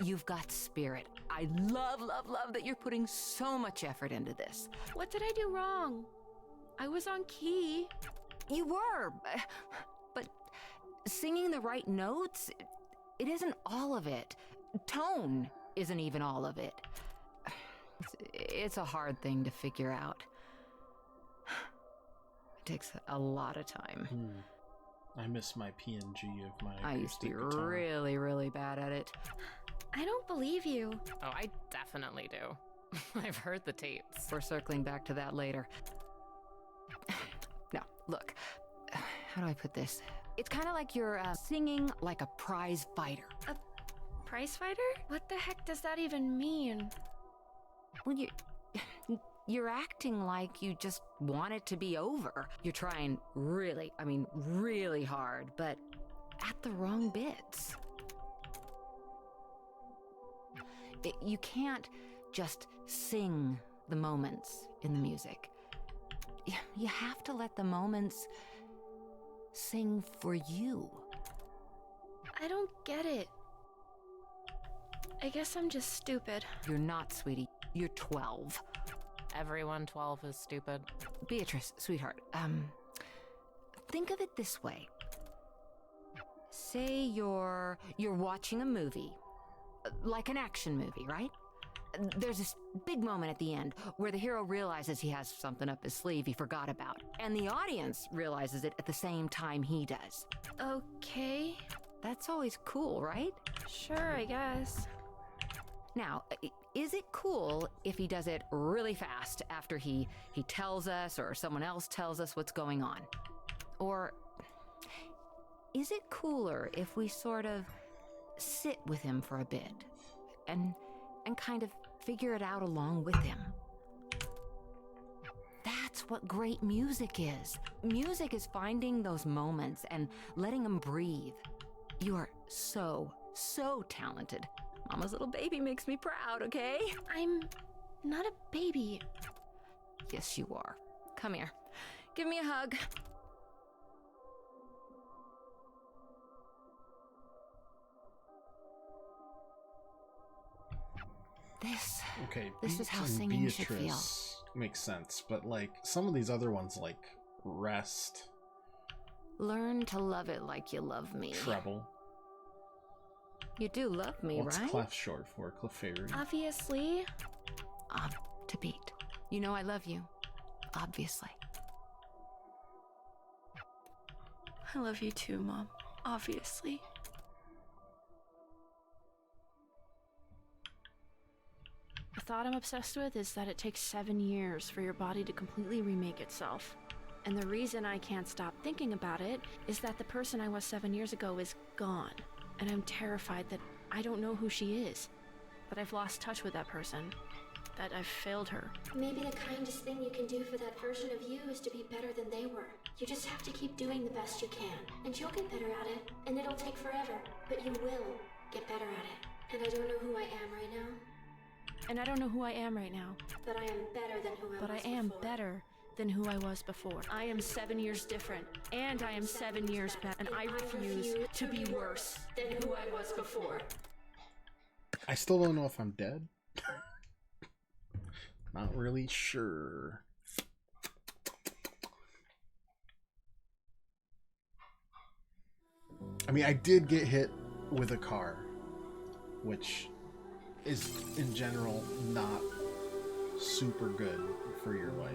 You've got spirit. I love that you're putting so much effort into this. What did I do wrong? I was on key. You were, but singing the right notes, it isn't all of it. Tone isn't even all of it. It's a hard thing to figure out. It takes a lot of time. I miss my PNG of my I used to be guitar. really bad at it. I don't believe you. Oh, I definitely do. I've heard the tapes. We're circling back to that later. Now, look. How do I put this? It's kind of like you're singing like a prize fighter. A prize fighter? What the heck does that even mean? Well, you're acting like you just want it to be over. You're trying really hard, but at the wrong bits. You can't just sing the moments in the music. You have to let the moments sing for you. I don't get it. I guess I'm just stupid. You're not, sweetie. You're 12. Everyone 12 is stupid. Beatrice, sweetheart, think of it this way. Say you're watching a movie, like an action movie, right? There's this big moment at the end where the hero realizes he has something up his sleeve he forgot about, and the audience realizes it at the same time he does. Okay. That's always cool, right? Sure, I guess. Now, is it cool if he does it really fast after he tells us or someone else tells us what's going on? Or is it cooler if we sort of sit with him for a bit and kind of figure it out along with him? That's what great music is. Music is finding those moments and letting them breathe. You are so talented. Mama's little baby makes me proud, okay? I'm not a baby. Yes, you are. Come here. Give me a hug. This is how Beats and singing should feel. Beatrice makes sense, but like some of these other ones, like Rest, Learn to love it like you love me. Treble. You do love me, What's right? Clef short for? Clefairy. Obviously. To beat. You know I love you. Obviously. I love you too, Mom. Obviously. The thought I'm obsessed with is that it takes 7 years for your body to completely remake itself. And the reason I can't stop thinking about it is that the person I was 7 years ago is gone. And I'm terrified that I don't know who she is. That I've lost touch with that person. That I've failed her. Maybe the kindest thing you can do for that version of you is to be better than they were. You just have to keep doing the best you can. And you'll get better at it. And it'll take forever. But you will get better at it. And I don't know who I am right now. And I don't know who I am right now. But I am better than who I was But I am before. better than who I was before. I am 7 years different. And I am 7 years better. And I refuse to be worse than who I was before. I still don't know if I'm dead. Not really sure. I mean, I did get hit with a car, which is in general not super good for your life.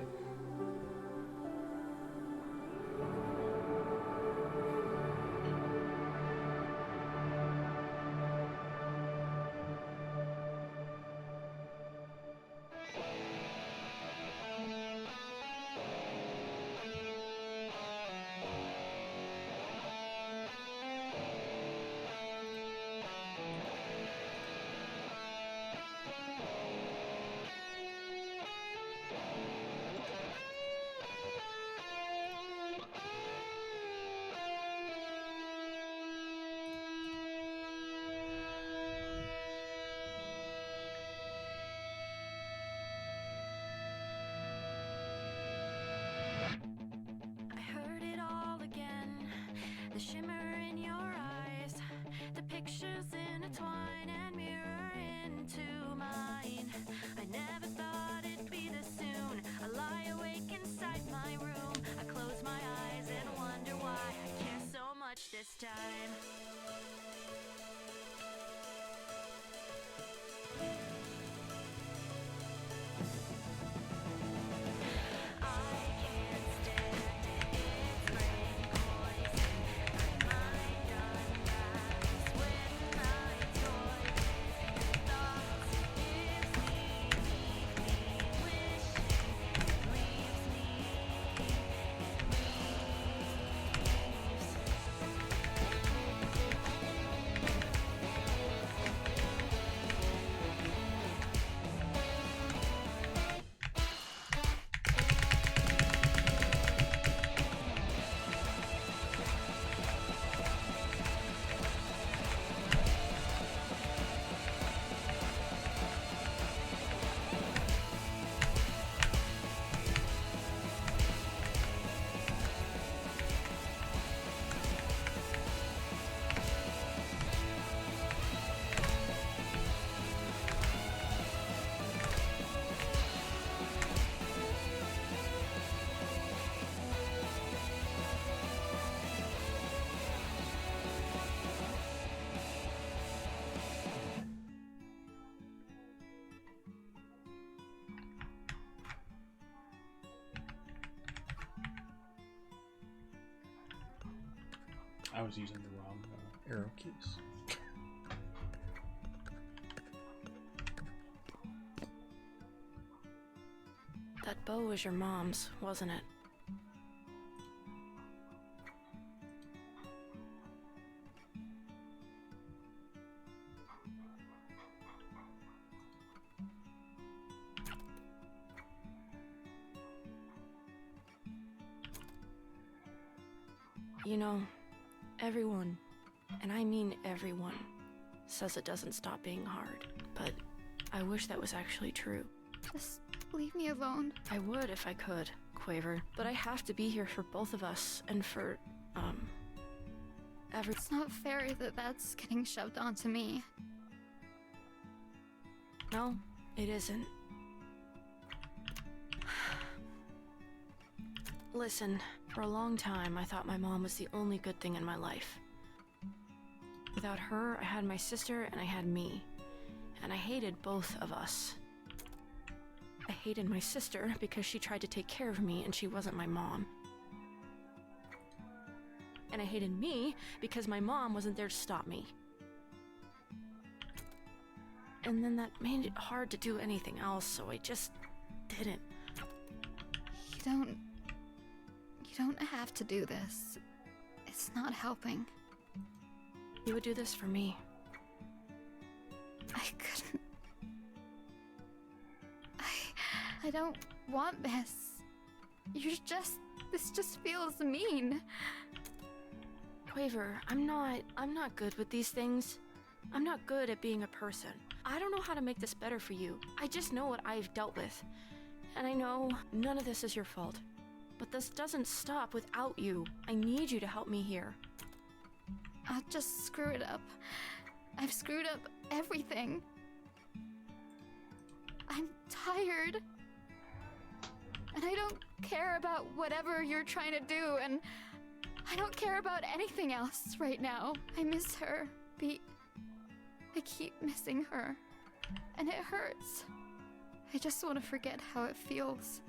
I heard it all again. The shimmer in your eyes, the pictures intertwine and mirror into mine. I never thought it'd be this soon. I lie awake inside my room. I close my eyes and wonder why I care so much this time. I was using the wrong arrow keys. That bow was your mom's, wasn't it? You know, everyone, and I mean everyone, says it doesn't stop being hard, but I wish that was actually true. Just leave me alone. I would if I could, Quaver, but I have to be here for both of us and for, It's not fair that that's getting shoved onto me. No, it isn't. Listen, for a long time I thought my mom was the only good thing in my life. Without her, I had my sister and I had me. And I hated both of us. I hated my sister because she tried to take care of me and she wasn't my mom. And I hated me because my mom wasn't there to stop me. And then that made it hard to do anything else, so I just didn't. You don't have to do this. It's not helping. You would do this for me. I couldn't. I don't want this. This just feels mean. Quaver, I'm not good with these things. I'm not good at being a person. I don't know how to make this better for you. I just know what I've dealt with. And I know none of this is your fault. But this doesn't stop without you. I need you to help me here. I'll just screw it up. I've screwed up everything. I'm tired. And I don't care about whatever you're trying to do, and I don't care about anything else right now. I miss her, Pete. I keep missing her, and it hurts. I just want to forget how it feels.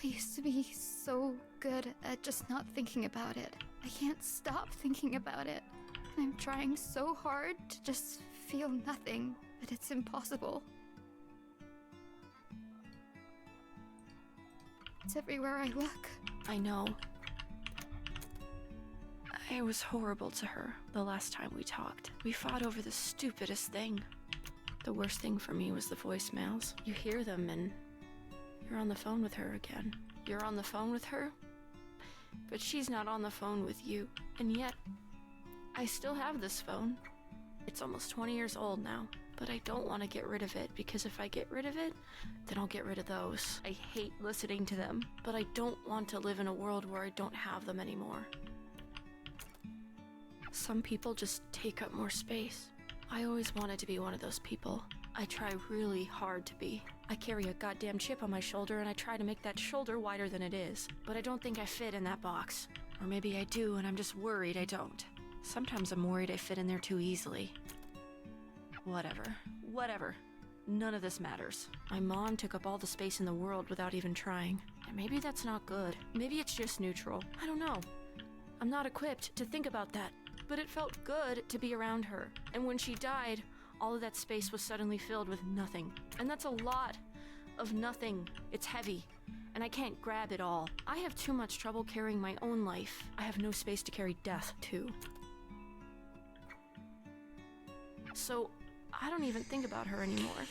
I used to be so good at just not thinking about it. I can't stop thinking about it. I'm trying so hard to just feel nothing, but it's impossible. It's everywhere I look. I know. I was horrible to her the last time we talked. We fought over the stupidest thing. The worst thing for me was the voicemails. You hear them and you're on the phone with her again. You're on the phone with her, but she's not on the phone with you. And yet, I still have this phone. It's almost 20 years old now, but I don't want to get rid of it, because if I get rid of it, then I'll get rid of those. I hate listening to them, but I don't want to live in a world where I don't have them anymore. Some people just take up more space. I always wanted to be one of those people. I try really hard to be. I carry a goddamn chip on my shoulder, and I try to make that shoulder wider than it is. But I don't think I fit in that box. Or maybe I do, and I'm just worried I don't. Sometimes I'm worried I fit in there too easily. Whatever. None of this matters. My mom took up all the space in the world without even trying. And maybe that's not good. Maybe it's just neutral. I don't know. I'm not equipped to think about that. But it felt good to be around her. And when she died, all of that space was suddenly filled with nothing. And that's a lot of nothing. It's heavy, and I can't grab it all. I have too much trouble carrying my own life. I have no space to carry death, too. So, I don't even think about her anymore.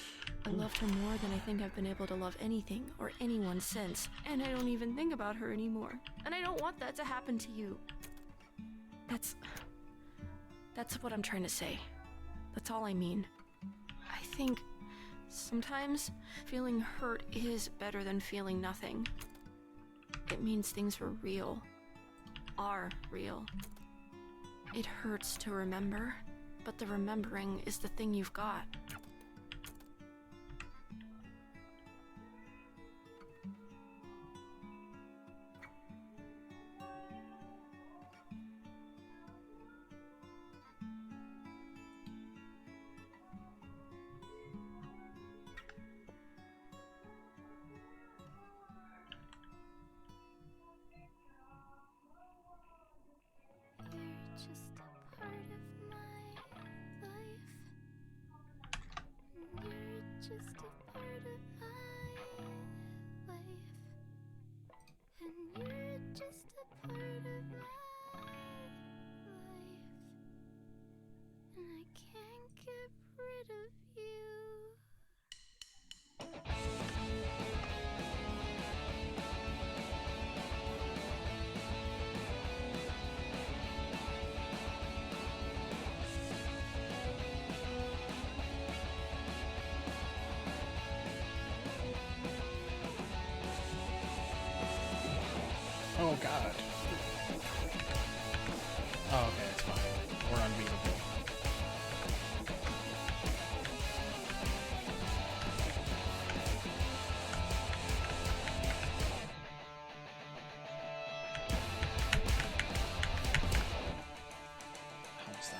I loved her more than I think I've been able to love anything or anyone since. And I don't even think about her anymore. And I don't want that to happen to you. That's what I'm trying to say. That's all I mean. I think sometimes feeling hurt is better than feeling nothing. It means things were real. Are real. It hurts to remember, but the remembering is the thing you've got. Oh god. Oh, okay, it's fine. We're unbeatable. How's that?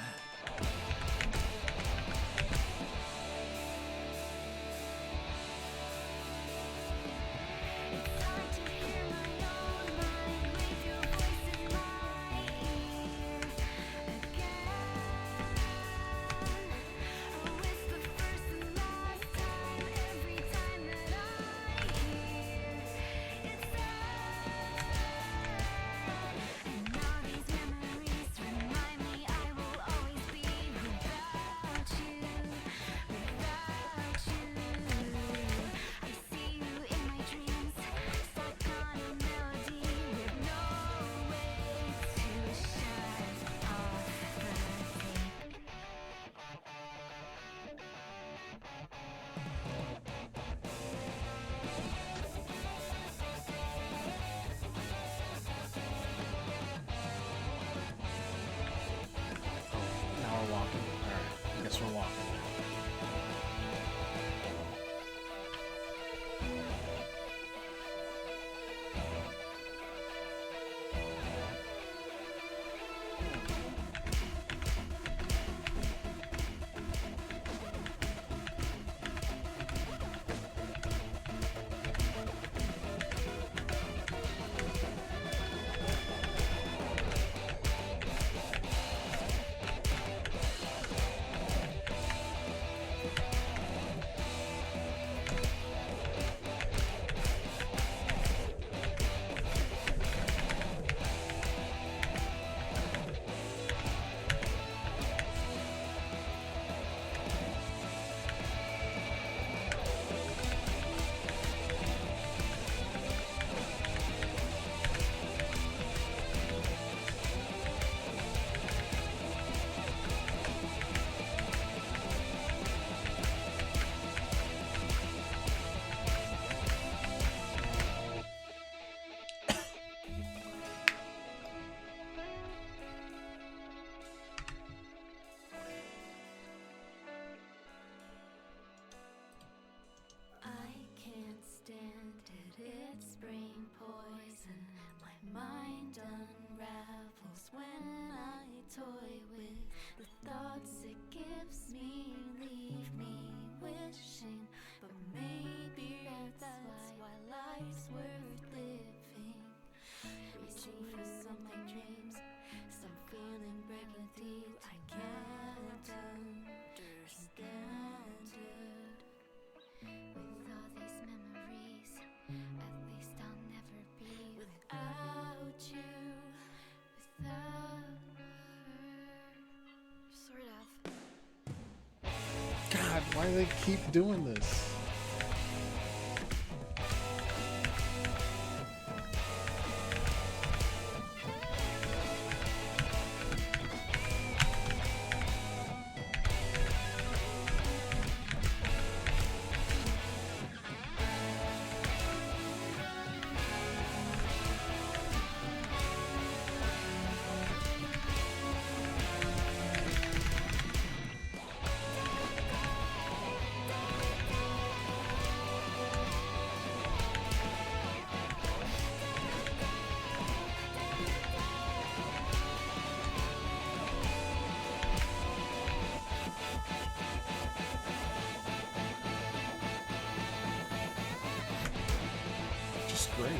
We're walking. Alright, I guess we're walking now. when I toy with the thoughts it gives me, leave me wishing, but maybe that's why life's worth living. Reaching for something dreams, some feeling breaking through. I can't understand it. With all these memories, at least I'll never be without you, without her. Sort of. God, why do they keep doing this? Just great.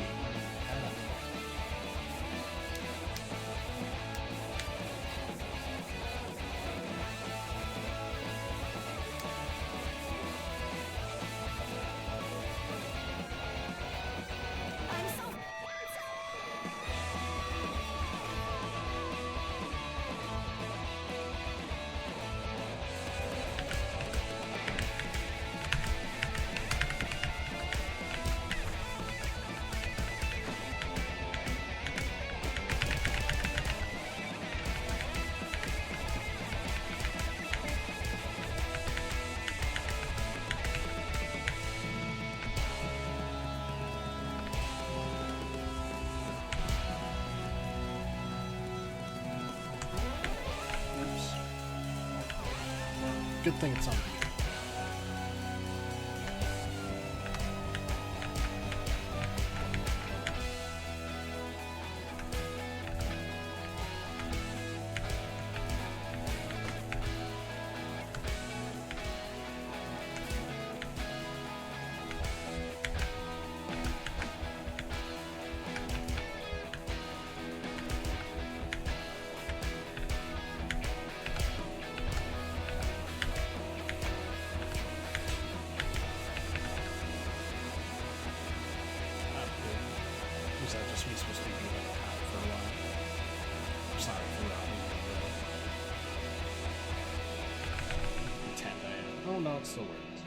Good thing it's on. Was that just me supposed to be like out for a while? Sorry for that. 10 day. Oh no, it still works.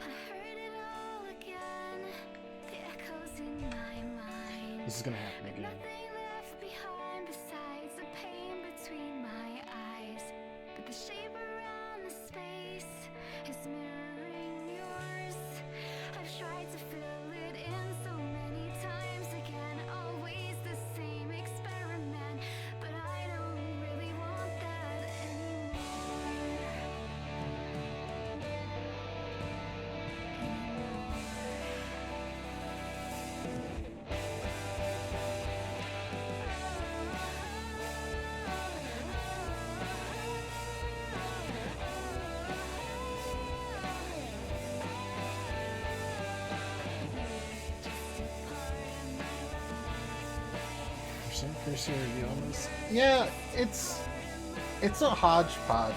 I heard it all again, the echoes in my mind. This is gonna happen again. Nothing left behind besides the pain between my eyes. But the shape around the space is mirroring yours. I've tried to fill it in so many times again, always the same experiment. But I don't really want that Some cursor reveal on this. Yeah, it's a hodgepodge.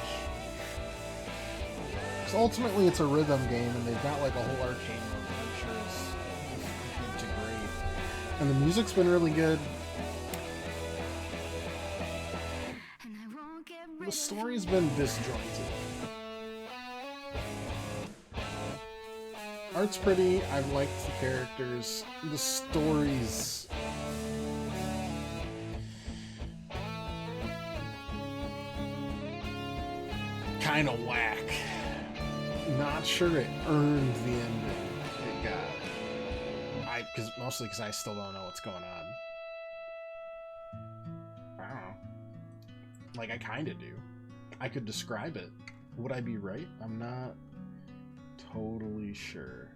So ultimately, it's a rhythm game, and they've got like a whole arcane mode that I'm sure is good to great. And the music's been really good. The story's been disjointed. Art's pretty. I've liked the characters. The story's kind of whack. Not sure it earned the ending it got. Mostly because I still don't know what's going on. I don't know. Like, I kind of do. I could describe it. Would I be right? I'm not totally sure.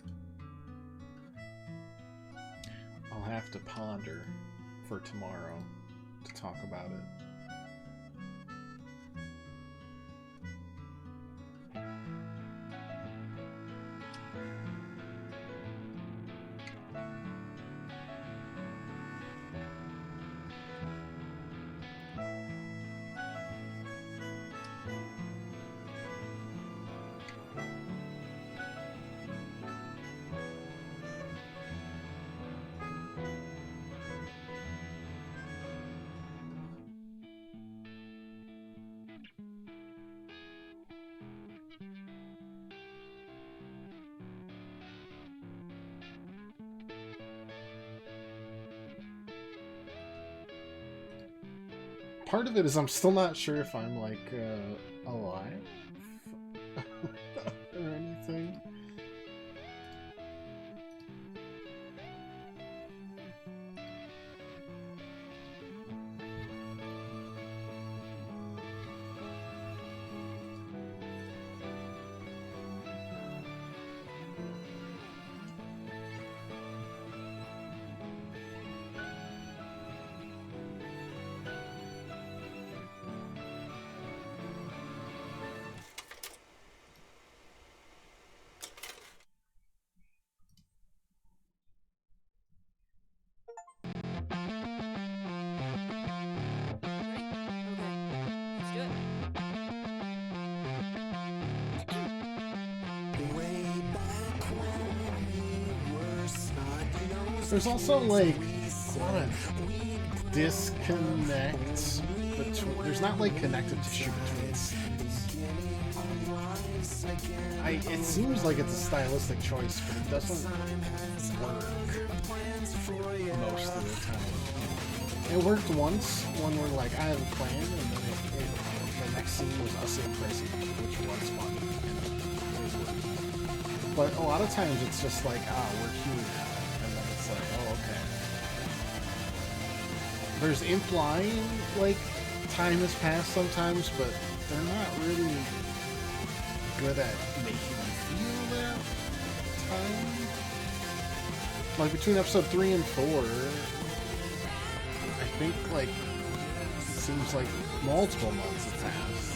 I'll have to ponder for tomorrow to talk about it. Part of it is I'm still not sure if I'm like alive or anything. There's also like a lot of disconnect between. There's not like connective tissue between scenes. It seems like it's a stylistic choice, but it doesn't work most of the time. It worked once when we're like, I have a plan, and then the next scene was us in prison, which was fun. But a lot of times it's just like, we're here now. It's like, oh, okay. There's implying, like, time has passed sometimes, but they're not really good at making you feel that time. Like, between episode 3 and 4, I think, like, it seems like multiple months have passed.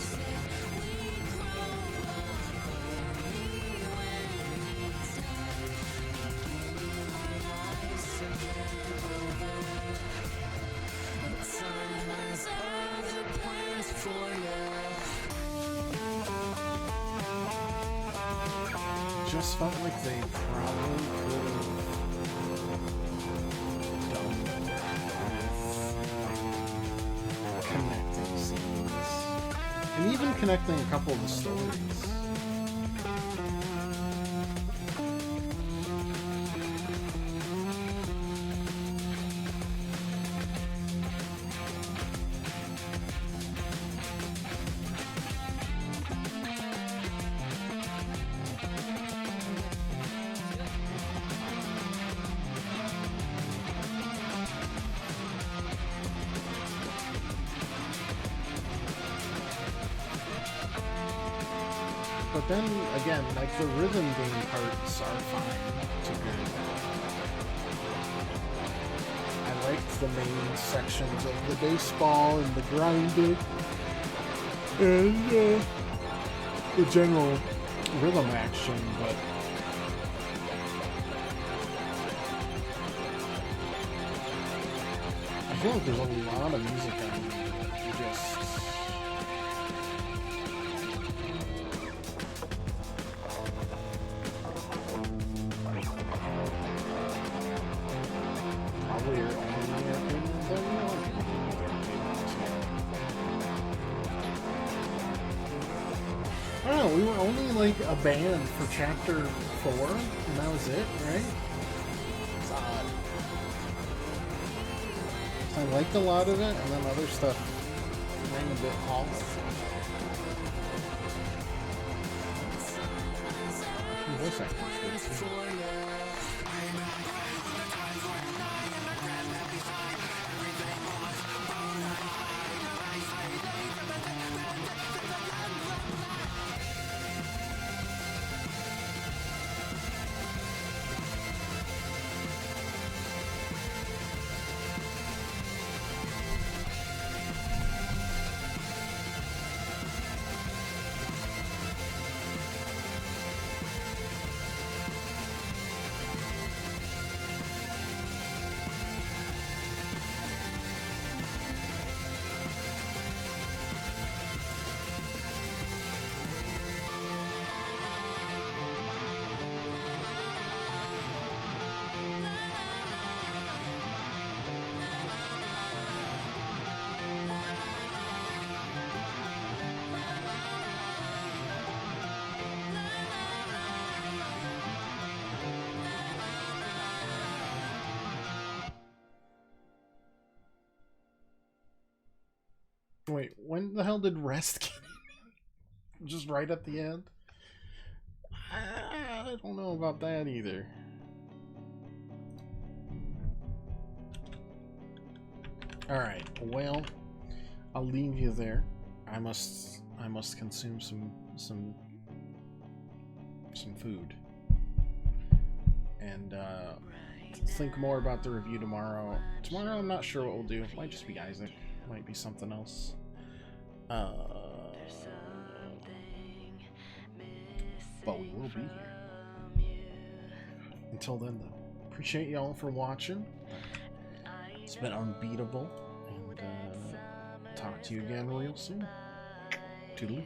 Just felt like they probably could have done with connecting scenes. And even connecting a couple of the stories. But then, again, like, the rhythm game parts are fine to good. I liked the main sections of the baseball and the grinding and the general rhythm action, but I feel like there's a lot of music on here that just we were only like a band for chapter 4, and that was it, right? It's odd. So I liked a lot of it, and then other stuff rang a bit hollow. The voice acting's good too. Wait, when the hell did rest get in? Just right at the end? I don't know about that either. Alright, well, I'll leave you there. I must consume some food. And think more about the review tomorrow. Tomorrow I'm not sure what we'll do. It might just be Isaac. Might be something else. But we will be here. Until then, though, appreciate y'all for watching. It's been Unbeatable, and talk to you again real soon. Toodaloo.